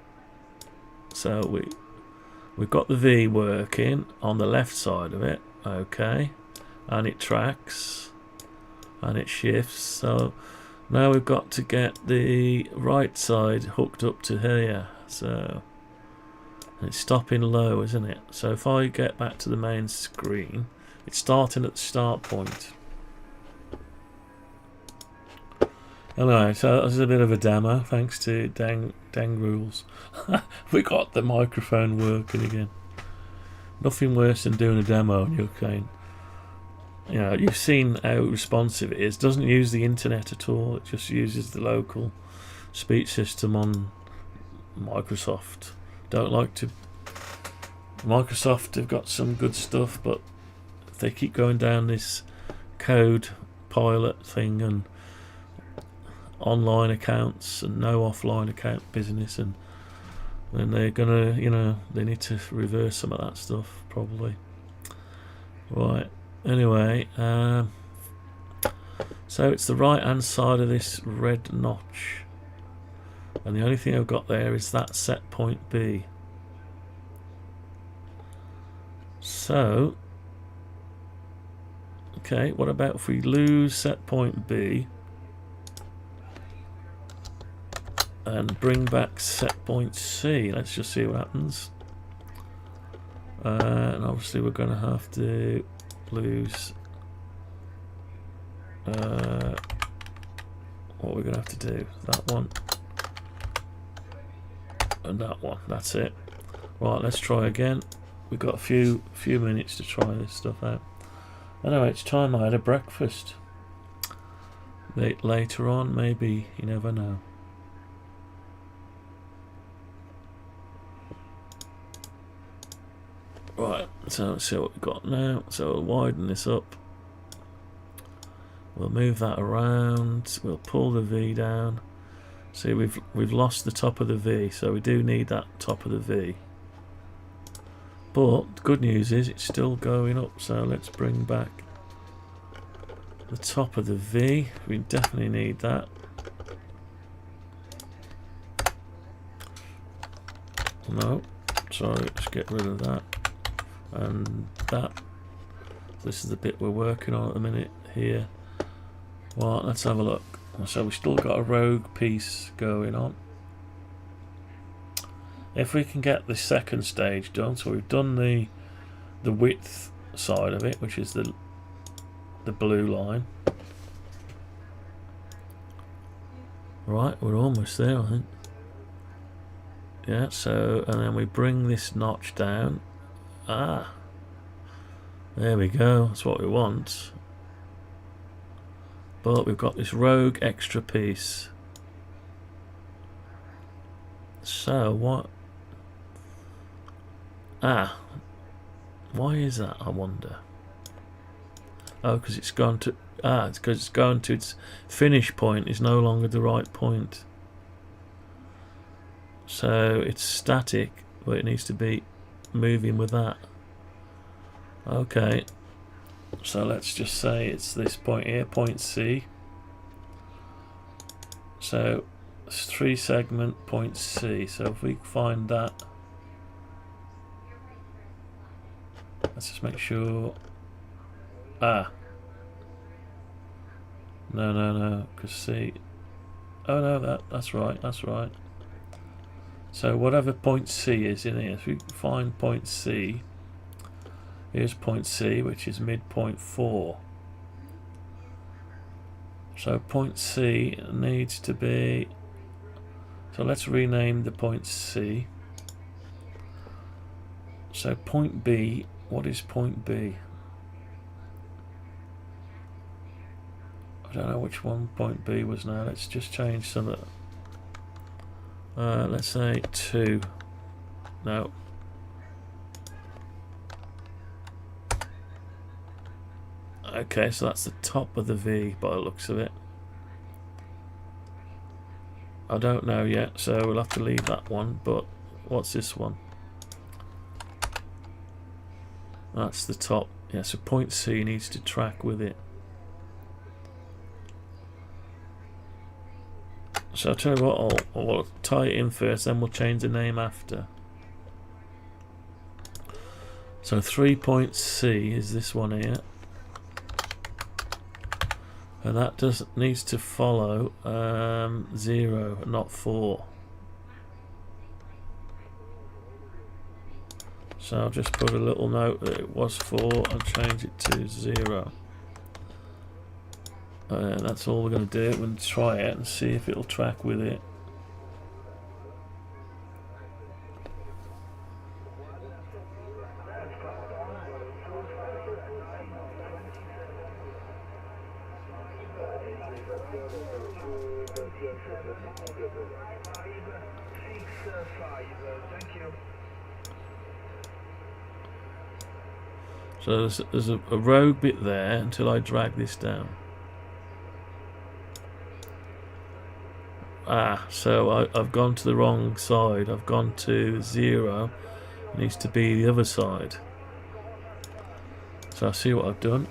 So we've got the V working on the left side of it, okay, and it tracks and it shifts. So now we've got to get the right side hooked up to here. So it's stopping low, isn't it? So if I get back to the main screen, it's starting at the start point. Anyway, so this is a bit of a demo, thanks to Dang Rules. We got the microphone working again. Nothing worse than doing a demo on your cane. You know, you've seen how responsive it is. It doesn't use the internet at all. It just uses the local speech system on Microsoft. Don't like to. Microsoft have got some good stuff, but if they keep going down this code pilot thing and online accounts and no offline account business, and then they're gonna, you know, they need to reverse some of that stuff probably. Right, anyway, so it's the right hand side of this red notch, and the only thing I've got there is that set point B. So okay, what about if we lose set point B and bring back set point C? Let's just see what happens. And obviously we're going to have to lose what we're going to have to do, that one and that one. That's it. Right, let's try again. We've got a few minutes to try this stuff out. Anyway, it's time I had a breakfast. Later on, maybe, you never know. Right, so let's see what we've got now. So we'll widen this up. We'll move that around. We'll pull the V down. See, we've lost the top of the V, so we do need that top of the V. But the good news is it's still going up, so let's bring back the top of the V. We definitely need that. No, sorry, let's get rid of that. And that. This is the bit we're working on at the minute here. Well, let's have a look. So we've still got a rogue piece going on. If we can get the second stage done, so we've done the width side of it, which is the blue line. Right, we're almost there, I think. Yeah, so, and then we bring this notch down. Ah, there we go, that's what we want. But we've got this rogue extra piece. So what? Ah, why is that, I wonder? Oh, because it's gone to, it's because it's going to its finish point is no longer the right point. So it's static, but it needs to be moving with that. Okay, so let's just say it's this point here, point C. So it's 3 segment point C. So if we find that, let's just make sure. Ah, no, because C. Oh no, that's right. So whatever point C is in here, if we find point C, here's point C, which is midpoint 4. So point C needs to be, so let's rename the point C. So point B, what is point B? I don't know which one point B was now. Let's just change some of let's say 2. No. Okay, so that's the top of the V by the looks of it. I don't know yet, so we'll have to leave that one. But what's this one? That's the top. Yeah, so point C needs to track with it. So I'll tell you what, I'll tie it in first, then we'll change the name after. So 3 point C is this one here. And that needs to follow 0, not 4. So I'll just put a little note that it was 4 and change it to 0. That's all we're going to do. We'll try it and see if it'll track with it. So there's a rogue bit there until I drag this down. So I've gone to the wrong side. I've gone to 0. It needs to be the other side. So I'll see what I've done.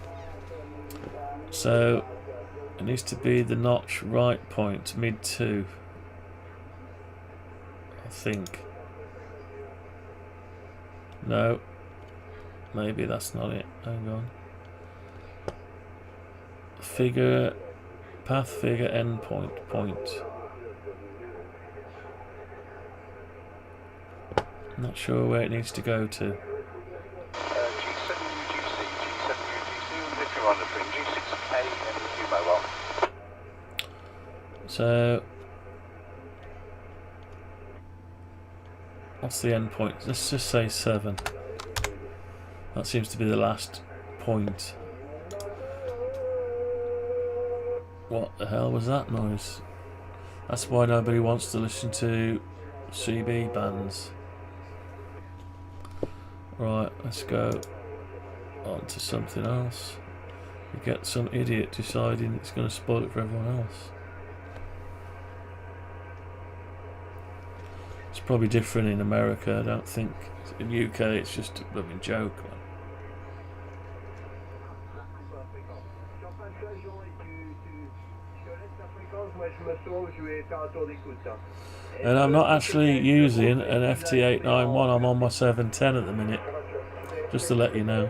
So it needs to be the notch right point, mid 2. I think. No. Maybe that's not it. Hang on. Figure, path figure, endpoint, point. Not sure where it needs to go to. G7UGC, if you're on the frame, G6A and mobile. So, what's the end point? Let's just say 7. That seems to be the last point. What the hell was that noise? That's why nobody wants to listen to CB bands. Right, let's go on to something else. You get some idiot deciding it's going to spoil it for everyone else. It's probably different in America. I don't think in UK it's just a blooming joke. And I'm not actually using an FT-891, I'm on my 710 at the minute, just to let you know.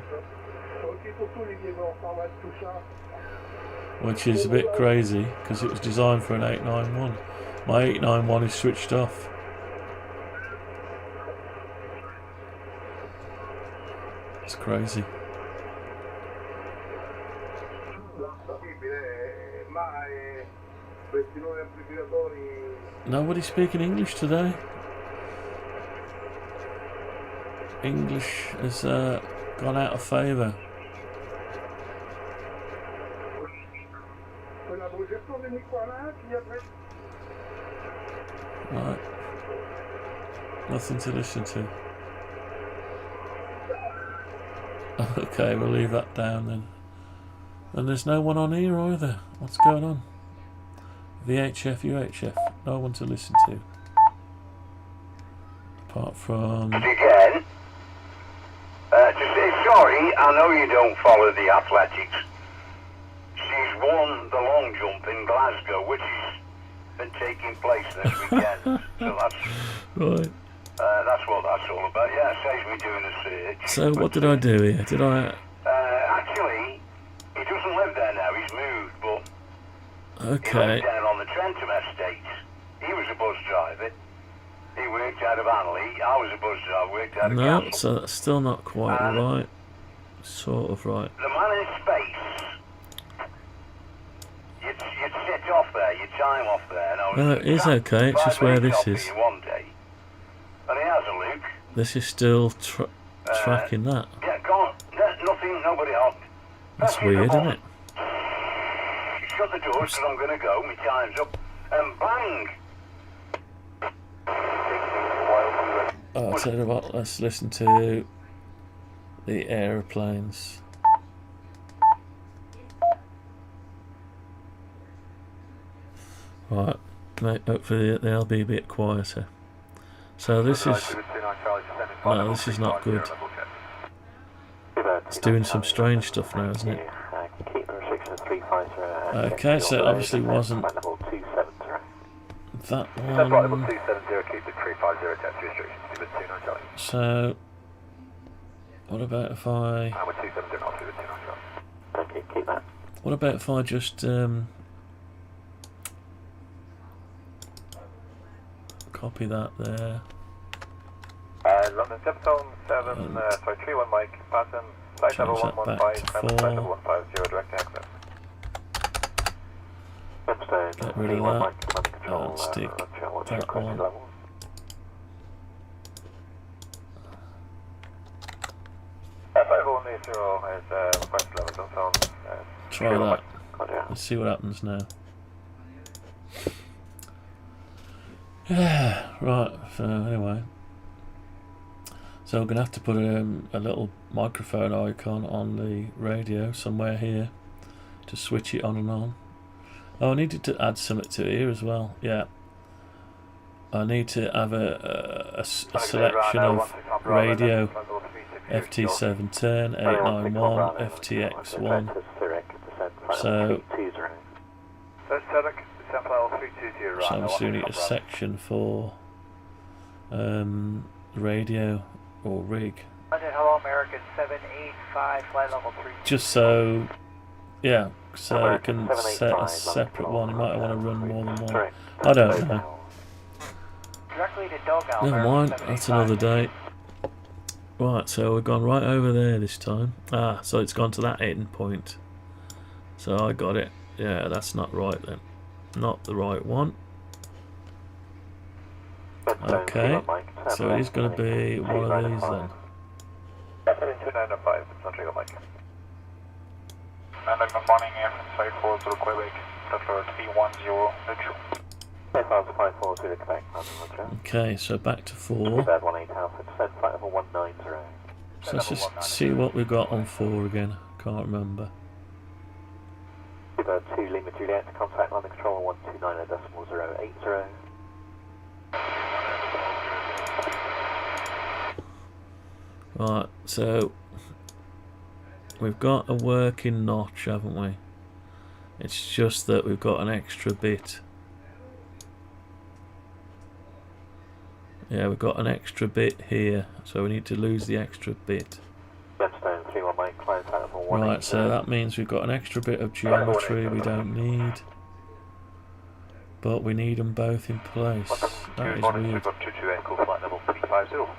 Which is a bit crazy, because it was designed for an 891. My 891 is switched off. It's crazy. Nobody speaking English today. English has gone out of favour. Right. Nothing to listen to. Okay, we'll leave that down then. And there's no one on here either. What's going on? VHF, UHF, no one to listen to. Apart from... Again, to say sorry, I know you don't follow the athletics. She's won the long jump in Glasgow, which has been taking place this weekend. So that's... Right. That's what that's all about. Yeah, it saves me doing a search. So what did I do here? Did I... Actually, he doesn't live there now, he's moved, but... Okay. He lived down on the Trentham estate. He was a bus driver. He worked out of Hanley. I was a buzzer. I worked out of No, Castle. so that's still not quite right. Sort of right. The man in space. You'd sit off there, you'd time off there. And I was No, it is okay, it's just where this is. One day. And he has a Luke. This is still tracking that. Yeah, go on. Nothing, nobody on. That's weird, isn't it? Shut the doors because I'm going to go. My time's up. And bang! Oh, I'll tell you what, let's listen to the aeroplanes. Right, mate, hopefully they'll be a bit quieter. So this is... No, this is not good. It's doing some strange stuff now, isn't it? Okay, so it obviously wasn't that one. So, what about if I... What about if I just copy that there? London 7 sorry, 31 Mike, pattern, flight level Change that 115, back to flight 4. level 150, direct access. Get rid of that and stick that one. Try that. Let's see what happens now. Right, so anyway. So we're going to have to put a little microphone icon on the radio somewhere here to switch it on and on. Oh, I needed to add something to here as well. Yeah. I need to have a selection of radio FT-710, 891, FTX1. So I'm assuming a section for radio or rig. Hello, American 785, flight level 3. Just so, yeah, so you can set a separate one. You might want to run more than one. I don't know. Never mind, that's another day. Right, so we've gone right over there this time. Ah, so it's gone to that end point. So I got it. Yeah, that's not right then. Not the right one. Okay, so it is going to be one of these then. And good morning, Air France 54 to Quebec, Dr. 310 neutral. Okay, so back to 4. So let's just see what we've got on 4 again. Can't remember. 2 Lima Juliet, contact London Control 129.080. Right, so we've got a working notch, haven't we? It's just that we've got an extra bit. Yeah, we've got an extra bit here, so we need to lose the extra bit. Right, so that means we've got an extra bit of geometry we don't need, but we need them both in place. That is weird. 22 Echo, flight level 350.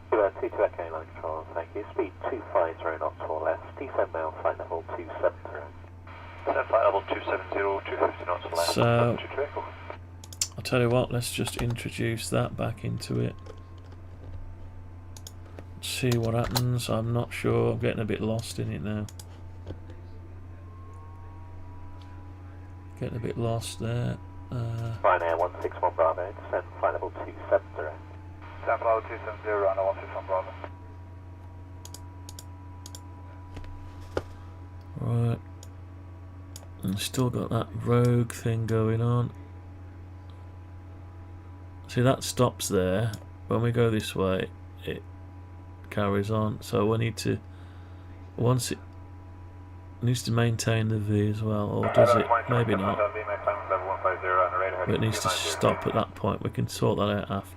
22 Echo, line control, thank you. Speed 250 knots for left, descend now, flight level 270. Descend flight level 270, 250 knots for left, So, 22 Echo. I'll tell you what, let's just introduce that back into it. See what happens. I'm not sure, I'm getting a bit lost in it now. Getting a bit lost there. Ryanair 161 Bravo, descend flight level 270. Descend flight level 270, Ryanair 161 Bravo. Right. And still got that rogue thing going on. See, that stops there. When we go this way, it carries on. So we need to, once it needs to maintain the V as well, or does it? Maybe not. But it needs to stop at that point. We can sort that out after.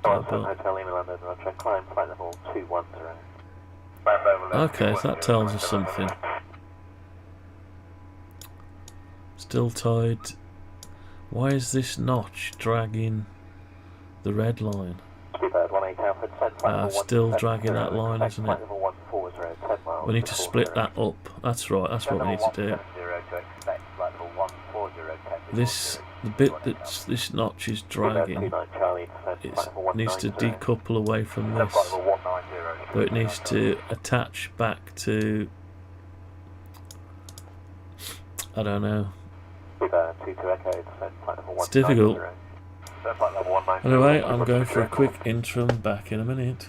But okay, so that tells us something. Still tied. Why is this notch dragging The red line. Speedbird 18 Alpha, descend flight level Still 17, dragging that line, connect isn't flight it? level 140, 10 miles. We need to split that up. That's right, that's what we need to do. This, the bit that's, this notch is dragging, it needs to decouple away from this, but it needs to attach back to, I don't know, it's difficult. Anyway, I'm going for a quick interim, back in a minute.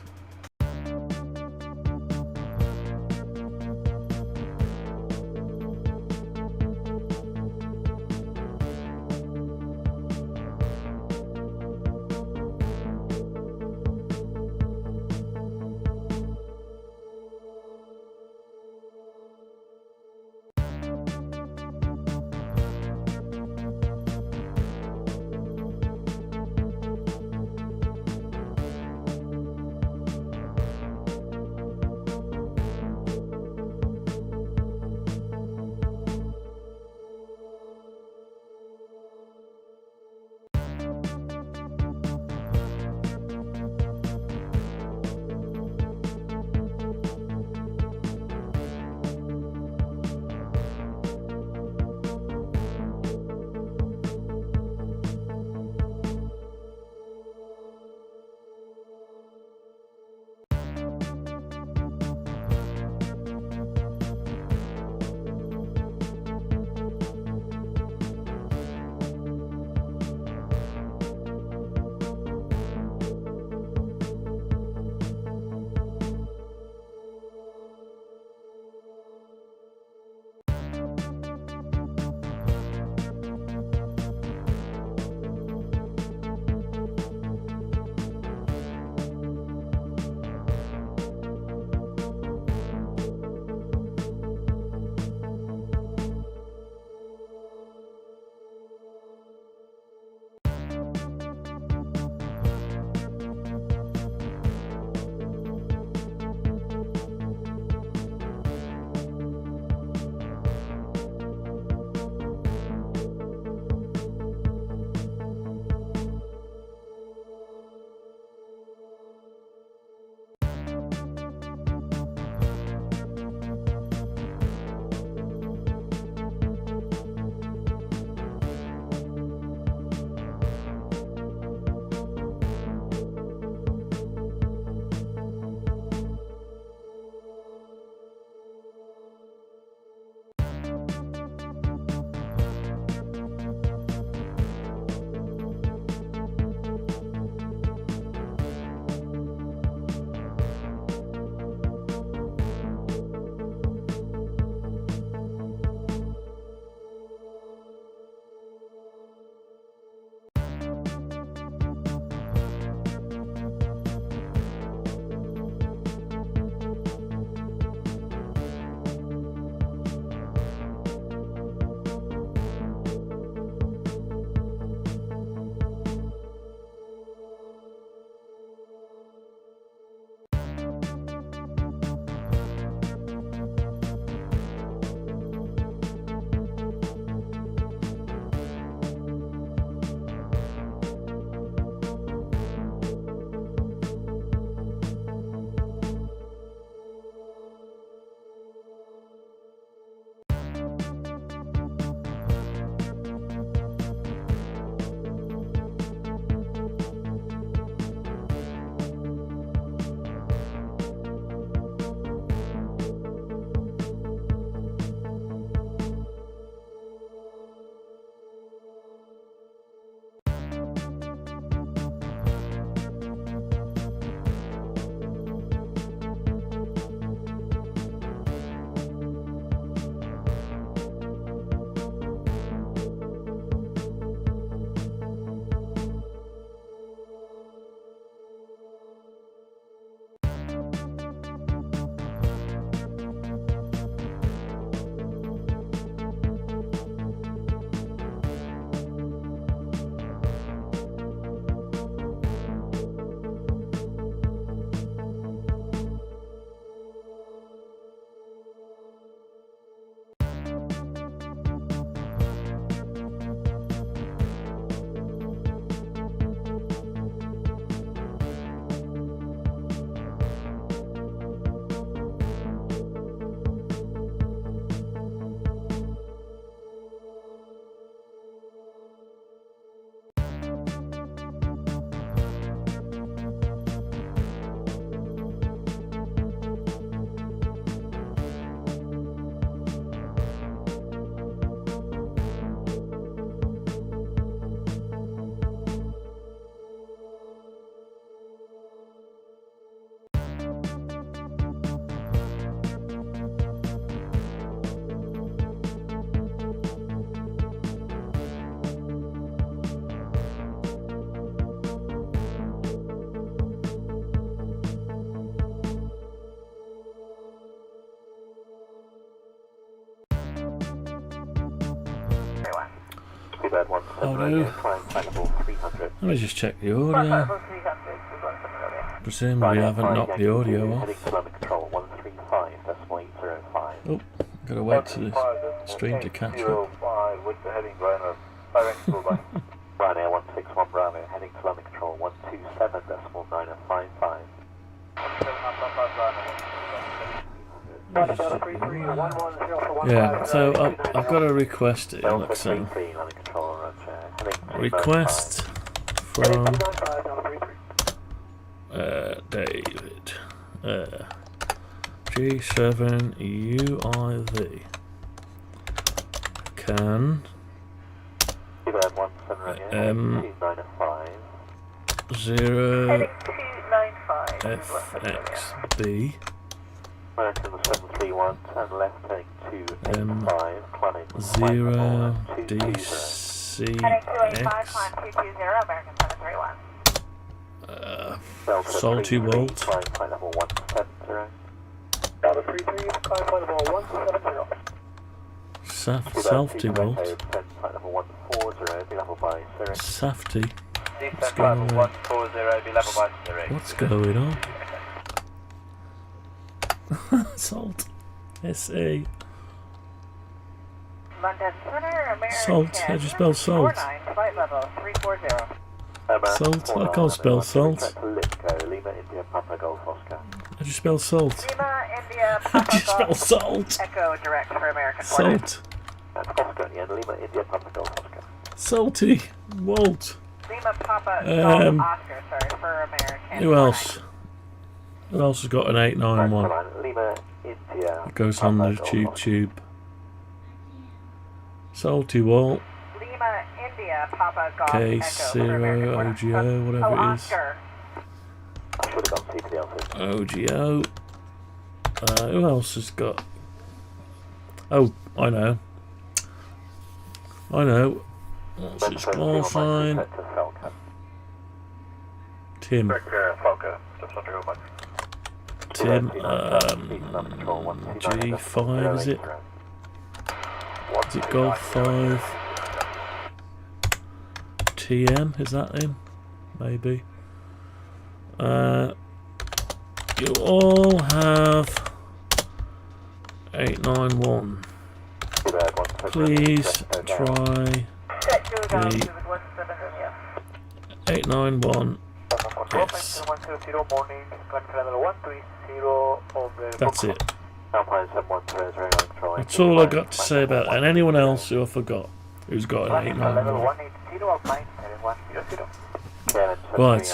Oh no. Let me just check the audio. Presumably I haven't knocked the audio off. Oh, gotta wait for the stream to catch up. Ryanair 161 Bravo, heading to London Control 127.955. Yeah, so I've got a request in, look, so request from David, G7UIV, can 0 FXB American 731, turn left heading to 85, climbing 0 DCX Salty Walt flight level 170. Delta 33, climb flight level 170. Salty Walt Flight level 140, be level by 0. Safety. Descent flight level 140, be level by 0. What's going on? Salt. S-A. London Center, American Salt. How do you spell salt? 49, flight level 340. Salt? I can't spell salt. Lima, India, Papa Golf Oscar. How do you spell salt? Lima, India, How do you spell salt? Echo direct for American Salt. That's Oscar at the end, Lima, India, Papa Golf Oscar. Salty. Walt. Lima, Papa Golf Oscar, sorry, for American. Who else? Who else has got an 891? Lima, India. It goes on the tube. Lima, Salty Walt. India, Papa Golf K0 OGO, whatever it is. Oscar. I should have gone CPL. OGO. Who else has got? Oh, I know. What's his call sign? Tim. Tim, G5 is it? Is it Golf 5? TM, is that him? Maybe. You all have 891. Please try the 891. Yes. That's it. That's all I got to say about it. And anyone else who I forgot who's got an 891. Right.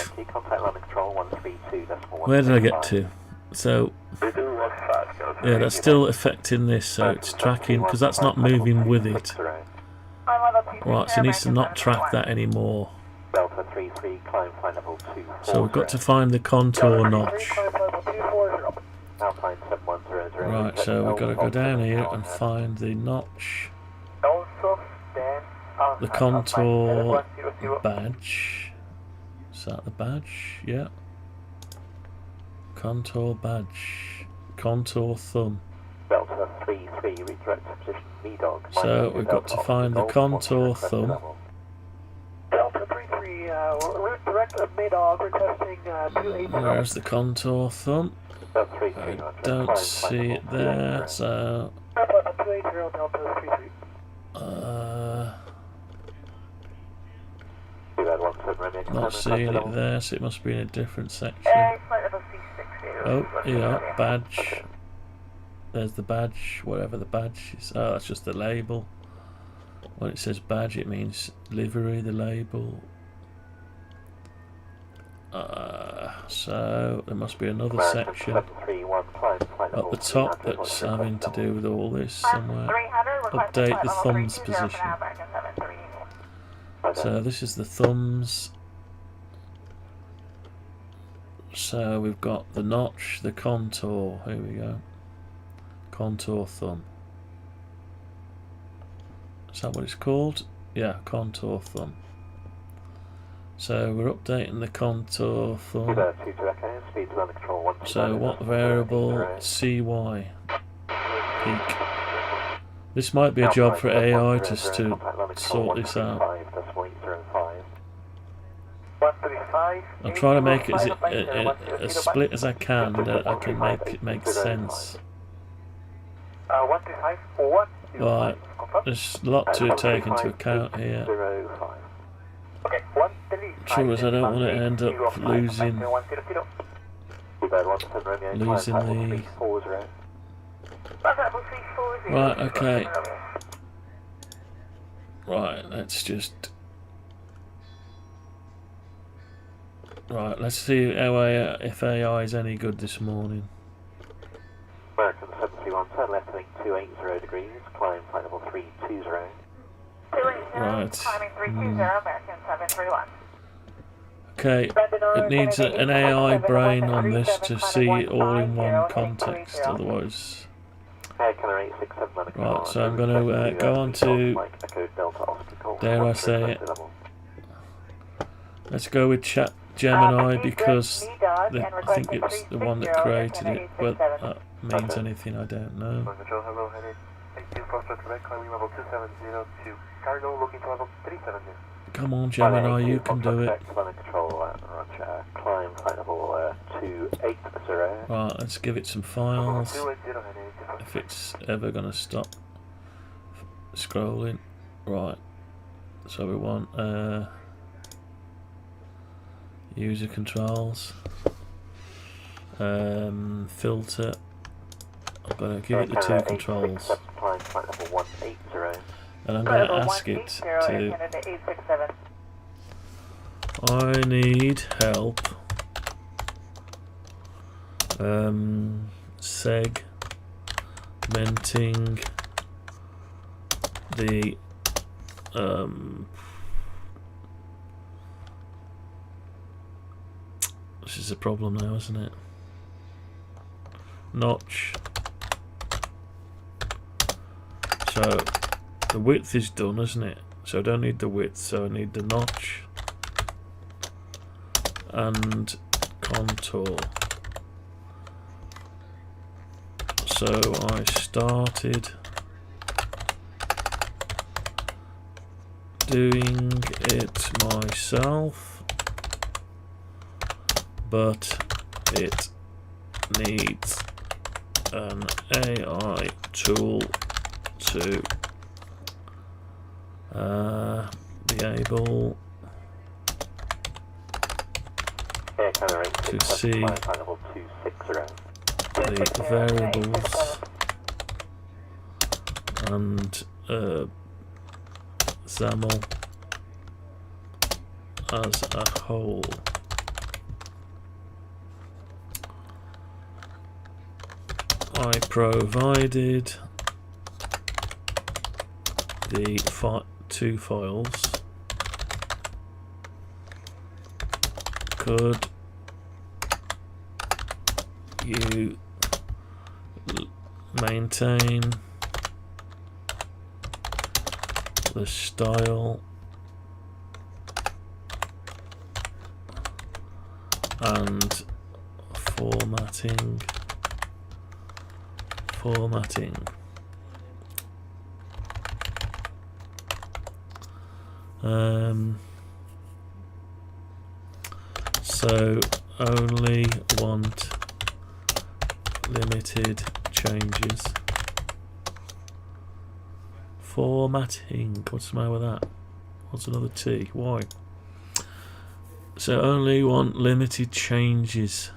Where did I get to? So, yeah, that's still affecting this, so it's tracking, because that's not moving with it. Right, so it needs to not track that anymore. So we've got to find the contour notch. Right, so we've got to go down here and find the notch. The contour badge. Is that the badge? Yeah. Contour badge. Contour thumb. So we've got to find the contour thumb. Delta 33, route direct of Maydog, requesting 280. Where's the contour thumb? I don't see it there, so... Not seeing it there, so it must be in a different section. Oh, yeah, badge. There's the badge, whatever the badge is. Oh, that's just the label. When it says badge, it means livery, the label. So there must be another section at the top that's having to do with all this somewhere. Update the thumbs position. So this is the thumbs. So we've got the notch, the contour. Here we go. Contour thumb. Is that what it's called? Yeah, contour thumb. So we're updating the contour thumb. So what variable? CY. Peak. This might be a job for AI to sort this out. 135.805. 135. I'm trying to make it as split as I can that I can make it make sense. 135. 1. Right, there's a lot to take into account here. Okay, 135. Sure as I don't want to end up losing the. Right, okay. Right, let's just. Right, let's see how if AI is any good this morning. American 731, turn left heading 280 degrees, climb flight level 320. 280, Right. climbing 320, American 731. Okay, it needs an AI brain on this to see it all in one context, otherwise. Right, so I'm going to go on to, dare I say it, let's go with Chat Gemini because I think it's the one that created it, but that means anything I don't know. Come on Gemini, you can do it. Right, let's give it some files, if it's ever going to stop scrolling. Right, so we want user controls, filter. I'm going to give it the two controls, and I'm going to ask it to. I need help segmenting the this is a problem now, isn't it? Notch. So the width is done, isn't it? So I don't need the width, so I need the notch and contour. So I started doing it myself, but it needs an AI tool to be able to see the variables and XAML as a whole. I provided the two files. Could you maintain the style and formatting? So only want limited changes. Formatting, what's the matter with that? What's another T? Why? So only want limited changes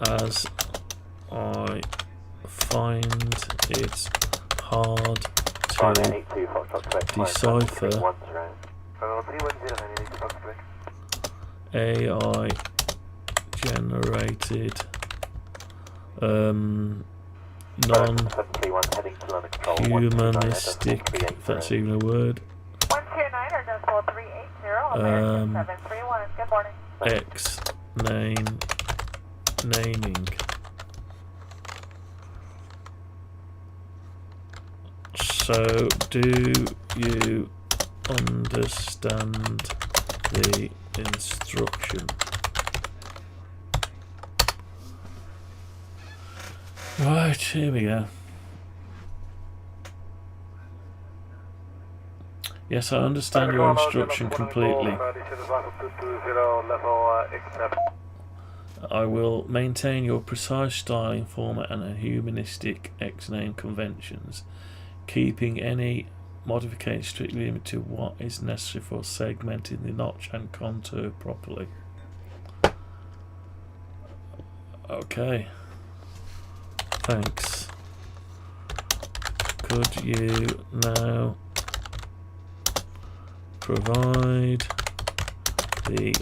as I find it hard to decipher AI generated non-humanistic, if that's even a word, naming. So do you understand the instruction? Right, here we go. Yes, I understand your instruction completely. I will maintain your precise styling format and humanistic X-name conventions, keeping any modification strictly limited to what is necessary for segmenting the notch and contour properly. Okay. Thanks. Could you now provide the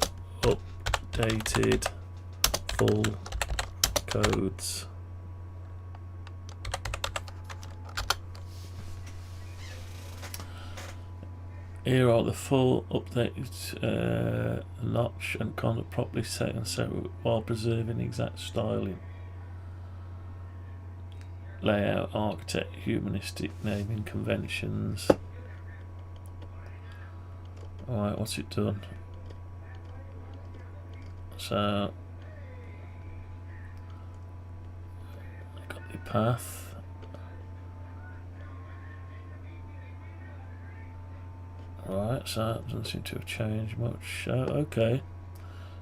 updated full codes? Here are the full updated notch and contour properly set and separate while preserving exact styling. Layout, architect, humanistic naming conventions. Alright, what's it done? So, got the path. Right, so that doesn't seem to have changed much. Okay.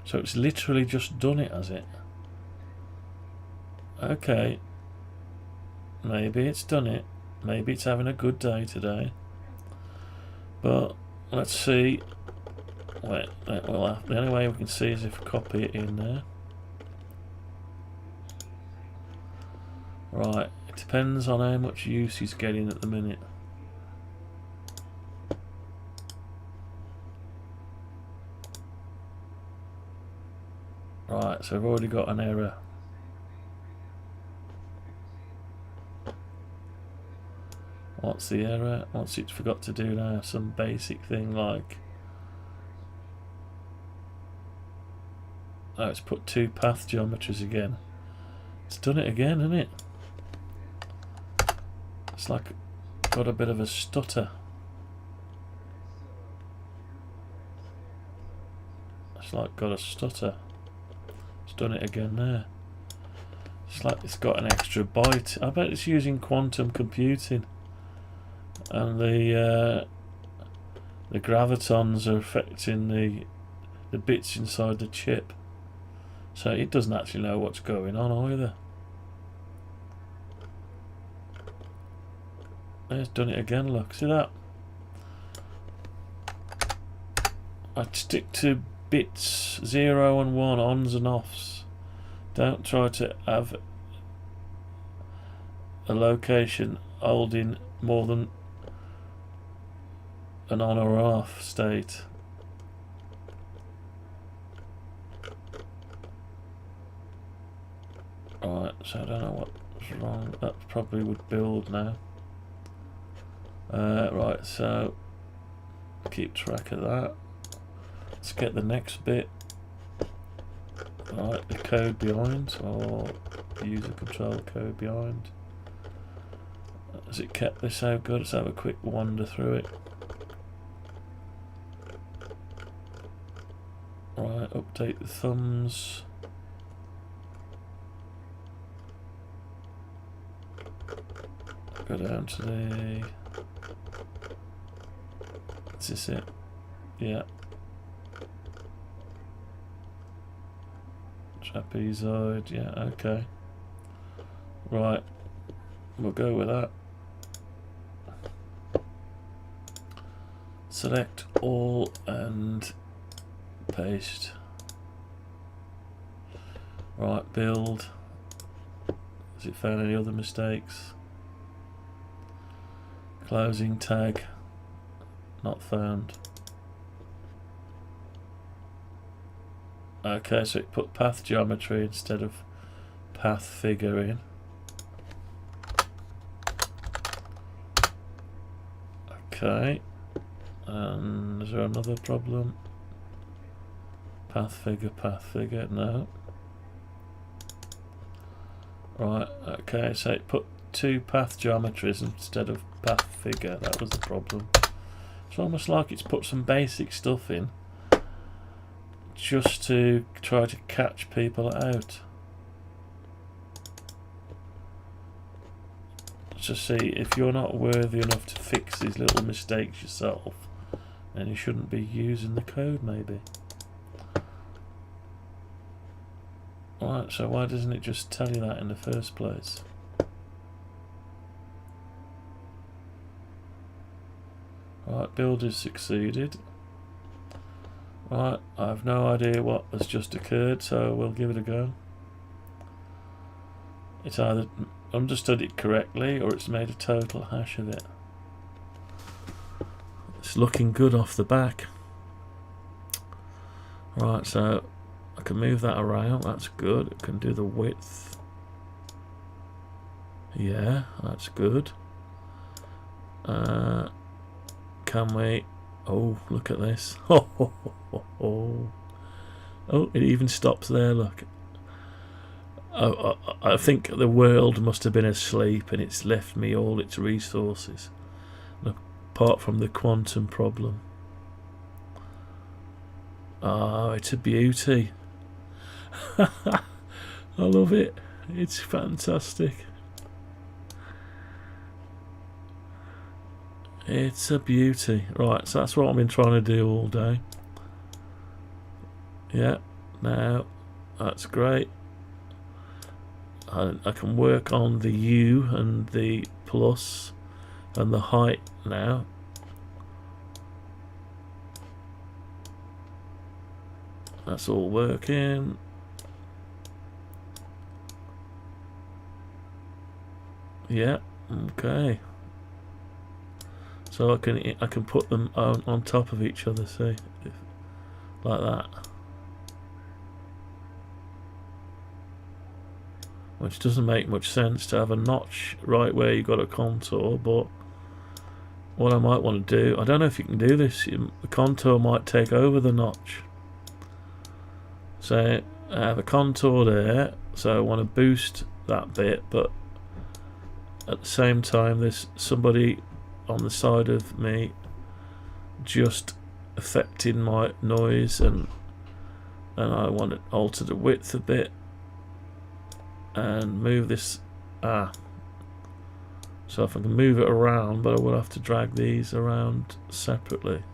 So it's literally just done it, has it? Okay. Maybe it's done it. Maybe it's having a good day today. But let's see. Wait, well, the only way we can see is if we copy it in there. Right, it depends on how much use he's getting at the minute. Right, so I've already got an error. What's the error? What's it forgot to do now? Some basic thing like... Oh, it's put two path geometries again. It's done it again, isn't it? It's like got a bit of a stutter. It's like got a stutter. It's done it again there. It's like it's got an extra byte. I bet it's using quantum computing. And the gravitons are affecting the bits inside the chip, so it doesn't actually know what's going on either. It's done it again. Look, see that? I'd stick to bits 0 and 1, ons and offs. Don't try to have a location holding more than an on or off state. Alright, so I don't know what's wrong. That probably would build now. Right, so keep track of that. Let's get the next bit. Right, the code behind, or the user control code behind. Has it kept this out good? Let's have a quick wander through it. Right, update the thumbs. Go down to the... Is this it? Yeah. Trapezoid, yeah, okay. Right, we'll go with that. Select all and paste. Right, build. Has it found any other mistakes? Closing tag. Not found. Okay, so it put path geometry instead of path figure in. Okay. And is there another problem? Path figure, no. Right, okay, so it put two path geometries instead of path figure. That was the problem. It's almost like it's put some basic stuff in just to try to catch people out. Just see if you're not worthy enough to fix these little mistakes yourself, and you shouldn't be using the code maybe. Right, so why doesn't it just tell you that in the first place? Right, build has succeeded. Right, I have no idea what has just occurred, so we'll give it a go. It's either understood it correctly or it's made a total hash of it. It's looking good off the back. Right, so I can move that around, that's good. I can do the width. Yeah, that's good. Can we... Oh, look at this. Oh, it even stops there, look. I think the world must have been asleep and it's left me all its resources. Apart from the quantum problem. Oh, it's a beauty. I love it. It's fantastic. It's a beauty. Right, so that's what I've been trying to do all day. Yeah, now that's great. I can work on the U and the plus and the height now. That's all working. Yeah, okay. So I can put them on top of each other, see, like that. Which doesn't make much sense to have a notch right where you've got a contour, but what I might want to do, I don't know if you can do this, the contour might take over the notch. So I have a contour there, so I want to boost that bit, but at the same time there's somebody on the side of me just affecting my noise, and I want to alter the width a bit and move this. So if I can move it around, but I will have to drag these around separately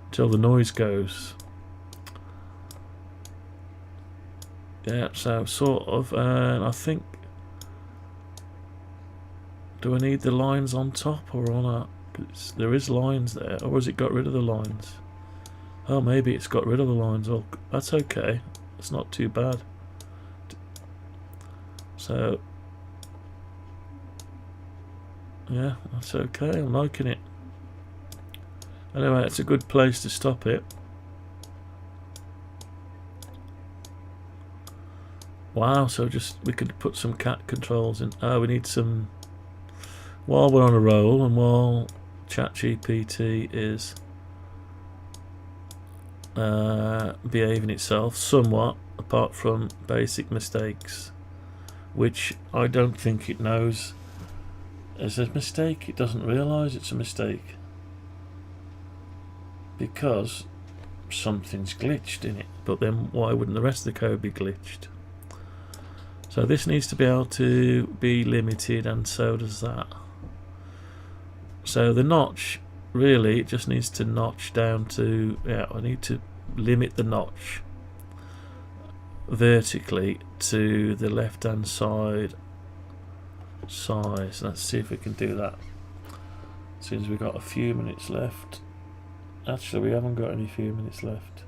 until the noise goes. Yeah, so sort of, and I think, do I need the lines on top or on a, there is lines there, or has it got rid of the lines? Oh, maybe it's got rid of the lines. Oh, that's okay, it's not too bad. So yeah, that's okay, I'm liking it. Anyway, it's a good place to stop it. Wow, so just we could put some cat controls in. Oh, we need some, while we're on a roll and while ChatGPT is behaving itself somewhat, apart from basic mistakes, which I don't think it knows is a mistake. It doesn't realise it's a mistake because something's glitched in it. But then why wouldn't the rest of the code be glitched? So this needs to be able to be limited, and so does that. So the notch, really, it just needs to notch down to, yeah, I need to limit the notch vertically to the left hand side size. Let's see if we can do that. As soon as we've got a few minutes left. Actually, we haven't got any few minutes left.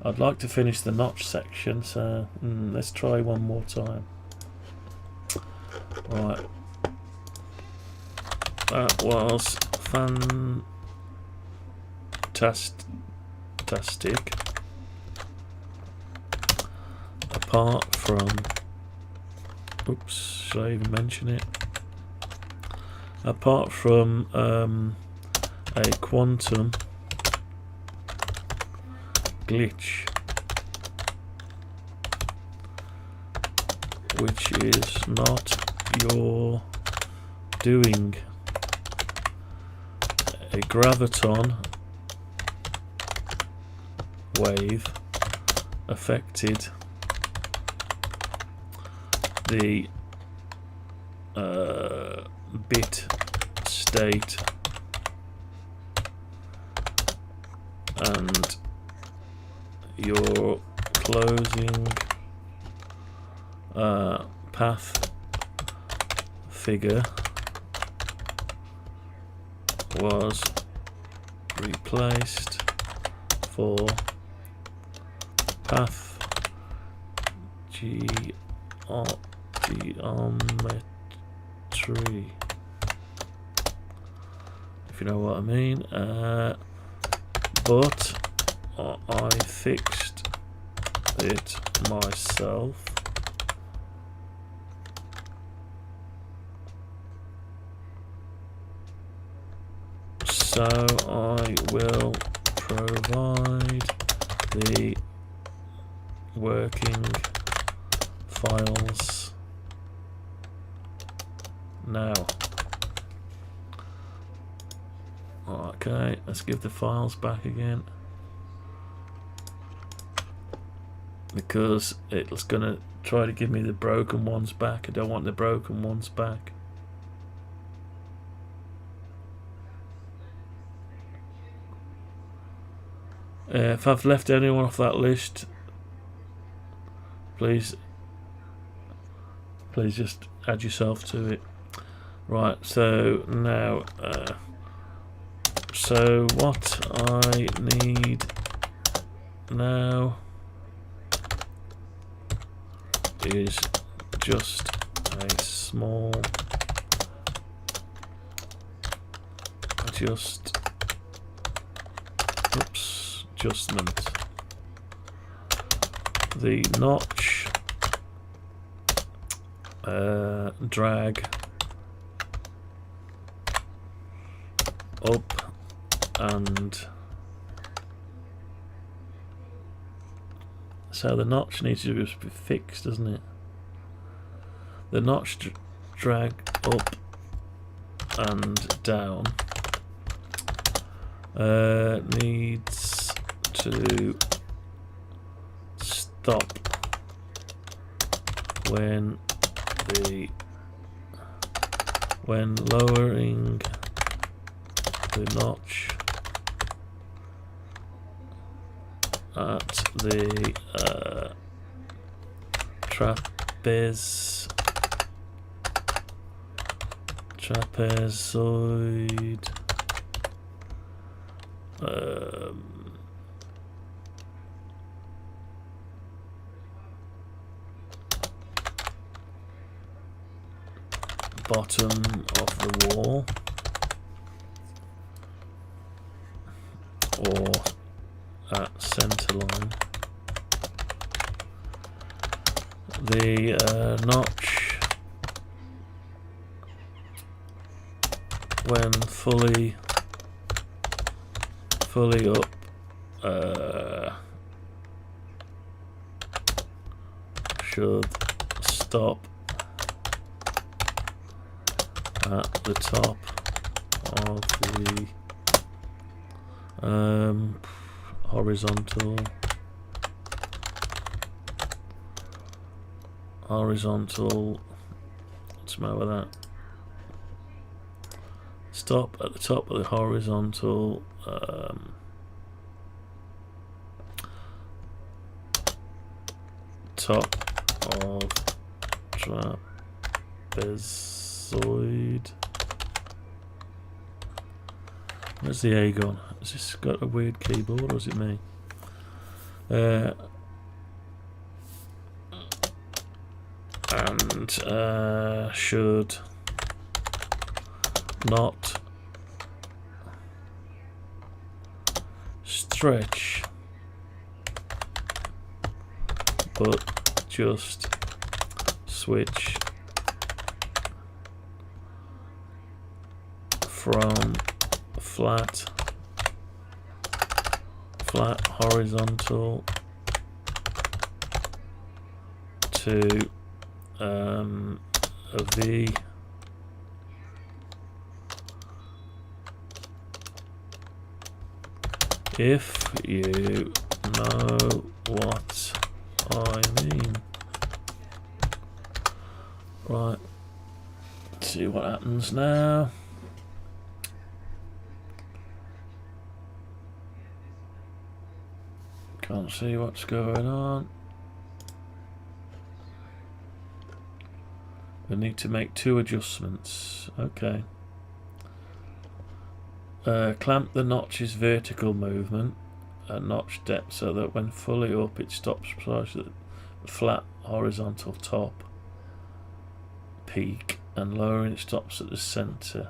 I'd like to finish the notch section, so let's try one more time. Right. That was fantastic. Apart from, oops, should I even mention it? Apart from a quantum glitch, which is not your doing. A graviton wave affected the bit state and your closing path figure was replaced for path geometry, if you know what I mean, but I fixed it myself. So I will provide the working files now. Okay, let's give the files back again, because it's gonna try to give me the broken ones back. I don't want the broken ones back. If I've left anyone off that list, please just add yourself to it. Right, so now so what I need now is just a small adjustment. The notch drag up, and so the notch needs to just be fixed, doesn't it? The notch drag up and down needs to stop when lowering the notch at the trapezoid bottom of the wall, or at center line. The notch, when fully up, should stop at the top of the horizontal, what's the matter with that? Stop at the top of the horizontal top of trapezoid. Where's the A gone? Has this got a weird keyboard, or is it me? And should not stretch, but just switch from flat horizontal to a V if you know what I mean. Right, let's see what happens now. Can't see what's going on. We need to make 2 adjustments. Okay. Clamp the notch's vertical movement at notch depth so that when fully up it stops precisely at the flat horizontal top peak, and lowering it stops at the centre.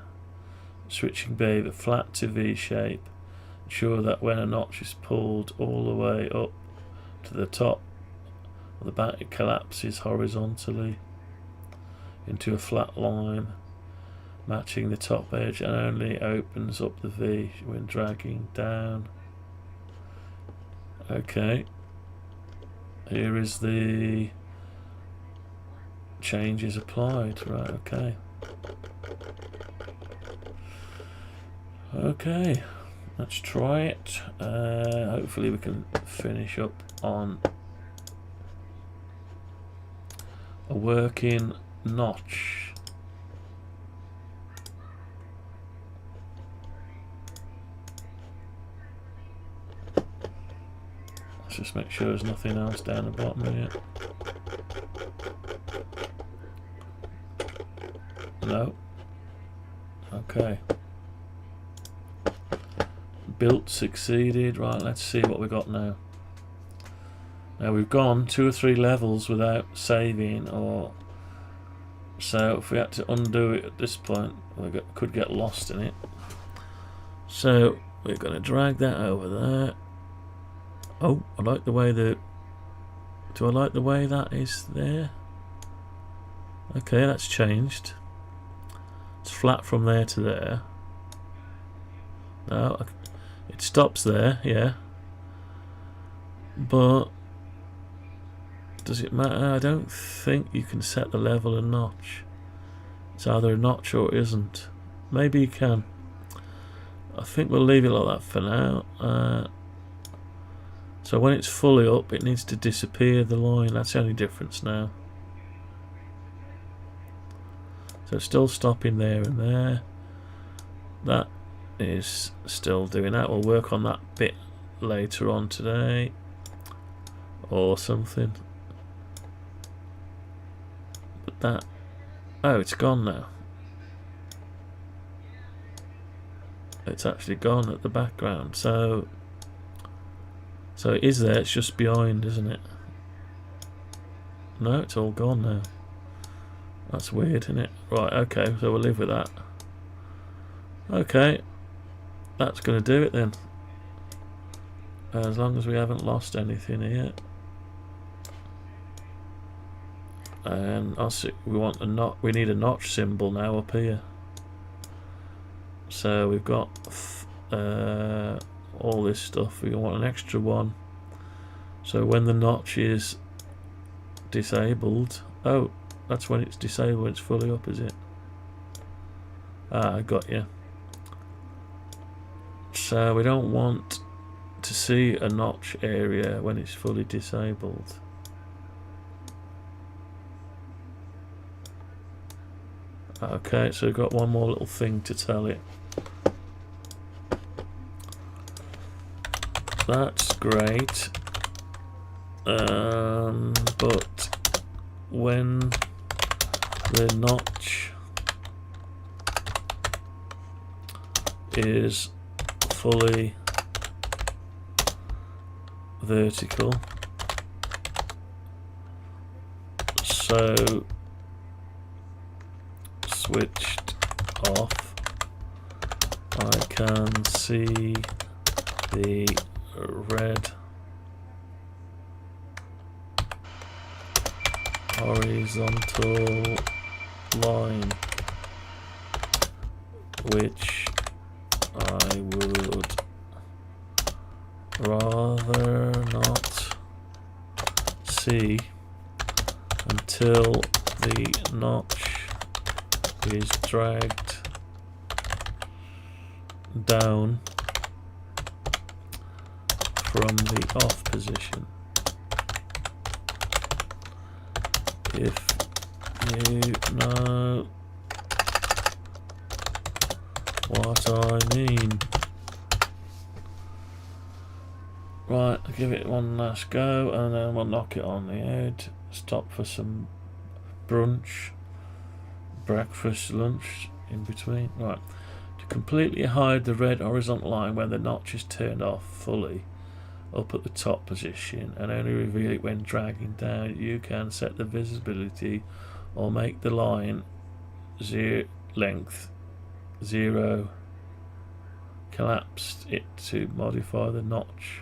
Switching behaviour flat to V shape. Ensure that when a notch is pulled all the way up to the top of the back, it collapses horizontally into a flat line matching the top edge and only opens up the V when dragging down. Okay, here is the changes applied. Right, okay. Okay, let's try it. Hopefully we can finish up on a working notch. Let's just make sure there's nothing else down the bottom here. No. Okay. Built succeeded. Right, let's see what we got now. Now we've gone 2 or 3 levels without saving, or so if we had to undo it at this point we could get lost in it. So we're going to drag that over there. Oh, I like the way do I like the way that is there? Okay, that's changed. It's flat from there to there. No, it stops there, yeah. But does it matter? I don't think you can set the level a notch. It's either a notch or it isn't. Maybe you can. I think we'll leave it like that for now. So when it's fully up, it needs to disappear the line. That's the only difference now. So it's still stopping there and there. That is still doing that. We'll work on that bit later on today or something. But that, oh, it's gone now. It's actually gone at the background. So it is there, it's just behind, isn't it? No, it's all gone now. That's weird, isn't it? Right, okay, so we'll live with that. Okay, that's going to do it then. As long as we haven't lost anything here. And I'll see, we need a notch symbol now up here. So we've got all this stuff. We want an extra one. So when the notch is disabled, oh, that's when it's disabled, when it's fully up, is it? Ah, I got you. So we don't want to see a notch area when it's fully disabled. Okay, so we've got one more little thing to tell it. That's great. But when the notch is fully vertical, so switched off, I can see the red horizontal line, which I would rather not see until the notch is dragged down from the off position. If you know what I mean. Right, I'll give it one last go and then we'll knock it on the head. Stop for some brunch, breakfast, lunch in between. Right, to completely hide the red horizontal line when the notch is turned off fully up at the top position and only reveal it when dragging down, you can set the visibility or make the line length 0, collapse it to modify the notch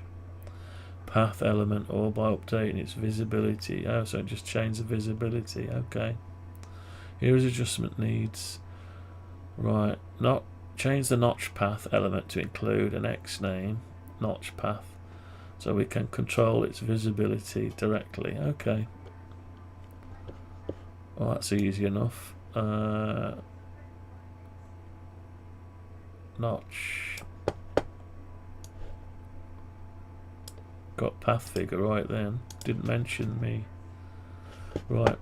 path element or by updating its visibility. Oh, so it just changed the visibility. Okay, here's adjustment needs. Right, not change the notch path element to include an X name notch path so we can control its visibility directly. Okay, well, that's easy enough. Notch, got path figure right then. Didn't mention me. Right,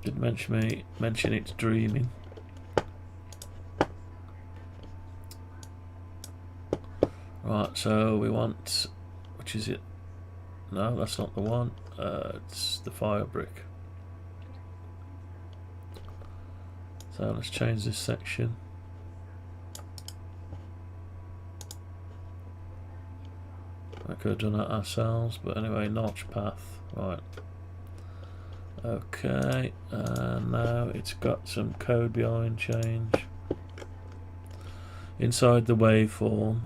didn't mention it's dreaming. Right, so we want, which is it? No, that's not the one. It's the fire brick. So let's change this section. I could have done that ourselves, but anyway, notch path. Right. Okay, and now it's got some code behind change. Inside the waveform,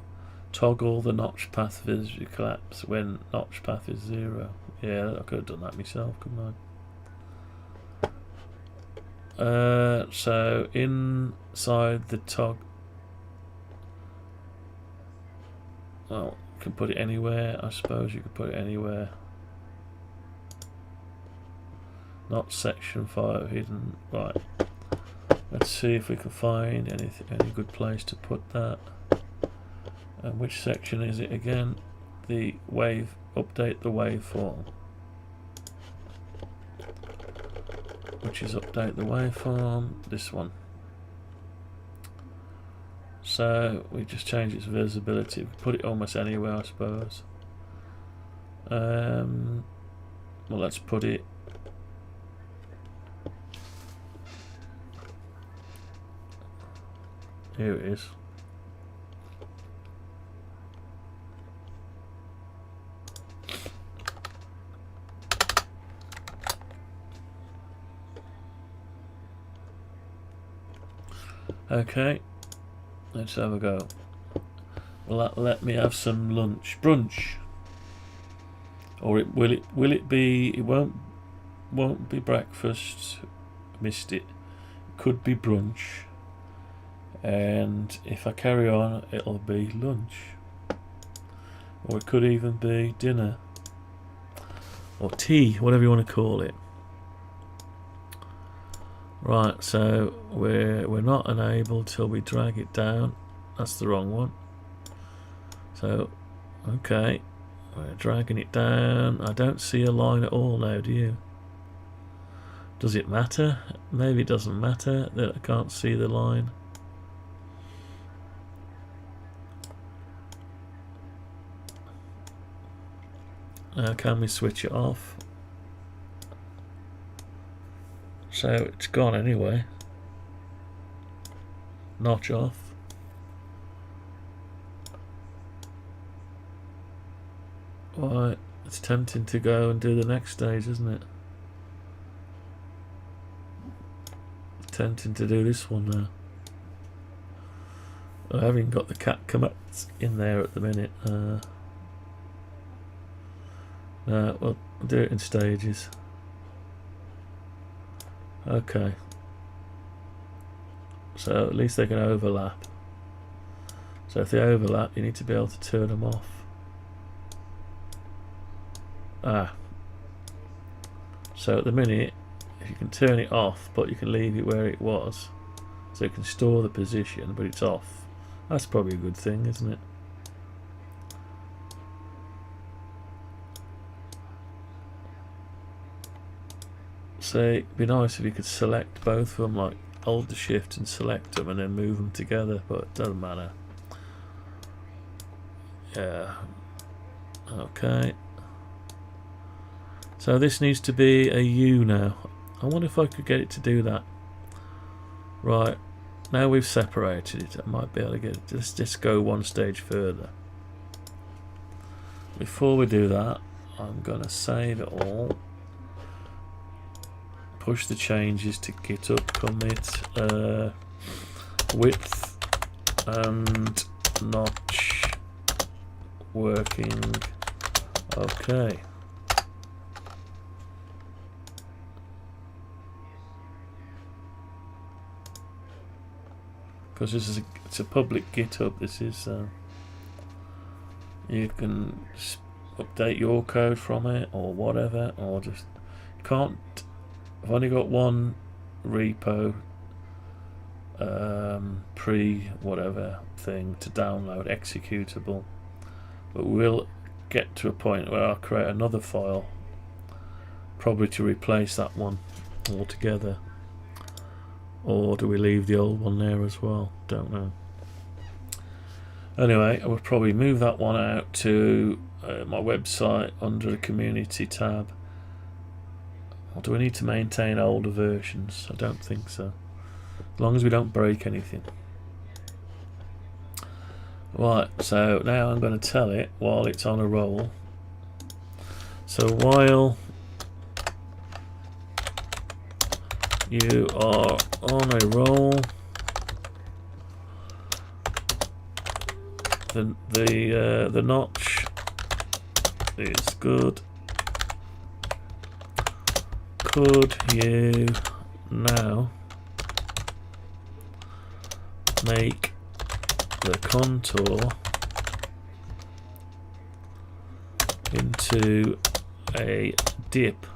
toggle the notch path visibly collapse when notch path is 0. Yeah, I could have done that myself, couldn't I? So inside the toggle, well, you can put it anywhere. I suppose you could put it anywhere. Not section 5 hidden. Right. Let's see if we can find any good place to put that. And which section is it again? The wave, update the waveform. Which is update the waveform, this one. So we just change its visibility. We put it almost anywhere, I suppose. Well, let's put it. Here it is. Okay, let's have a go. Well, let me have some lunch, brunch, or will it be? It won't be breakfast. Missed it. Could be brunch, and if I carry on, it'll be lunch, or it could even be dinner or tea, whatever you want to call it. Right, so we're not enabled till we drag it down. That's the wrong one. So, okay, we're dragging it down. I don't see a line at all now, do you? Does it matter? Maybe it doesn't matter that I can't see the line. Can we switch it off? So it's gone anyway. Notch off. Right, it's tempting to go and do the next stage, isn't it? It's tempting to do this one now. I haven't got the cat commands in there at the minute. No, we'll do it in stages. Okay, so at least they can overlap. So if they overlap, you need to be able to turn them off. So at the minute, if you can turn it off, but you can leave it where it was, so it can store the position, but it's off. That's probably a good thing, isn't it? So it'd be nice if you could select both of them, like hold the shift and select them and then move them together, but it doesn't matter. Yeah. Okay. So this needs to be a U now. I wonder if I could get it to do that. Right. Now we've separated it, I might be able to get it. Let's just go one stage further. Before we do that, I'm going to save it all. Push the changes to GitHub, commit width and notch working. Okay. Because it's a public GitHub. This is you can update your code from it or whatever, or just can't. I've only got one repo pre whatever thing to download executable, but we'll get to a point where I'll create another file, probably to replace that one altogether. Or do we leave the old one there as well? Don't know. Anyway, I would probably move that one out to my website under the community tab. Or do we need to maintain older versions? I don't think so. As long as we don't break anything. Right, so now I'm going to tell it while it's on a roll. So while you are on a roll, the notch is good. Could you now make the contour into a dip,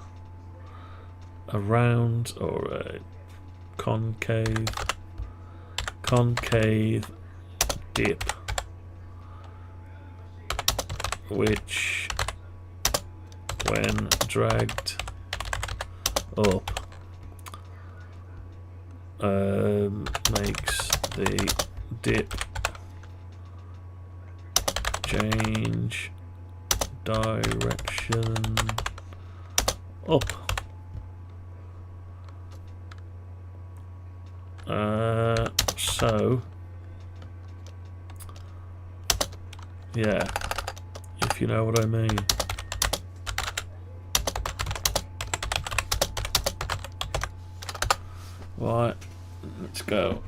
a round or a concave dip, which when dragged up makes the dip change direction up. So yeah, if you know what I mean. Right, let's go.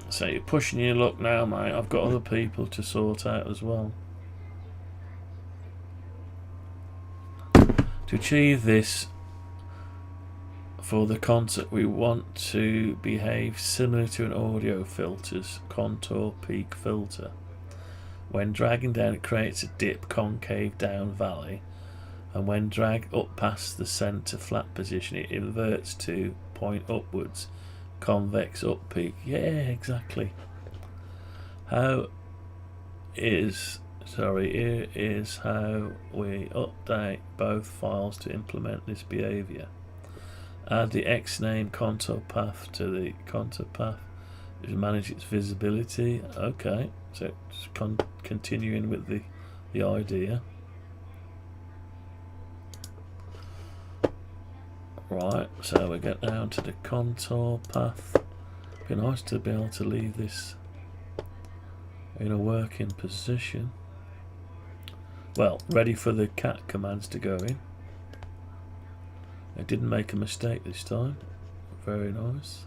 So you're pushing your luck now, mate. I've got other people to sort out as well. To achieve this for the concert, we want to behave similar to an audio filter's contour peak filter. When dragging down, it creates a dip, concave down valley, and when dragged up past the center flat position, it inverts to point upwards, convex up peak. Yeah, exactly. Here is how we update both files to implement this behavior. Add the X-name contour path to the contour path to manage its visibility. Okay, so it's continuing with the idea. Right, so we get down to the contour path. Be nice to be able to leave this in a working position. Well, ready for the cat commands to go in. I didn't make a mistake this time. Very nice.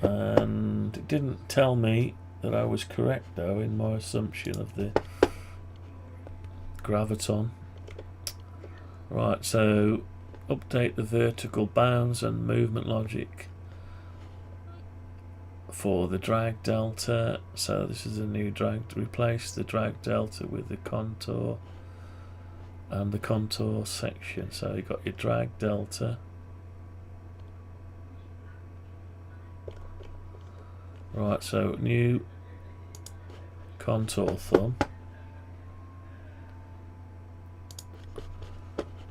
And it didn't tell me that I was correct though in my assumption of the graviton. Right, so update the vertical bounds and movement logic for the drag delta. So this is a new drag. Replace the drag delta with the contour and the contour section. So you've got your drag delta. Right, so new contour thumb.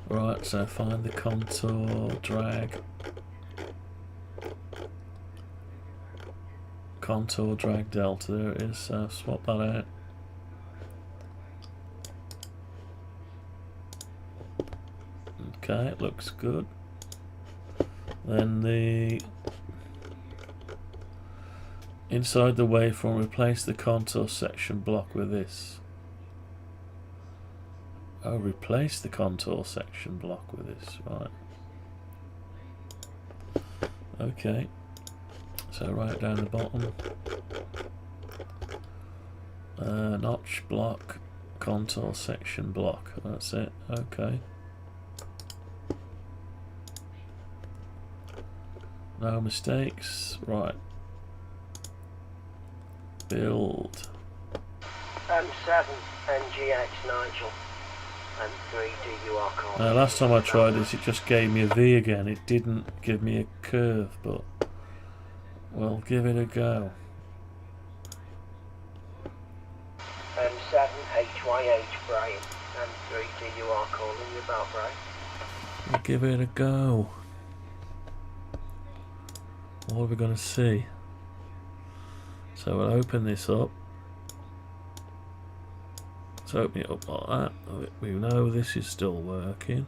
Right, so find the contour drag. Contour drag delta, there it is, so swap that out. Okay, it looks good. Then the inside the waveform, replace the contour section block with this. Oh, replace the contour section block with this, right. Okay, so right down the bottom. Notch block, contour section block, that's it, okay. No mistakes, right. Build. M7 NGX Nigel and 3 DUR call. Last time I tried this, it just gave me a V again. It didn't give me a curve, but we'll give it a go. M7 HYH Brian and 3 DUR calling you about Brian. We'll give it a go. What are we going to see? So we'll open this up. Let's open it up like that. We know this is still working.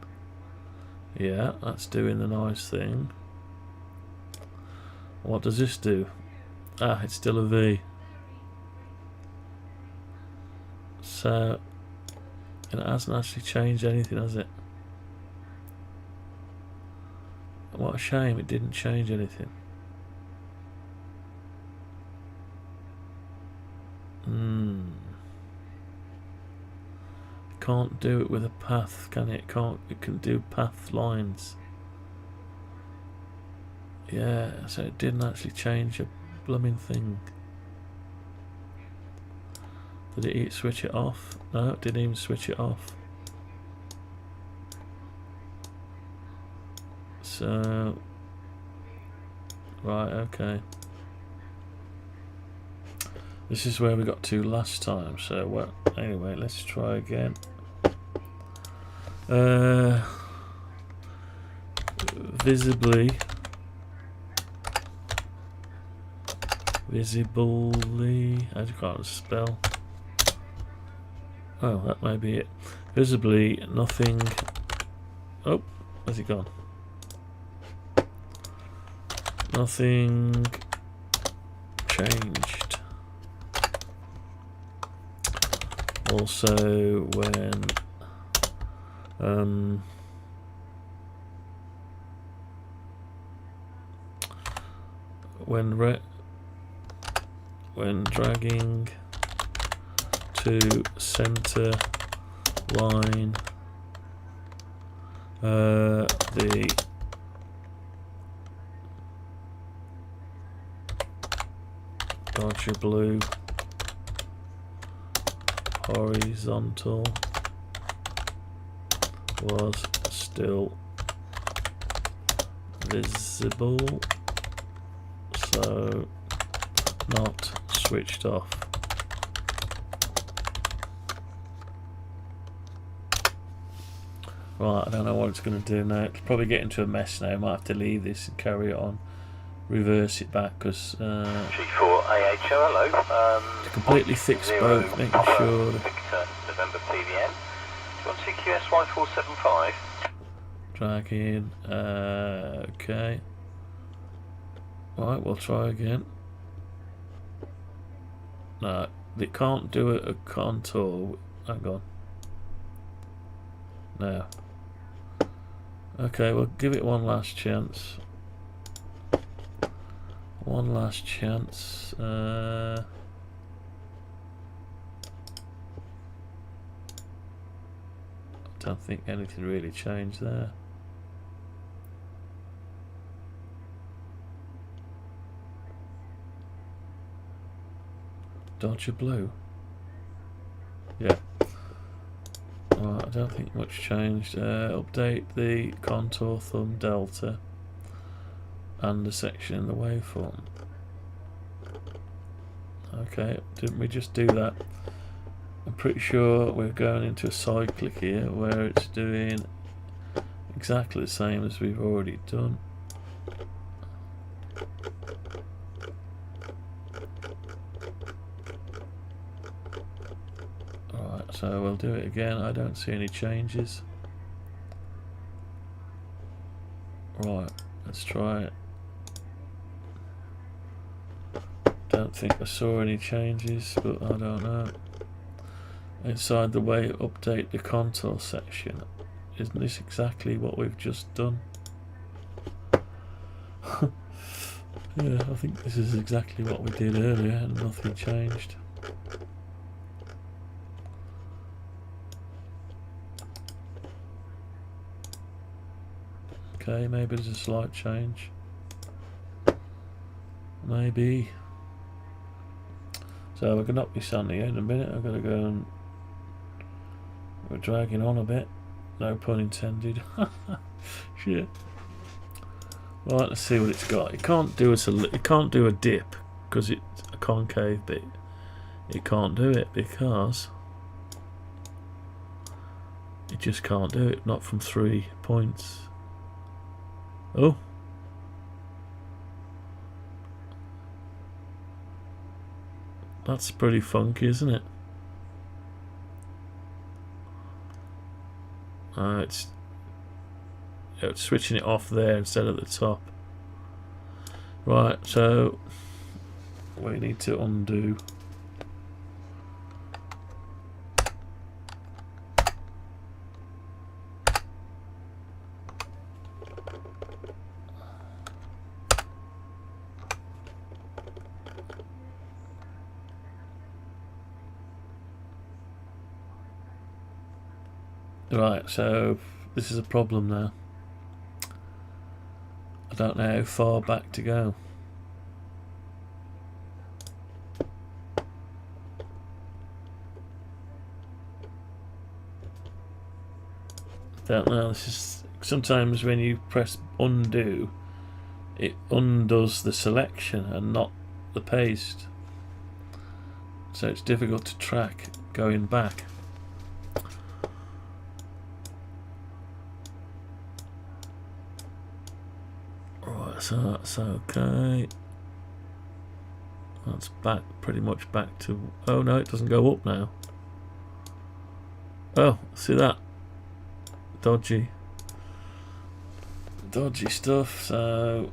Yeah, that's doing the nice thing. What does this do? Ah, it's still a V. So it hasn't actually changed anything, has it? What a shame it didn't change anything. Can't do it with a path, can it? It can do path lines. Yeah, so it didn't actually change a blooming thing. Did it switch it off? No, it didn't even switch it off. So right, okay. This is where we got to last time, so well, anyway, let's try again. Visibly, I can't spell. Oh, that may be it. Visibly, nothing. Oh, where's it gone? Nothing changed. Also, when dragging to center line, the Dodger blue horizontal was still visible, so not switched off. Right, I don't know what it's going to do now. It's probably getting into a mess now. I might have to leave this and carry it on, reverse it back, because G4AHO, hello. to completely fix both, making sure that Victor, November PVN. Do you want CQS Y475? drag in, okay. Right, we'll try again. No, it can't do a contour. Hang on. No. Okay, we'll give it one last chance. One last chance. I don't think anything really changed there. Dodger blue. Yeah. Well, I don't think much changed. Update the contour thumb delta and the section in the waveform. Okay, didn't we just do that? I'm pretty sure we're going into a cyclic here where it's doing exactly the same as we've already done. Alright, so we'll do it again. I don't see any changes. Right, let's try it. Don't think I saw any changes, but I don't know. Inside the way update the contour section. Isn't this exactly what we've just done? Yeah, I think this is exactly what we did earlier and nothing changed. Okay, maybe there's a slight change. Maybe. So we're going to knock this on here in a minute. I've got to go and... We're dragging on a bit. No pun intended. Shit. Right, let's see what it's got. It can't do a dip because it's a concave bit. It can't do it because it just can't do it. Not from 3 points. Oh. That's pretty funky, isn't it? It's switching it off there instead of the top. Right, so we need to undo. Right, so this is a problem now. I don't know how far back to go. Don't know, this is sometimes when you press undo, it undoes the selection and not the paste. So it's difficult to track going back. So that's okay. That's back, pretty much back to... Oh no, it doesn't go up now. Oh, see that? Dodgy stuff. So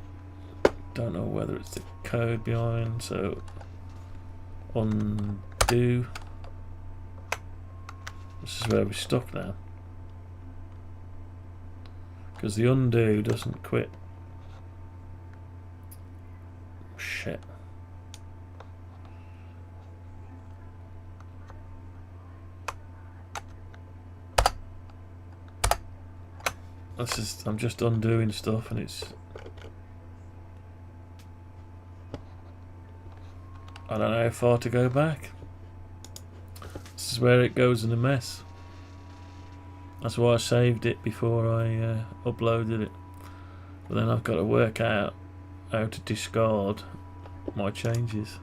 don't know whether it's the code behind. So undo. This is where we're stuck now, because the undo doesn't quit. Shit. I'm just undoing stuff and it's... I don't know how far to go back. This is where it goes in a mess. That's why I saved it before I uploaded it. But then I've got to work out how to discard my changes.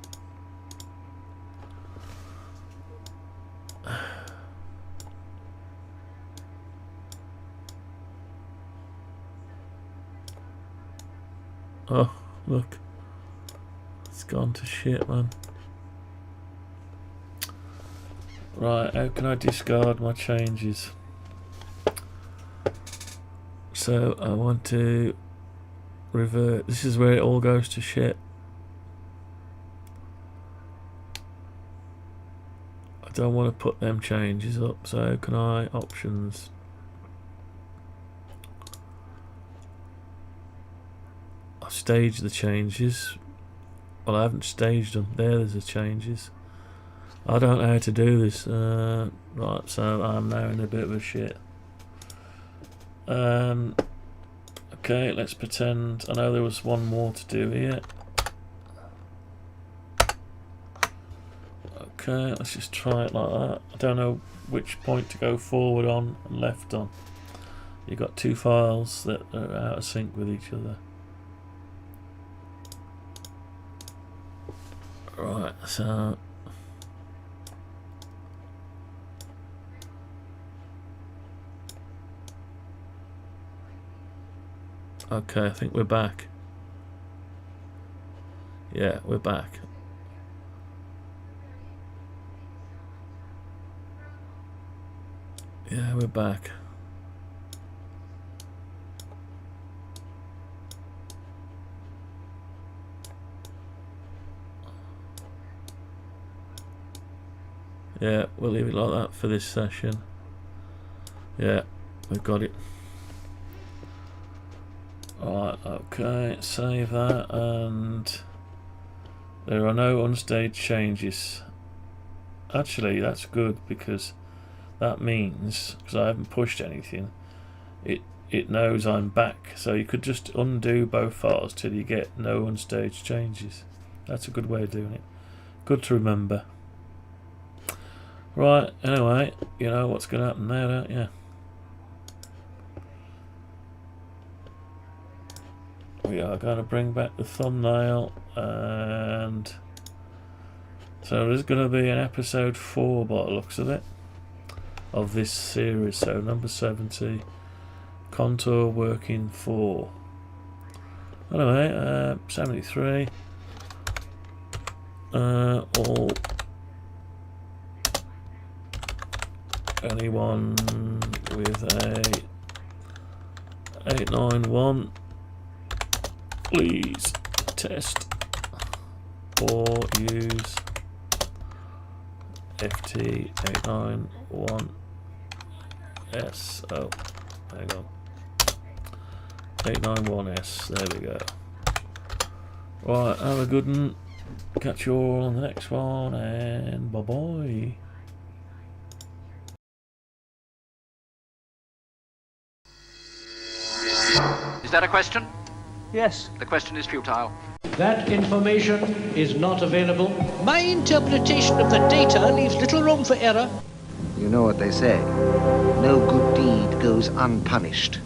Oh, look. It's gone to shit, man. Right, how can I discard my changes? So I want to revert. This is where it all goes to shit. I don't want to put them changes up, so how can I options? I've staged the changes. Well, I haven't staged them. There's the changes. I don't know how to do this. Right, so I'm now in a bit of a shit. Okay, let's pretend. I know there was one more to do here. Okay, let's just try it like that. I don't know which point to go forward on and left on. You've got two files that are out of sync with each other. Right, so okay, I think we're back. Yeah, we're back. Yeah, we're back. Yeah, we'll leave it like that for this session. Yeah, we've got it. Alright, okay, save that, and there are no unstaged changes. Actually, that's good, because that means, because I haven't pushed anything, it knows I'm back. So you could just undo both files till you get no unstaged changes. That's a good way of doing it. Good to remember. Right, anyway, you know what's going to happen now, don't you? We are going to bring back the thumbnail, and so there's going to be an episode 4 by the looks of it, of this series. So number 70, contour working 4. Anyway, 73, all anyone with a 891, please test or use FT-891S. Oh, hang on. 891S. There we go. Right, have a good one. Catch you all on the next one, and bye bye. Is that a question? Yes. The question is futile. That information is not available. My interpretation of the data leaves little room for error. You know what they say. No good deed goes unpunished.